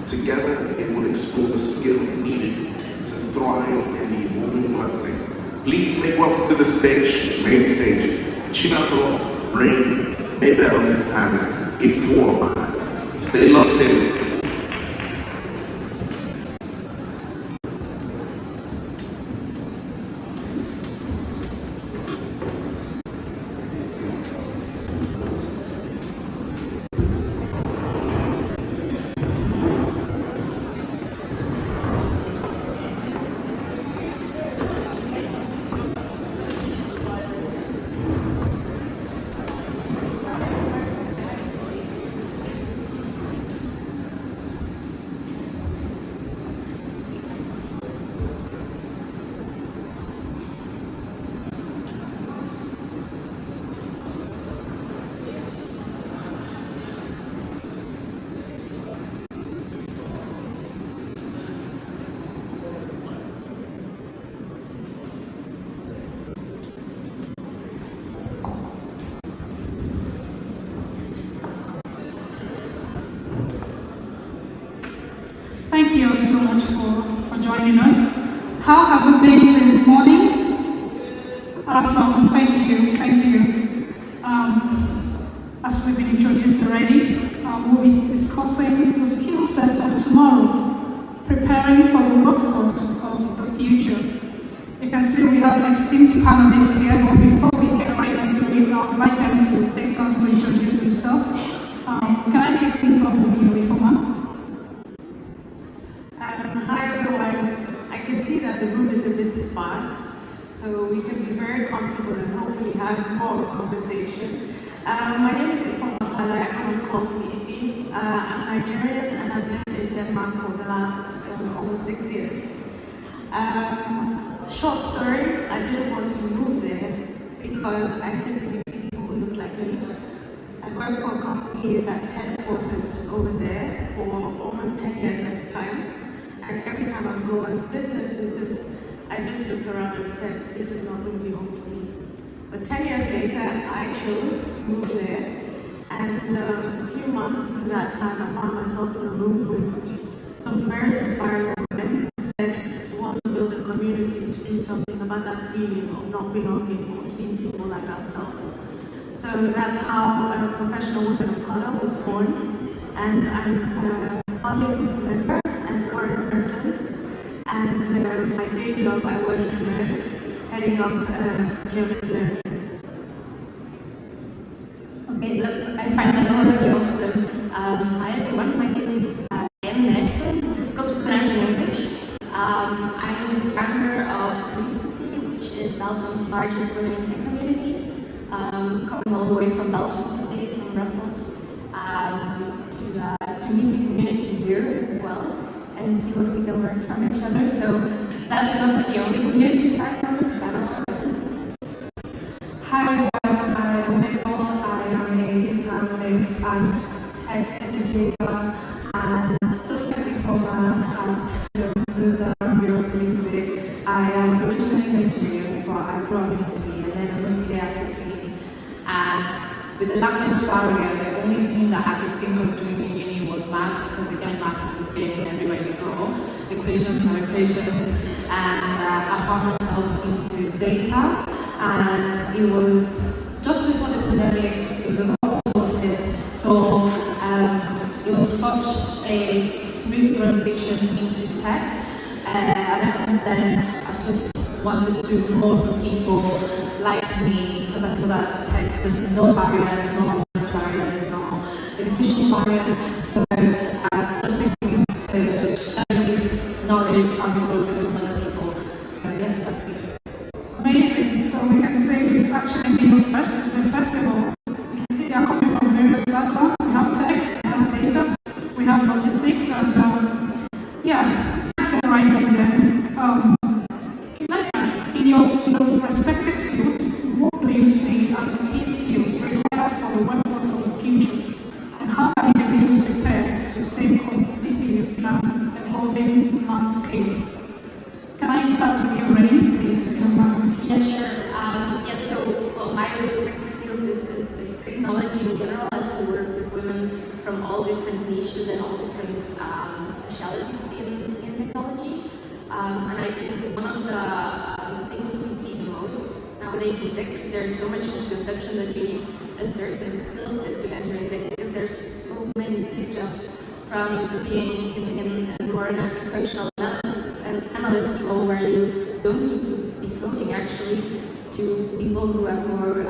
Together, it will explore the skills needed to thrive in the evolving workplace. Please make welcome to the stage, main stage, Chinazor, Rain, Mabel, and Ifeoma. Stay locked in. Thank you so much for joining us. How has it been since morning? Awesome, thank you. As we've been introduced already, we'll be discussing the skill set of tomorrow, preparing for the workforce of the future. You can see we have esteemed panelists here, but before we get right into it, I'd like them to take turns to introduce themselves. Can I kick things off with you, Ifeoma? Hi everyone. I can see that the room is a bit sparse, so we can be very comfortable and hopefully have more conversation. My name is Ifeoma. Everyone calls me Ifi. I'm Nigerian and I've lived in Denmark for the last almost 6 years. Short story, I didn't want to move there because I didn't meet people who looked like me. worked for a company that's headquartered over there for almost 10 years at the time. And every time I go on business visits, I just looked around and said, this is not going to be home for me. But 10 years later, I chose to move there. And a few months into that time, I found myself in a room with some very inspiring women who said, we want to build a community to do something about that feeling of not belonging or seeing people like ourselves. So that's how a Professional Women of Color was born. And I'm a founding member and current president. And my day job, I work in US, heading up German learning. Okay, look, I find that already awesome. Hi everyone, my name is Niyo. Difficult to pronounce in English. I'm the founder of City, which is Belgium's largest women in tech community. Coming all the way from Belgium today, from Brussels, to meet the community here as well and see what we can learn from each other. So that's not the only community fact on this panel. Hi, I'm Niyo. I am a data analyst and tech educator, and just stepping from moved around Europe recently. I am originally Nigerian, but I grew up in Italy, and then I moved here at 16. And with the language barrier, the only thing that I could think of doing in uni was maths, because again, maths is the same everywhere you go. Equations are equations, and I found myself into data. And it was just before the pandemic, it was an outsourced, so it was such a smooth transition into tech, and ever since then I just wanted to do more for people like me, because I feel that tech, there's no barrier, there's no language barrier, there's no education barrier, so just being to share this knowledge and resources with other people. So yeah, that's it. Amazing. So we can say it's actually Niyo first. It's a festival. You can see they are coming from various backgrounds. We have tech, we have data, we have logistics, and yeah, that's the right thing then. In your respective fields, what do you see as the key skills required for the workforce of the future? And how are individuals prepared to stay competitive in an evolving landscape? Can I start with you, Rain, please? Yeah, sure. So my respective field is technology in general, as we work with women from all different niches and all different specialties in technology. And I think one of the things we see the most nowadays in tech is there's so much misconception that you need a certain skill set to enter in tech, because there's so many tech jobs, from being in more a functional analyst role where you don't need to be coding actually, to people who have more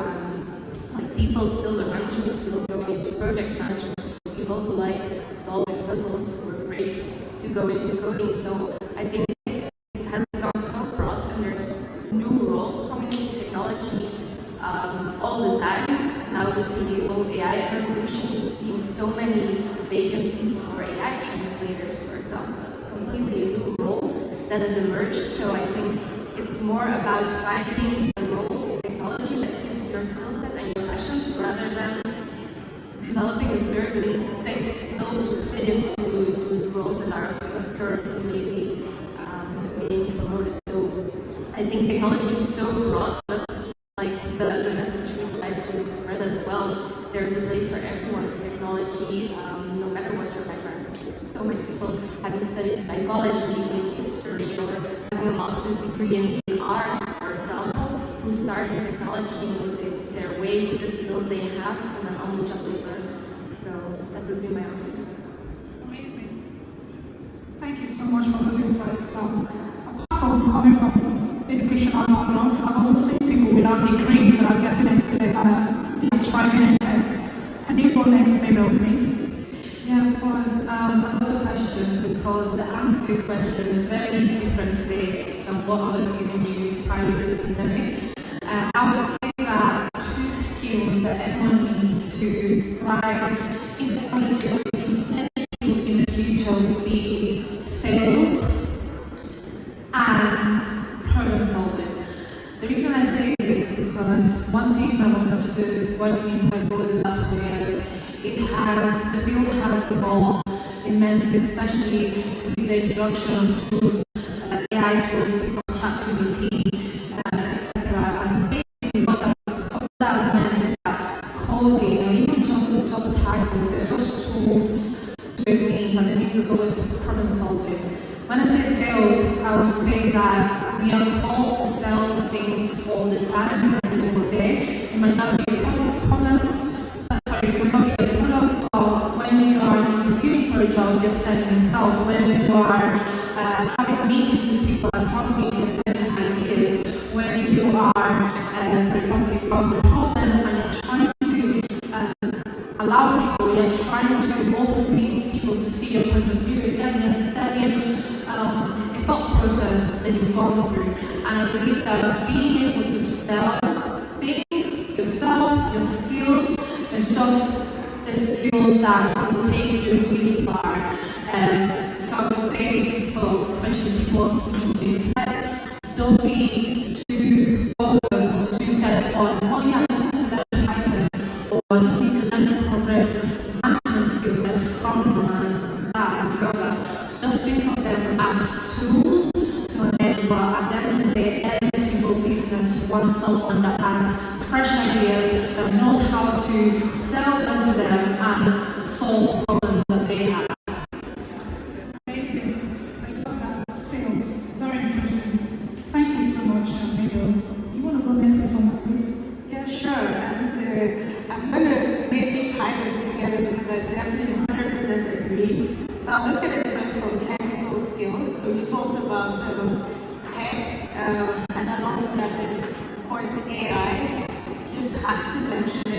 like people skills or management skills going into project management, to people who like solving puzzles who are great to go into coding. So I think it has become so broad, and there's new roles coming into technology all the time. Now with the whole AI revolution, we've seen so many vacancies for AI translators, for example. It's completely a new role that has emerged. So I think it's more about finding a role in technology that fits your skill set and your passions, rather than developing a certain tech skill to fit into the roles that are currently maybe being promoted. So I think technology is so broad, but like the message we try to spread as well. There's a place for everyone in technology, no matter what your background is. There's so many people having studied psychology, history, or having a master's degree in arts, for example, who start in technology with their way, with the skills they have, and then on the job they learn. So that would be my answer. Amazing. Thank you so much for those insights. Apart from coming from educational backgrounds, I've also seen people without degrees that are getting into tech and thriving in tech. Can you go next, Niyo, please? Yeah, of course. Another question, because the answer to this question is very different today than what I would have given you prior to the pandemic. I would say that two skills that everyone needs to thrive in technology or in the future would be sales and problem solving. The reason I say this is because one one thing I've understood working in tech over the last 4 years, the field has evolved immensely, especially with the introduction of tools, AI tools, people ChatGPT, etc. And basically what that has meant is that coding or even job titles, they're just tools to things, and the need is always problem solving. When I say sales, I would say that we are called to sell things all the time, every single day. It might not be a product, or when you are interviewing for a job, you're selling yourself. When you are having meetings with people at companies, you're selling ideas. When you are, for example, if you have a problem and you're trying to allow people, you're trying to motivate people to see your point of view, again, you're selling a thought process that you've gone through. And I believe that being able to sell things, yourself, your skills, is just a skill that will take you really far. So I would say people, especially people interested in tech, don't be too focused or too set on, oh yeah, I just need to learn Python, or I just need to learn problem management skills like Scrum and that and the other. Just think of them as tools to enable, at the end of the day, every single business wants someone that has fresh ideas, that knows how to sell them to them and solve problems that they have. Amazing. I love that. Sales. Very interesting. Thank you so much, Niyo. You want to go next for me, please? Yeah, sure. And I'm going to maybe tie them together because I definitely 100% agree. So I'll look at it first from technical skills. So you talked about tech, and along with that, then, of course, AI. Just have to mention it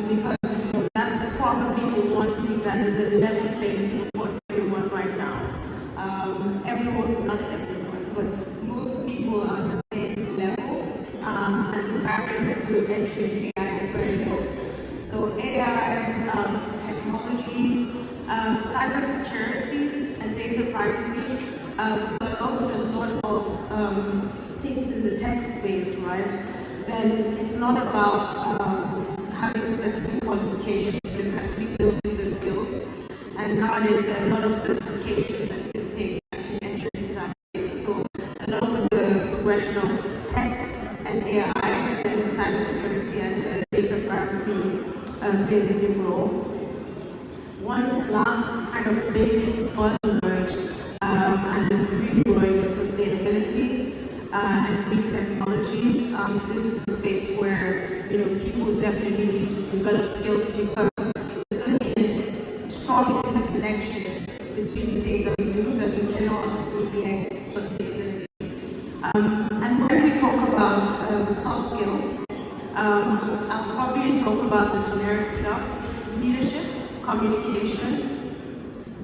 because that's probably the one thing that is a level playing for everyone right now. Everyone, not everyone, but most people are on the same level, and the barriers to entry in AI is very low. So AI, technology, cybersecurity, and data privacy. So along with a lot of things in the tech space, right? Then it's not about having specific qualifications, but it's actually building the skills. And nowadays, there are a lot of certifications that you can take to actually enter into that space. So along with the progression of tech and AI, and cybersecurity and data privacy plays a big role. One last kind of big buzzword, and is really growing, is sustainability. And green technology. This is a space where people definitely need to develop skills because there's going to be a strong interconnection between the things that we do that we cannot neglect sustainability. And when we talk about soft skills, I'll probably talk about the generic stuff: leadership, communication,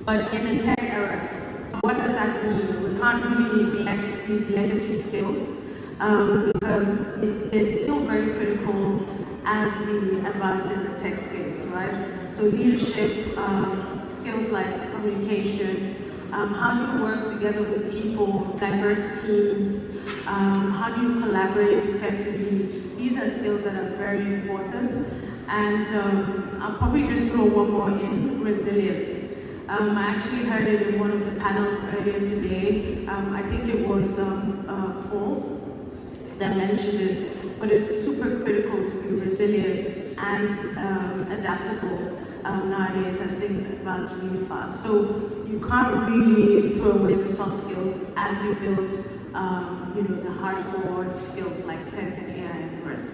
but in a tech era. So what does that mean? We can't really neglect these legacy skills because they're still very critical as we advance in the tech space, right? So leadership, skills like communication, how do you work together with people, diverse teams, how do you collaborate effectively? These are skills that are very important. And I'll probably just throw one more in: resilience. I actually heard it in one of the panels earlier today. I think it was Paul that mentioned it, but it's super critical to be resilient and adaptable nowadays as things advance really fast. So you can't really throw away the soft skills as you build, the hardcore skills like tech and AI and the rest.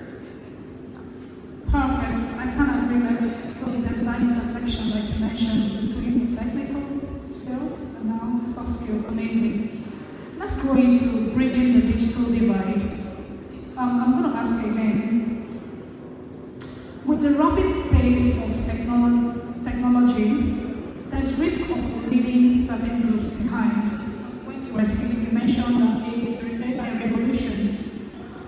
Perfect. I can agree that so there's that intersection, like you mentioned, between technical skills and now soft skills. Amazing. Let's go into bridging the digital divide. I'm going to ask again. With the rapid pace of technology, there's risk of leaving certain groups behind. When you were speaking, you mentioned the AI revolution.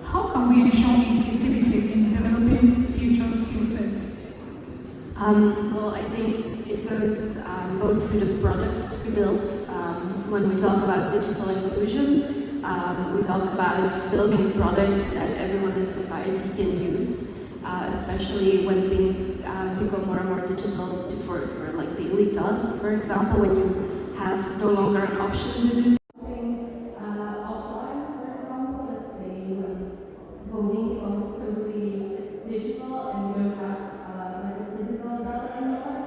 How can we ensure inclusivity in developing future skill sets? Well, I think it goes both through the products we build when we talk about digital inclusion, We talk about building products that everyone in society can use, especially when things become more and more digital for like daily tasks. For example, when you have no longer an option to do something offline, for example, let's say when voting becomes totally digital and you don't have like a physical ballot anymore.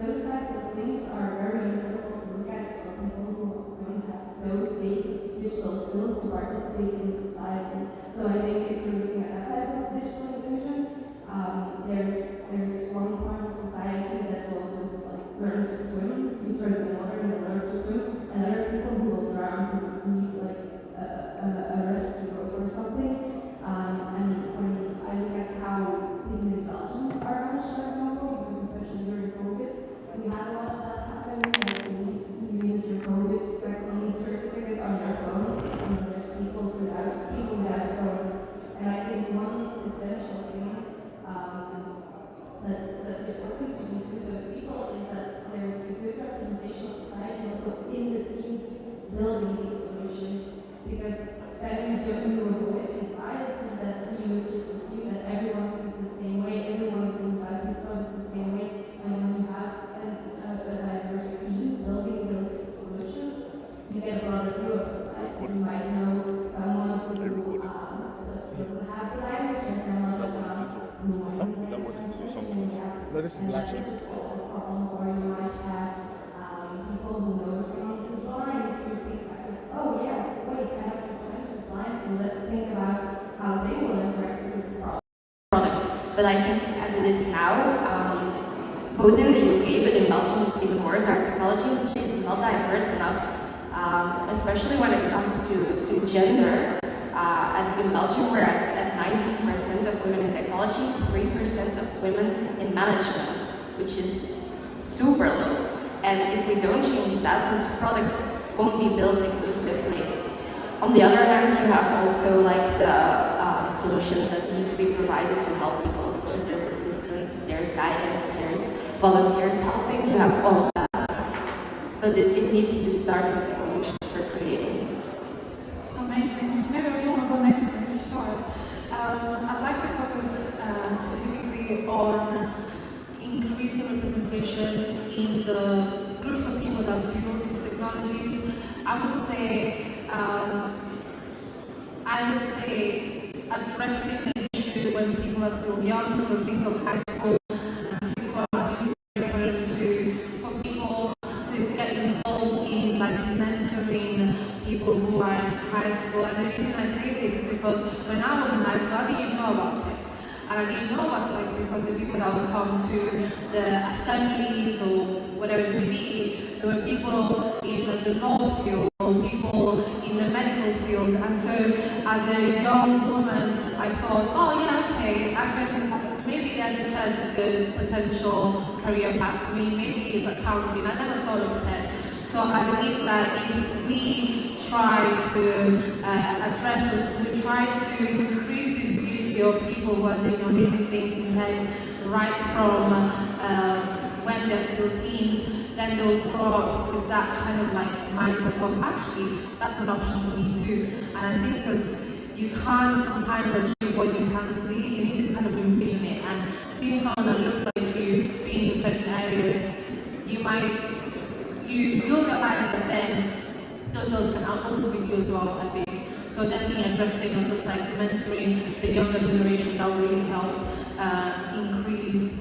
Those types of things are very important to look at for people who don't have those basic digital skills to participate in society. So I think if you're looking at that type of digital inclusion, there's one part of society that will just like learn to swim, you turn the water and learn to swim, and there are people who will drown who need like a rescue rope or something. And when I look at how things in Belgium are managed, for example, because especially during COVID, we had a lot of that happen. Like you need your COVID vaccine certificate on your phone, and there's people without phones. And I think one essential thing that's important to include those people is that there's a good representation of society also in the teams building these solutions, because then you avoid these biases that you just assume that everyone thinks the same way, everyone thinks about this product the same way, and when you have a diverse team building those solutions, you get a broader view of society. You might know someone who doesn't have the language and someone who No, this is live stream. or you might have people who know someone who's blind, so you think like, oh yeah, wait, I have this friend who's blind, so let's think about how they will interact with this product. But I think as it is now, both in the UK but in Belgium it's even worse, our technology industry is not diverse enough, especially when it comes to gender. And in Belgium we're at 19% of women in technology, 3% of women in management, which is super low. And if we don't change that, those products won't be built inclusively. On the other hand, you have also like the solutions that need to be provided to help people. Of course, there's assistance, there's guidance, there's volunteers helping. You have all of that, but it needs to start with the solutions for creating. Amazing. Maybe we want to go next first. Sure. I'd like to focus specifically on increasing representation in the groups of people that build these technologies. I would say addressing the issue when people are still young, so think of high school, for people to get involved in like mentoring people who are in high school. And the reason I say this is because when I was in high school, I didn't know about it. And I didn't know about it because the people that would come to the assemblies or whatever it may be, there were people in the law field or people in the medical field. And so as a young woman, I thought, oh yeah, okay, maybe the NHS is a potential career path for me, maybe it's accounting. I never thought of tech. So I believe that if we try to increase visibility of people who are doing amazing things in tech right from when they're still teens, then they'll grow up with that kind of like mindset of actually that's an option for me too. And I think because you can't sometimes achieve what you can't see, you need to kind of envision it and seeing someone that looks like you being in certain areas, you'll realize that then those can open you as well, I think. So definitely addressing and just like mentoring the younger generation, that will really help increase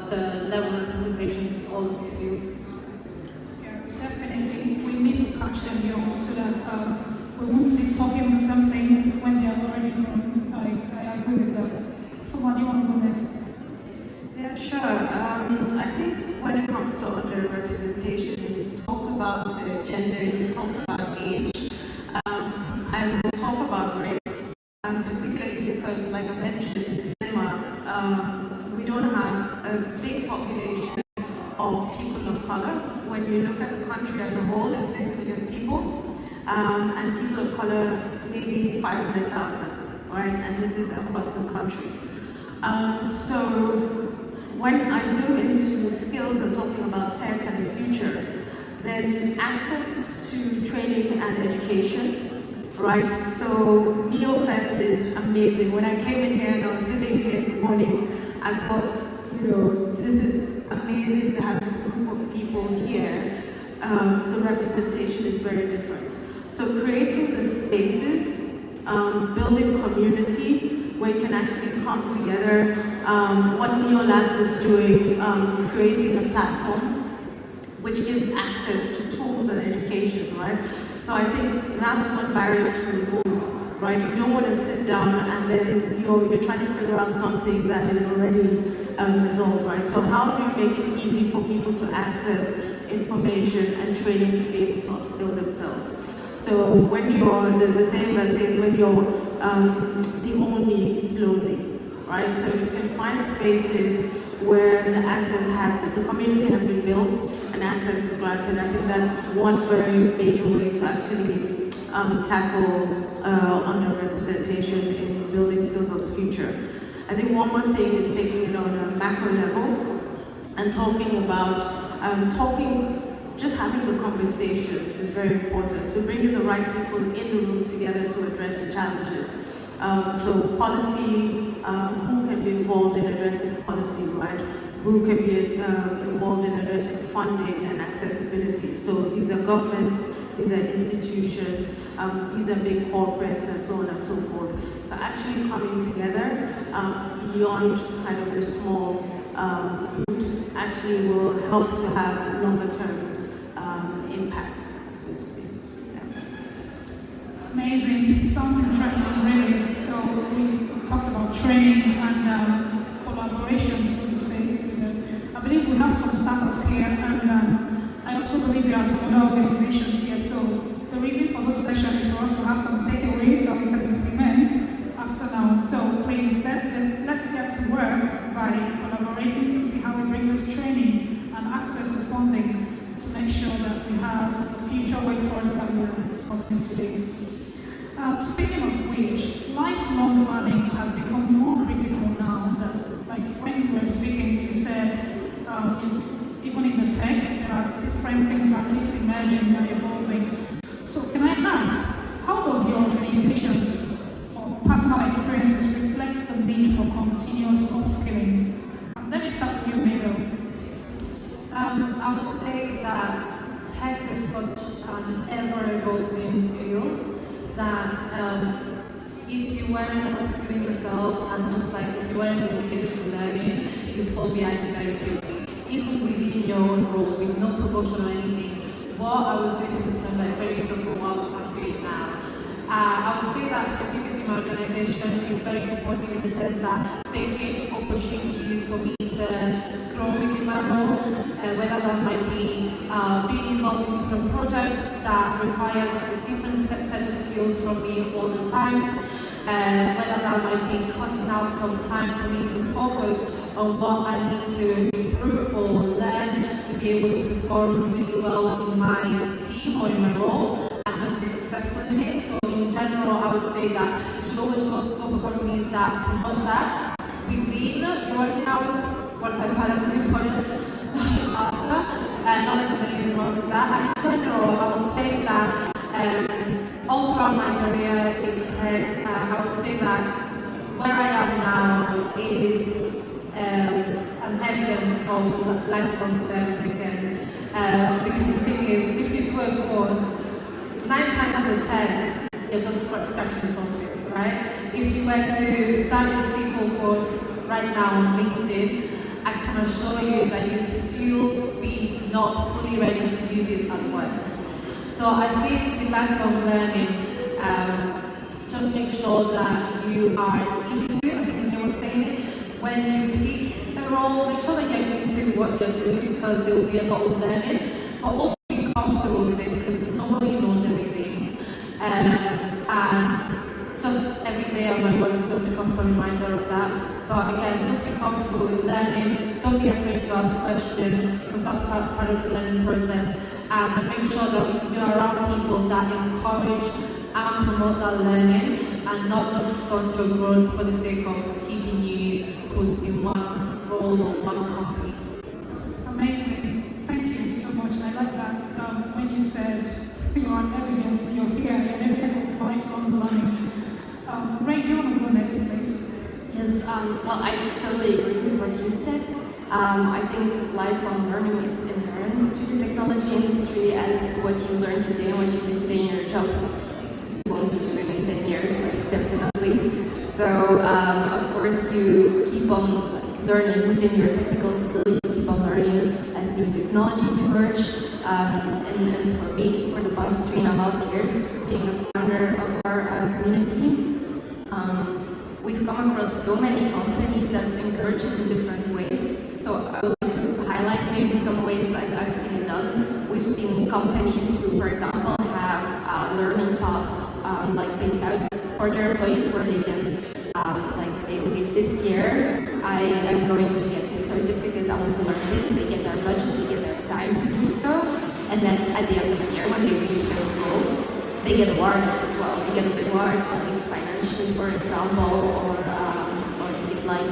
the level of representation in all of these fields. Yeah, definitely. We need to catch them young so that we won't sit talking about some things when they are already grown. I agree with that. Fuma, do you want to go next? Yeah, sure. I think when it comes to underrepresentation, we've talked about gender, we've talked about age. I will talk about race, particularly because, like I mentioned, in Denmark, we don't have a big population of people of color. When you look at the country as a whole, it's 6 million people, and people of color maybe 500,000, right? And this is across the country. So when I zoom into skills and talking about tech and the future, then access to training and education right? So Niyo Fest is amazing. When I came in here and I was sitting here in the morning, I thought, this is amazing to have this group of people here. The representation is very different. So creating the spaces, building community where you can actually come together. What Niyo Labs is doing, creating a platform which gives access to tools and education, right? So I think that's one barrier to remove, right? You don't want to sit down and then you're trying to figure out something that is already resolved, right? So how do you make it easy for people to access information and training to be able to upskill themselves? So when there's a saying that says when you're the only, it's lonely, right? So if you can find spaces where the access the community has been built and access is granted, I think that's one very major way to actually tackle underrepresentation in building skills of the future. I think one more thing is taking it on a macro level and talking about, just having the conversations is very important. So bringing the right people in the room together to address the challenges. So policy, who can be involved in addressing policy, right? Who can be involved in addressing funding and accessibility. So these are governments, these are institutions, these are big corporates and so on and so forth. So actually coming together beyond kind of the small groups actually will help to have longer term impact, so to speak. Amazing. Sounds interesting, really. So we talked about training and collaboration, so to say. I believe we have some startups here, and I also believe there are some other organizations here. So the reason for this session is for us to have some takeaways that we can implement after now. So please, let's get to work by collaborating to see how we bring this training and access to funding to make sure that we have the future workforce that we are discussing today. Speaking of which, lifelong learning has become more critical now. Like when you were speaking, you said even in the tech, there are different things that keeps emerging and evolving. So can I ask, how does your organization's or personal experiences reflect the need for continuous upskilling? Let me start with you, Niyo. I would say that tech is such an ever-evolving field that if you weren't upskilling yourself and just like if you weren't dedicated to learning, you fall behind very quickly. Even within your own role, with no promotion or anything, what I was doing in September is very different from what I'm doing now. I would say that specifically my organization is very supportive in the sense that they create opportunities for me to grow within my role, whether that might be being involved in different projects that require a different set of skills from me all the time, whether that might be cutting out some time for me to focus on what I need to improve or learn to be able to perform really well in my team or in my role and just be successful in it. So in general, I would say that you should always look for companies that promote that within your working hours. Work-life balance is important after, and not that there's anything wrong with that. And in general, I would say that all throughout my career in tech, I would say that where I am now is an evidence of lifelong learning again. Because the thing is, if you do a course, 9 times out of 10, you're just scratching the surface, right? If you were to start a SQL course right now on LinkedIn, I can assure you that you'll still be not fully ready to use it at work. So I think with lifelong learning, just make sure that you are into it. I think you were saying when you pick a role, make sure that you're into what you're doing because there will be a lot of learning, but also be comfortable with it because nobody knows everything. And just every day of my work is just a constant reminder of that. But again, just be comfortable with learning. Don't be afraid to ask questions because that's part of the learning process. And make sure that you're around people that encourage and promote that learning and not just stunt your growth for the sake of keeping you put in one role or one company. Amazing. Thank you so much. I like that when you said on evidence, your fear and evidence of lifelong learning. Ray, do you want to go next, please? Yes, well, I totally agree with what you said. I think lifelong learning is inherent to the technology industry, as what you learn today and what you do today in your job you won't be doing in 10 years, like, definitely. So, of course, you keep on learning within your technical skill, you keep on learning as new technologies emerge. And for me, for the past 3.5 years, being a founder of our community, we've come across so many companies that encourage it in different ways. So I would like to highlight maybe some ways that I've seen it done. We've seen companies who, for example, have learning paths like based out for their employees where they can like say, okay, this year I am going to get this certificate, I want to learn this. They get their budget, they get their time to do so. And then at the end of the year, when they reach those goals, they get awarded as well. They get rewards, like financially, for example, or they get like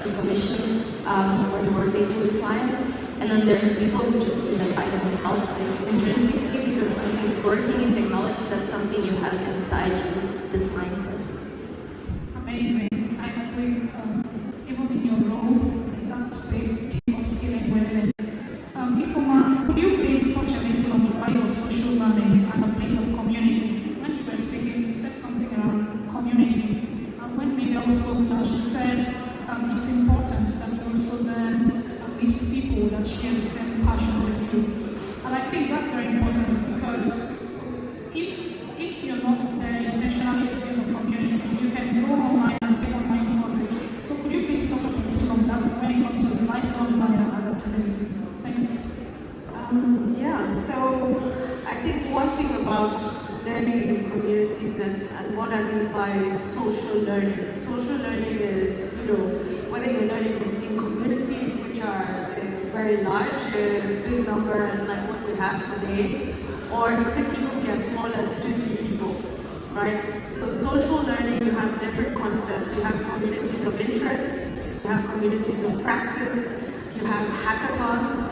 a commission for the work they do with clients. And then there's people who just do that by themselves, like intrinsically, because I think working in technology, that's something you have inside you, this mindset. Amazing. I agree. Even in your role, there's that space to keep upskilling women. Ifoma, could you please touch a little on the rise of social learning and the place of community? When you were speaking, you said something around community. And when Niyo spoke, she said it's important that you also learn with people that share the same passion with you. And I think that's very important because if you're not there intentionally to build a community, you can go online and take online courses. So could you please talk a little on that when it comes to lifelong learning and adaptability? Thank you. So I think one thing about learning in communities and what I mean by social learning. Social learning is, whether you're learning in communities which are very large, a big number like what we have today, or it could even be as small as 2-3 people, right? So social learning, you have different concepts. You have communities of interest, you have communities of practice, you have hackathons.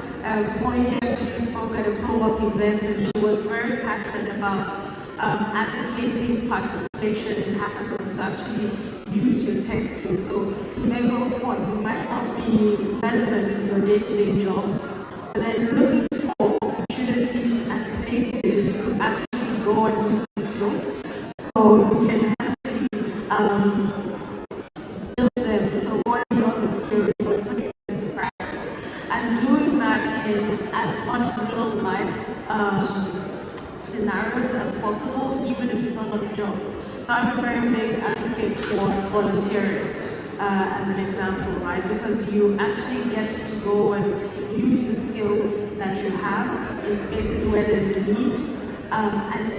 Moye spoke at a co-work event and she was very passionate about advocating participation in hackathons to actually use your tech skills. So to Megan's point, it might not be relevant to your day-to-day job, but then looking for opportunities and places to actually go and use these skills. So you can actually build them. So what are the theory, but putting it into practice. And doing that in as much real life scenarios as possible, even if it's not a job. So I'm a very big advocate for volunteering as an example, right? Because you actually get to go and use the skills that you have in spaces where there's a need. And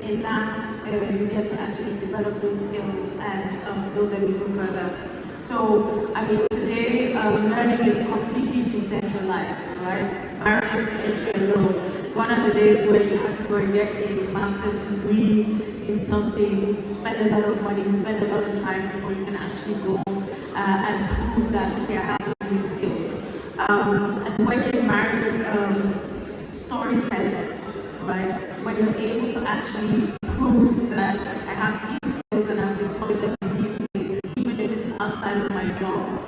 in that, you get to actually develop those skills and build them even further. So, I mean, today, learning is completely decentralized, right? Barriers to entry alone. Gone are the days where you have to go and get a master's degree in something, spend a lot of money, spend a lot of time before you can actually go and prove that, okay, I have these skills. And when you're married, storytelling, right? When you're able to actually prove that I have these skills and I've deployed them in these ways, even if it's outside of my job,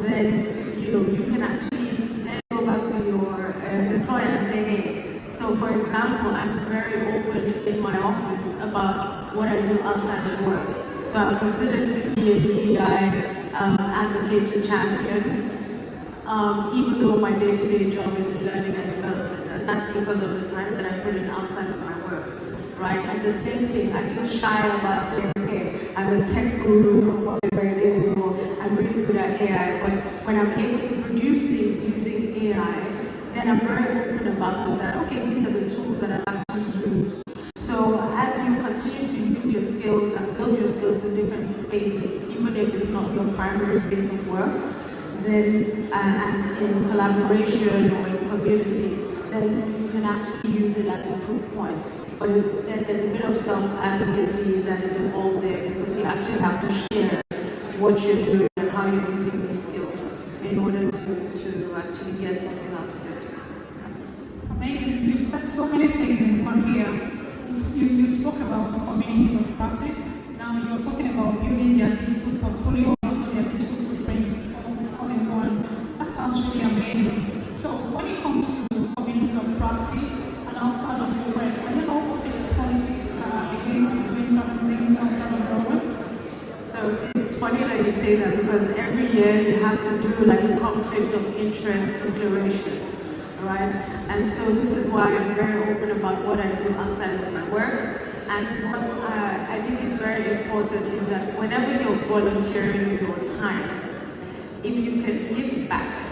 then you can actually then go back to your employer and say, hey. So for example, I'm very open in my office about what I do outside of work. So I'm considered to be a DEI advocate and champion. Even though my day-to-day job is learning and development, and that's because of the time that I put in outside of my work, right? And the same thing, I feel shy about saying, okay, I'm a tech guru, whatever it is, or I'm really good at AI, but when I'm able to produce things using AI, then I'm very open about that, okay, these are the tools that I actually use. So as you continue to use your skills and build your skills in different spaces, even if it's not your primary place of work, then and in collaboration or in community, then you can actually use it as a proof point. But then there's a bit of self-advocacy that is involved there because you actually have to share what you're doing and how you're using these skills in order to actually get something out of it. Amazing. You've said so many things in one here. You spoke about communities of practice. Now you're talking about building their digital portfolio, also their digital footprints all in one. That sounds really amazing. So when it comes to communities of practice and outside of your work, I don't know office policies against doing certain things outside of your work. So it's funny that you say that because every year you have to do like a conflict of interest declaration, right? And so this is why I'm very open about what I do outside of my work. And what I think is very important is that whenever you're volunteering your time, if you can give back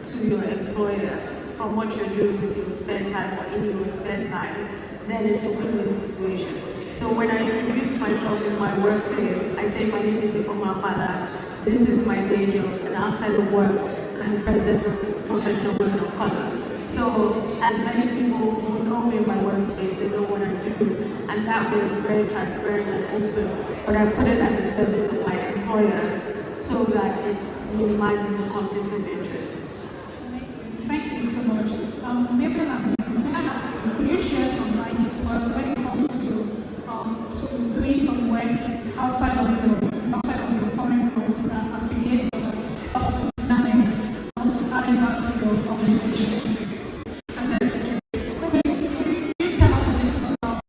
to your employer from what you're doing with your spare time or in your spare time, then it's a win-win situation. So when I introduce myself in my workplace, I say my name is Ifoma Mala, this is my day job, and outside of work, I'm president of Professional Women of Color. So as many people who know me in my workspace, they know what I do, and that way is very transparent and open, but I put it at the service of my employer so that it minimizes the conflict of interest. Thank you so much. Maybe may I ask you, could you share some light as well when it comes to doing some work outside of your current role that affiliates also planning, also adding back to your organization? Can you tell us a little about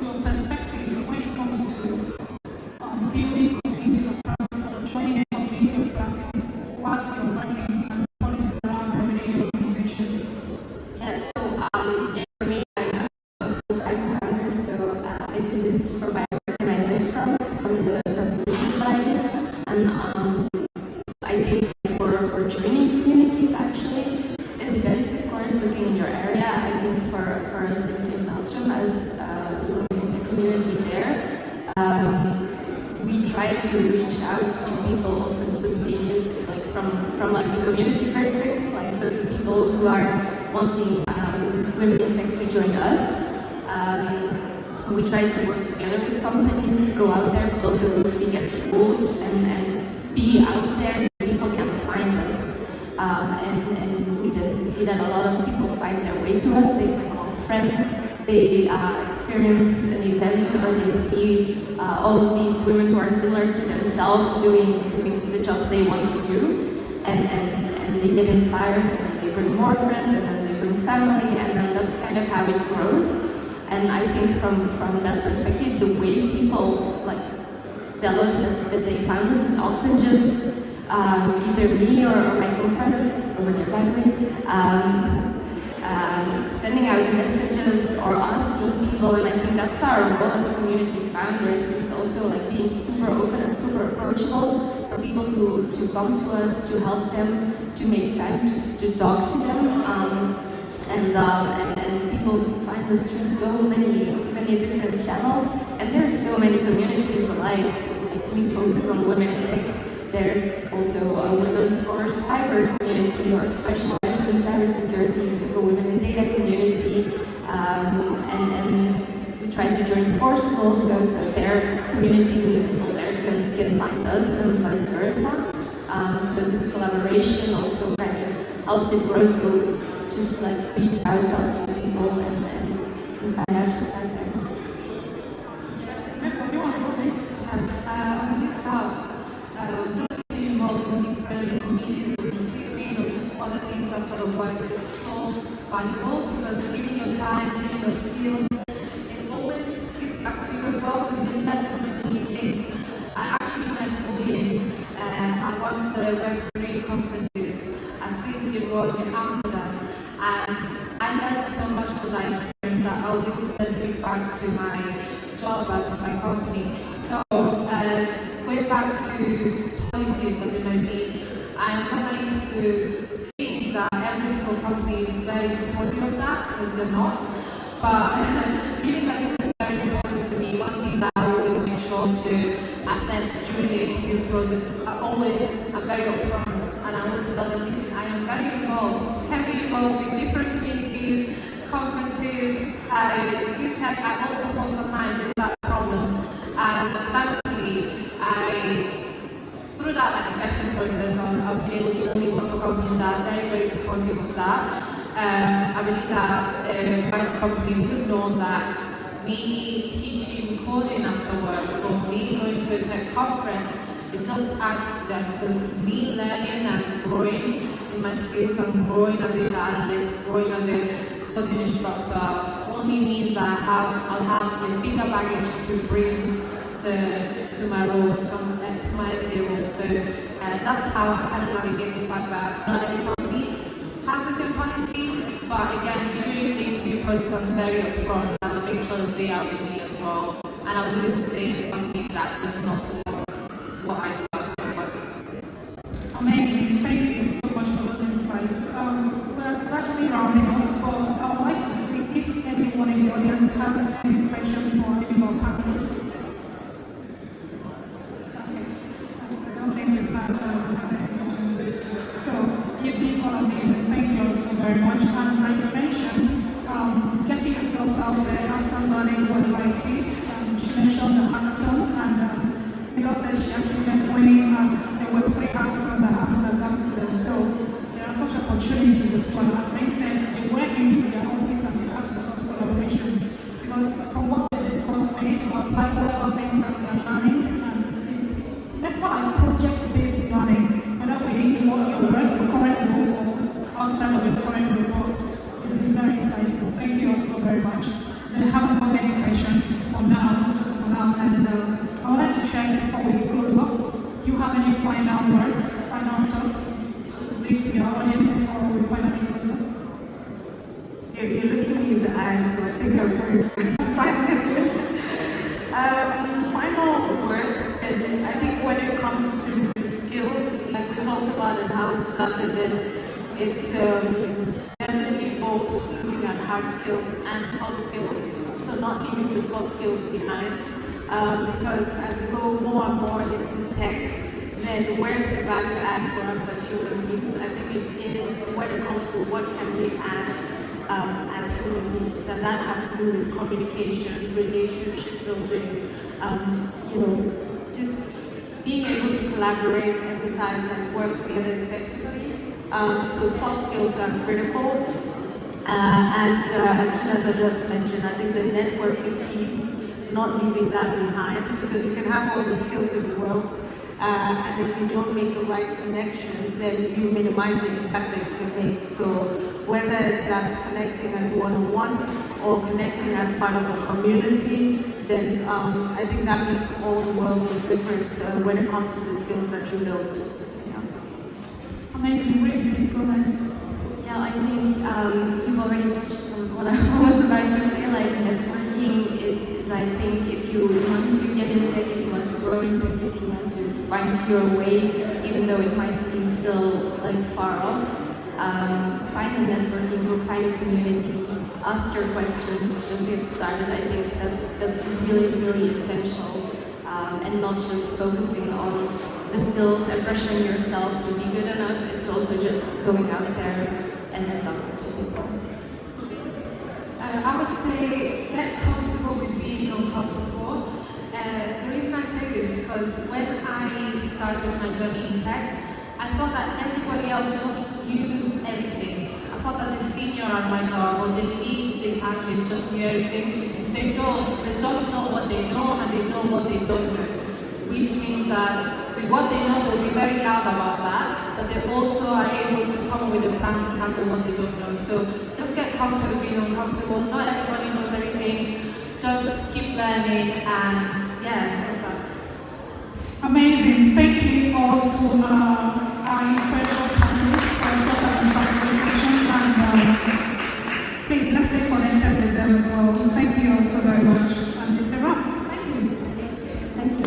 your perspective when it comes to building communities of practice or joining a community of practice whilst you're working and policies around your organization? Yeah, so for me, I'm a full-time founder, so I do this for my work and I live from it, from the business line. And I think for joining communities, actually, it depends, of course, looking in your area. I think for us in Belgium, as the women's community there, we try to reach out to people also spontaneous, like from like the community perspective, like the people who are wanting women in tech to join us. We try to work together with companies, go out there, but also go speak at schools and be out there so people can find us. And we tend to see that a lot of people find their way to us. They find friends, they experience an event where they see all of these women who are similar to themselves doing the jobs they want to do, and they get inspired, and they bring more friends, and then they bring family, and then that's kind of how it grows. And I think from that perspective, the way people like tell us that they found us is often just either me or my co-founders over there, by the way, sending out messages or asking people, and I think that's our role as community founders, is also like being super open and super approachable for people to come to us, to help them, to make time to talk to them. And people find us through so many different channels, and there's so many communities alike. Like we focus on women in tech. There's also a women for cyber community or specialized in cybersecurity, the women in data community, and we try to join forces also, so their communities and the people there can find us and vice versa. So this collaboration also kind of helps it grow. So just like reach out, talk to people, and find out what's out there. Just being involved in different communities, volunteering, or just other things that sort of work is so valuable, because giving your time, giving your skills, it always gives back to you as well, because you learn so many new things. I actually went bullying at one of the Web3 conferences. I think it was in Amsterdam, and I learned so much from that experience that I was able to then take back to my job and to my company. So going back to policies that they might be, I'm not going to think that every single company is very supportive of that, because they're not. But given that this is very important to me, one thing that I always make sure to assess during the interview process, I'm very upfront, and I always tell them, listen, I am very involved, heavily involved with different communities, conferences, I do tech, I also post online without a problem. And thankfully, through that vetting process, I've been able to only work for companies that are very, very supportive of that. I believe that vice probably would know that me teaching coding after work or me going to a tech conference, it just adds to them because me learning and growing in my skills and growing as a analyst, growing as a coding instructor only means that I'll have a bigger baggage to bring to my role, to my everyday role. So that's how I kind of navigate the fact that not every company has the same policy, but again, during the interview process, I'm very upfront and I make sure that they are with me as well. And I wouldn't say the company that does not support what I do. Amazing, thank you so much for those insights. We're gradually rounding off, but I would like to see if anyone in the audience has any question for any of our panelists. I don't think we've had any questions. So, you people are amazing. Thank you all so very much. And like you mentioned, getting yourselves out there after learning what light is. She mentioned the hackathon, and Niyo said she actually met winning at the Web3 hackathon that happened at Amsterdam. So, there are such opportunities as well. And Mike said they went into their office and they asked for some collaborations. Because from what they discussed, they need to apply whatever things that they are learning. That's why project-based learning, whether within your current role or outside of your current role, it's been very insightful. Thank you all so very much. I haven't got any questions for now, just for now. And I wanted to check before we close off. Do you have any final words, final thoughts to leave with our audience before we finally close off? You're looking me in the eyes, so I think I'm very final words, and I think when it comes to skills, like we talked about and how it started, it's definitely both looking at hard skills and soft skills, so not leaving the soft skills behind, because as we go more and more into tech, then where's the value add for us as human beings? I think it is when it comes to what can we add as human beings, and that has to do with communication, relationship building, just being able to collaborate, empathize, and work together effectively. So soft skills are critical, and as Chinaza just mentioned, I think the networking piece, not leaving that behind, because you can have all the skills in the world, and if you don't make the right connections, then you minimize the impact that you can make. So whether it's that connecting as one-on-one or connecting as part of a community, then I think that makes all the world of difference when it comes to the skills that you build. Yeah. Amazing, great, please go next. Yeah, I think you've already touched on what I was about to say, like networking is I think if you want to get in tech, if you want to grow in tech, if you want to find your way, even though it might seem still like far off, find a networking group, find a community, ask your questions, just get started. I think that's really, really essential, and not just focusing on the skills and pressuring yourself to be good enough. It's also just going out there and then talking to people. I would say get comfortable with being uncomfortable. The reason I say this is because when I started my journey in tech, I thought that everybody else just knew everything. I thought that the senior at my job or the lead, the analyst just knew everything. They don't. They just know what they know and they know what they don't know. Which means that with what they know, they'll be very loud about that, but they also are able to come up with a plan to tackle what they don't know. So just get comfortable being uncomfortable. Not everybody knows everything. Just keep learning and yeah, just that. Amazing. Thank you all to our incredible panelists for such an insightful session, and please let's stay connected with them as well. Thank you all so very much, and it's a wrap. Thank you. Thank you.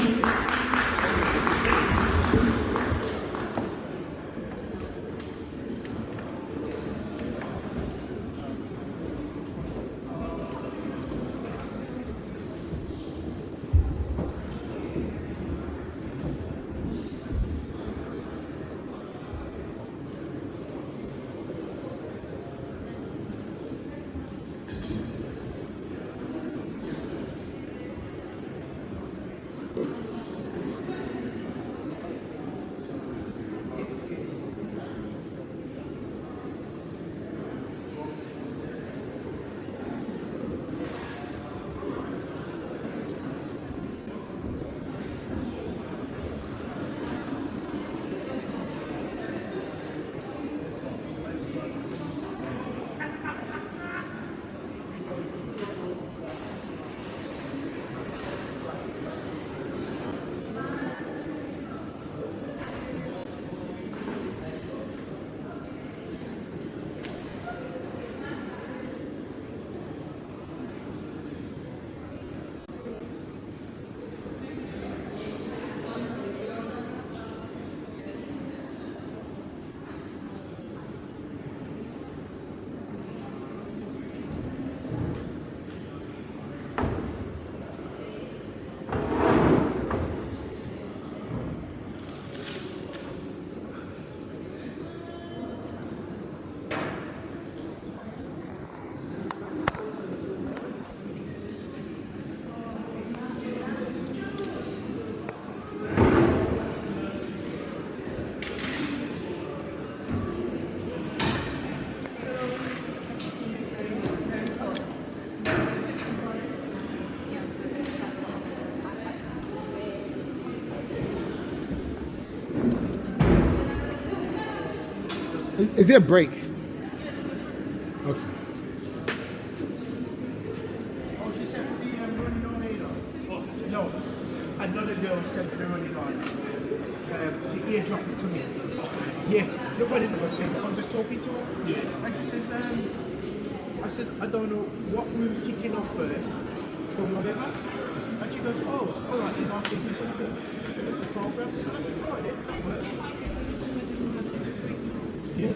Is there a break? Okay. Oh, she said the running on later. No, another girl said the running on. She eardropped it to me. Yeah, nobody never said that. I'm just talking to her. Yeah. And she says, I said, I don't know what room's kicking off first for whatever. And she goes, oh, all right, then I'll send you something. The program. And I said, all right, that works. Yeah.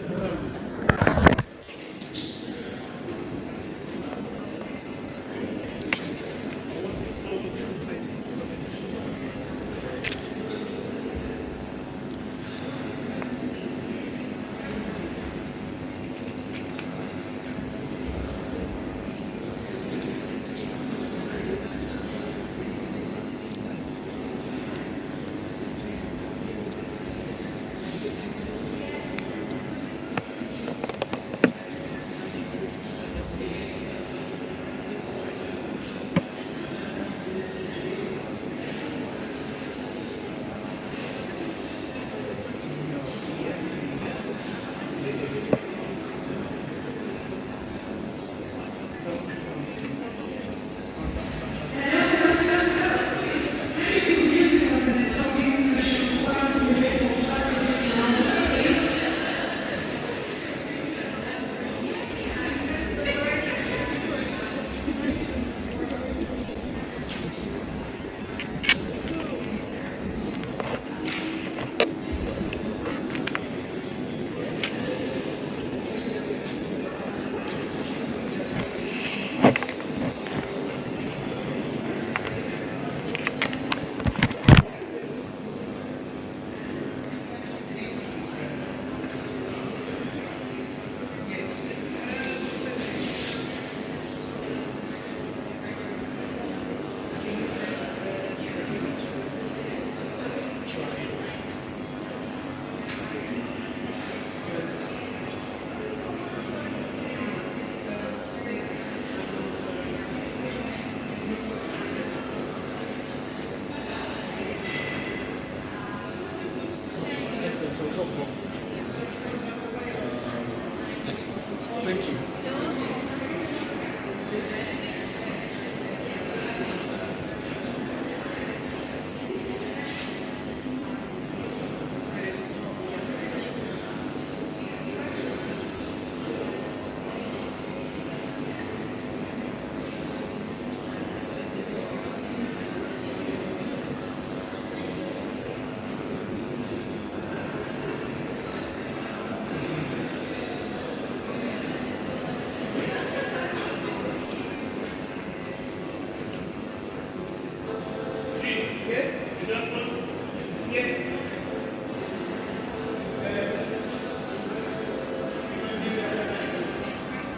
Thank you.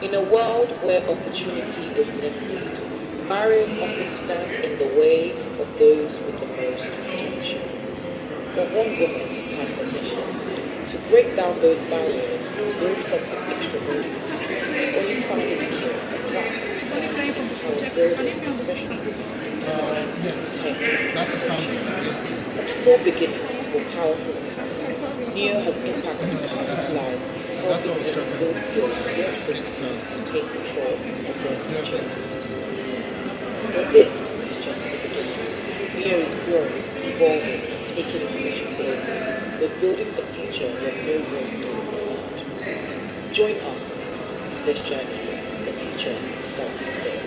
In a world where opportunity is limited, barriers often stand in the way of those with the most potential. But one woman had a vision to break down those barriers and build something extraordinary. Only founded Niyo, a platform designed to empower builders, professionals, designers, tech. That's the sound. From small beginnings to a powerful impact, Niyo has impacted countless lives, helping them build skills and opportunities to take control of their futures. But this is just the beginning. Niyo is growing, evolving, and taking its mission forward. We're building a future where no risk is allowed. Join us on this journey. The future starts today.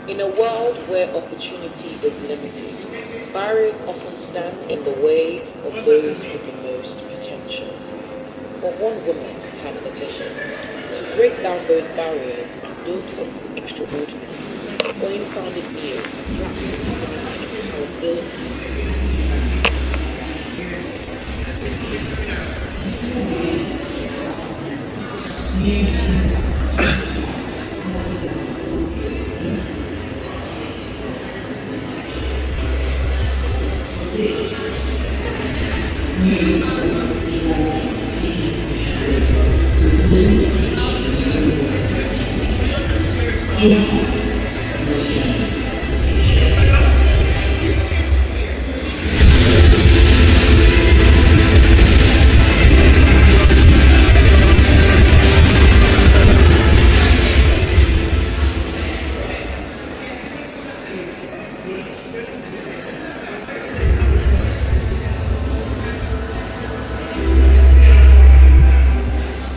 In a world where opportunity is limited, barriers often stand in the way of those with the most potential. But one woman had a vision to break down those barriers and build something extraordinary. Only founded Niyo, a platform designed to empower builders. news of people taking action within the future.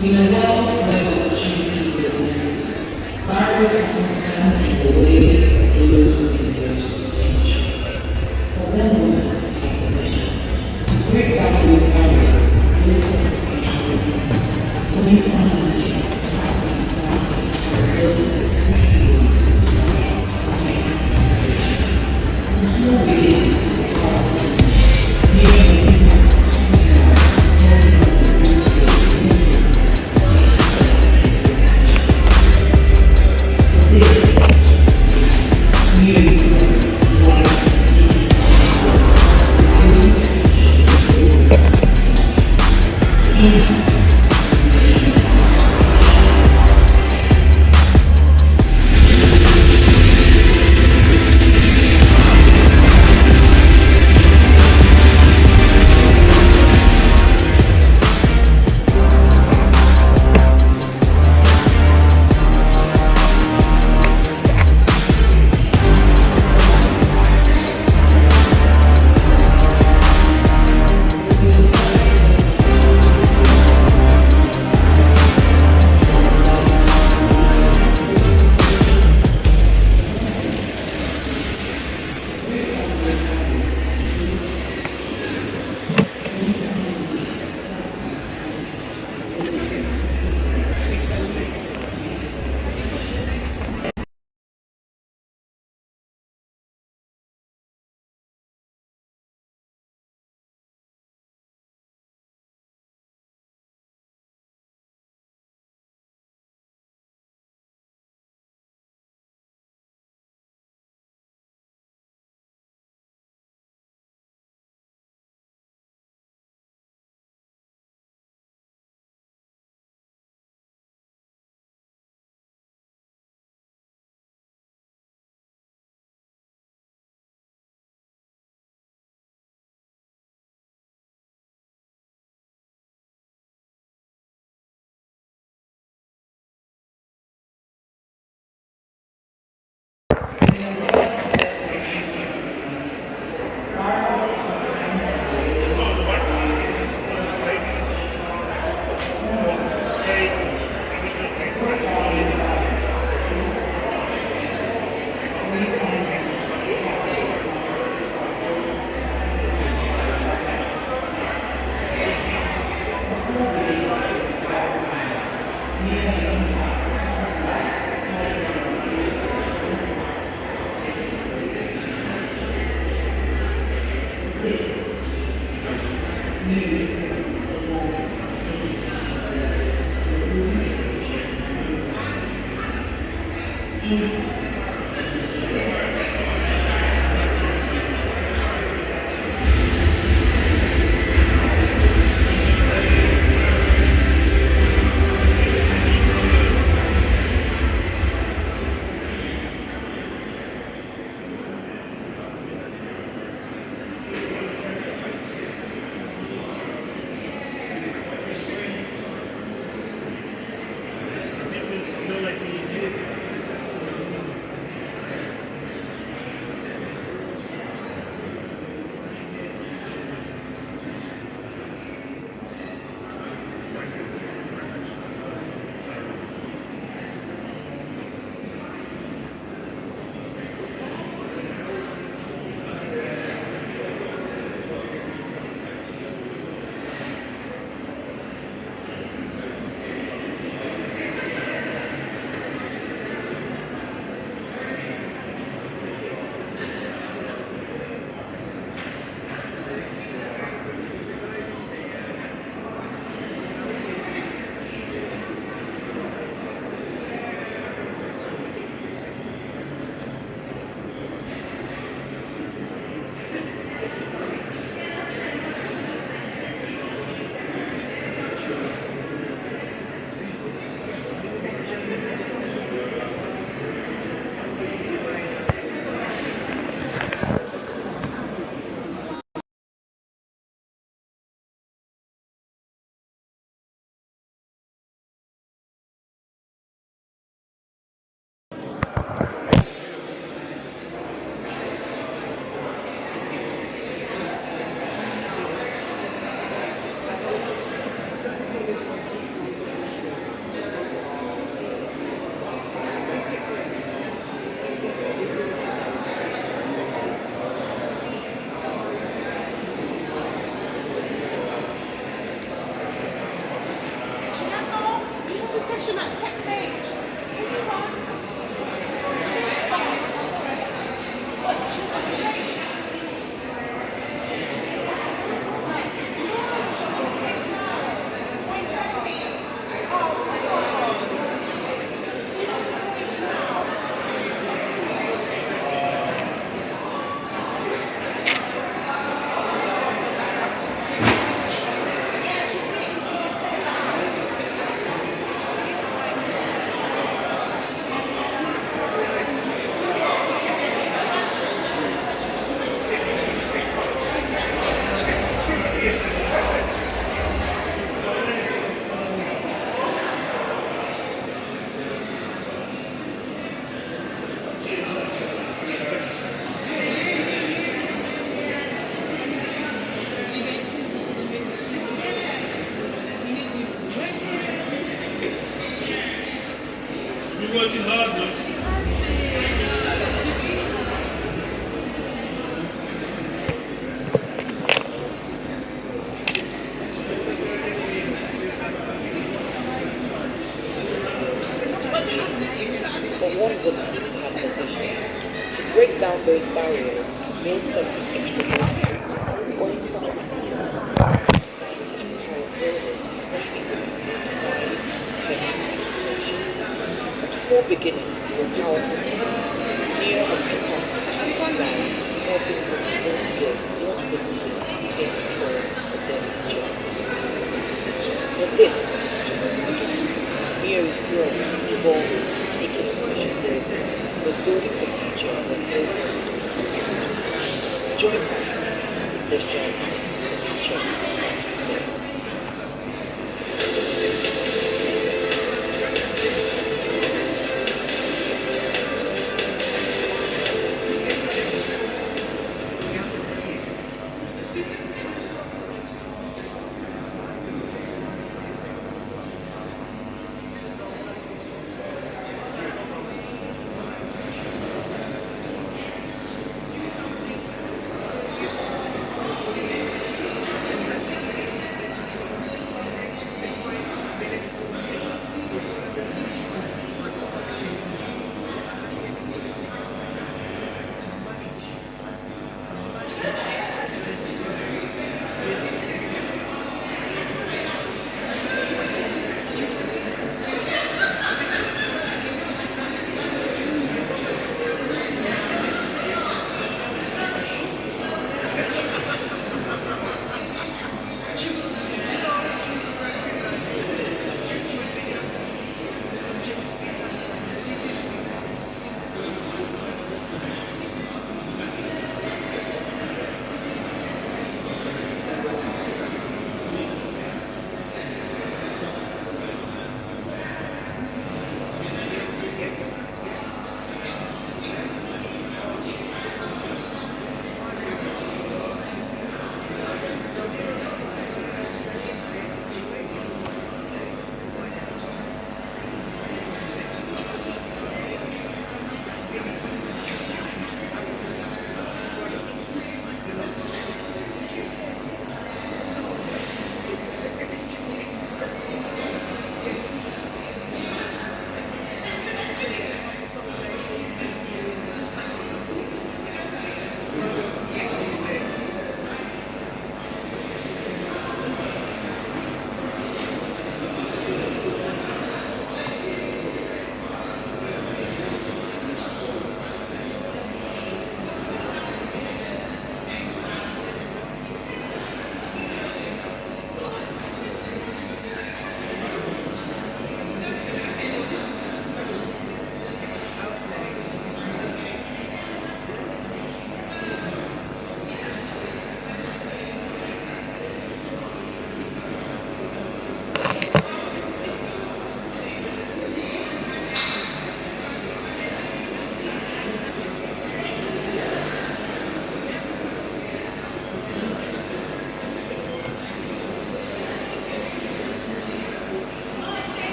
In a world where opportunity is limited, barriers often barriers build something extraordinary, or in fact, scientific builders, especially women in science, tech, and innovation. From small beginnings to a powerful movement, Niyo has impacted countless lives, helping women build skills, launch businesses, and take control of their futures. But this is just the beginning. Niyo is growing, evolving, and taking its mission globally. We're building a future where no voice keeps moving. Join us in this journey. The future starts today.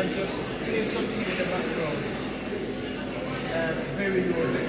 and just play something in the background. Very lonely.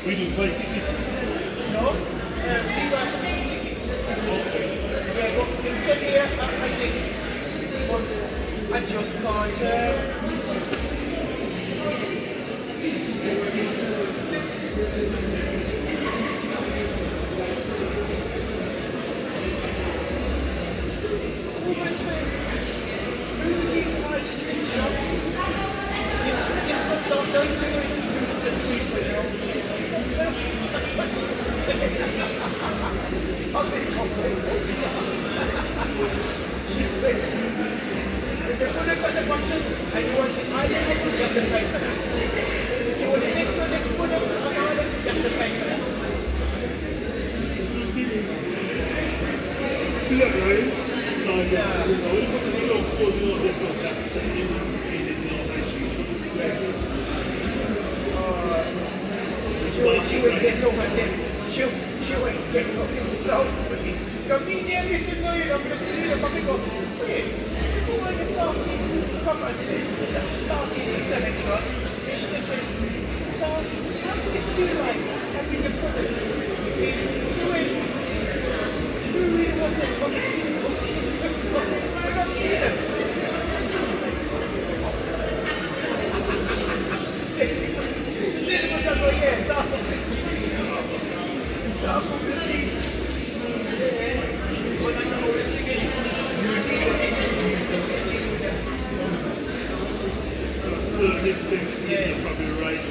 We didn't buy tickets. No? We got some tickets. Yeah, but they sent me a link. But I just can't. Woman says, who needs high street shops? This stuff don't go to boots and super shops. I'm being complimented. She says, if you put it at the bottom and you want it higher, you have to pay for that. If you want the next product on the island, you have to pay for that. Feel that, right? Like, you know, when you put the little clothes on this or that, then you want to pay it in all that shit. She would get over there. She would get up himself. Come in here, listen to you. I'm going to see you. This is why you're talking common sense, talking intellectual. They should have said, so how do you feel like having your products in who really was it? We're not kidding. Certain extent, you're probably right.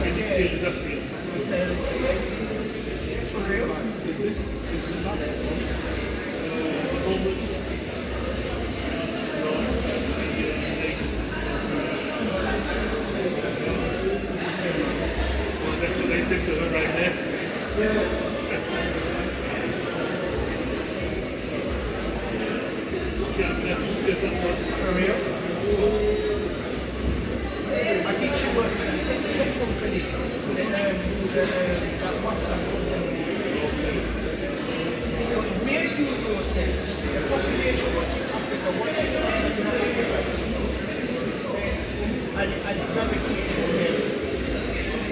And the sale is a sale. For real? Is this not well, that's what they said to her right there. For real? I think she works for the tech company that WhatsApp company. But me and you know said the population watching Africa, what is and the gravitation there.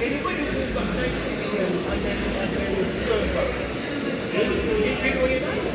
Anybody who got 90 million and then server, it's been really nice.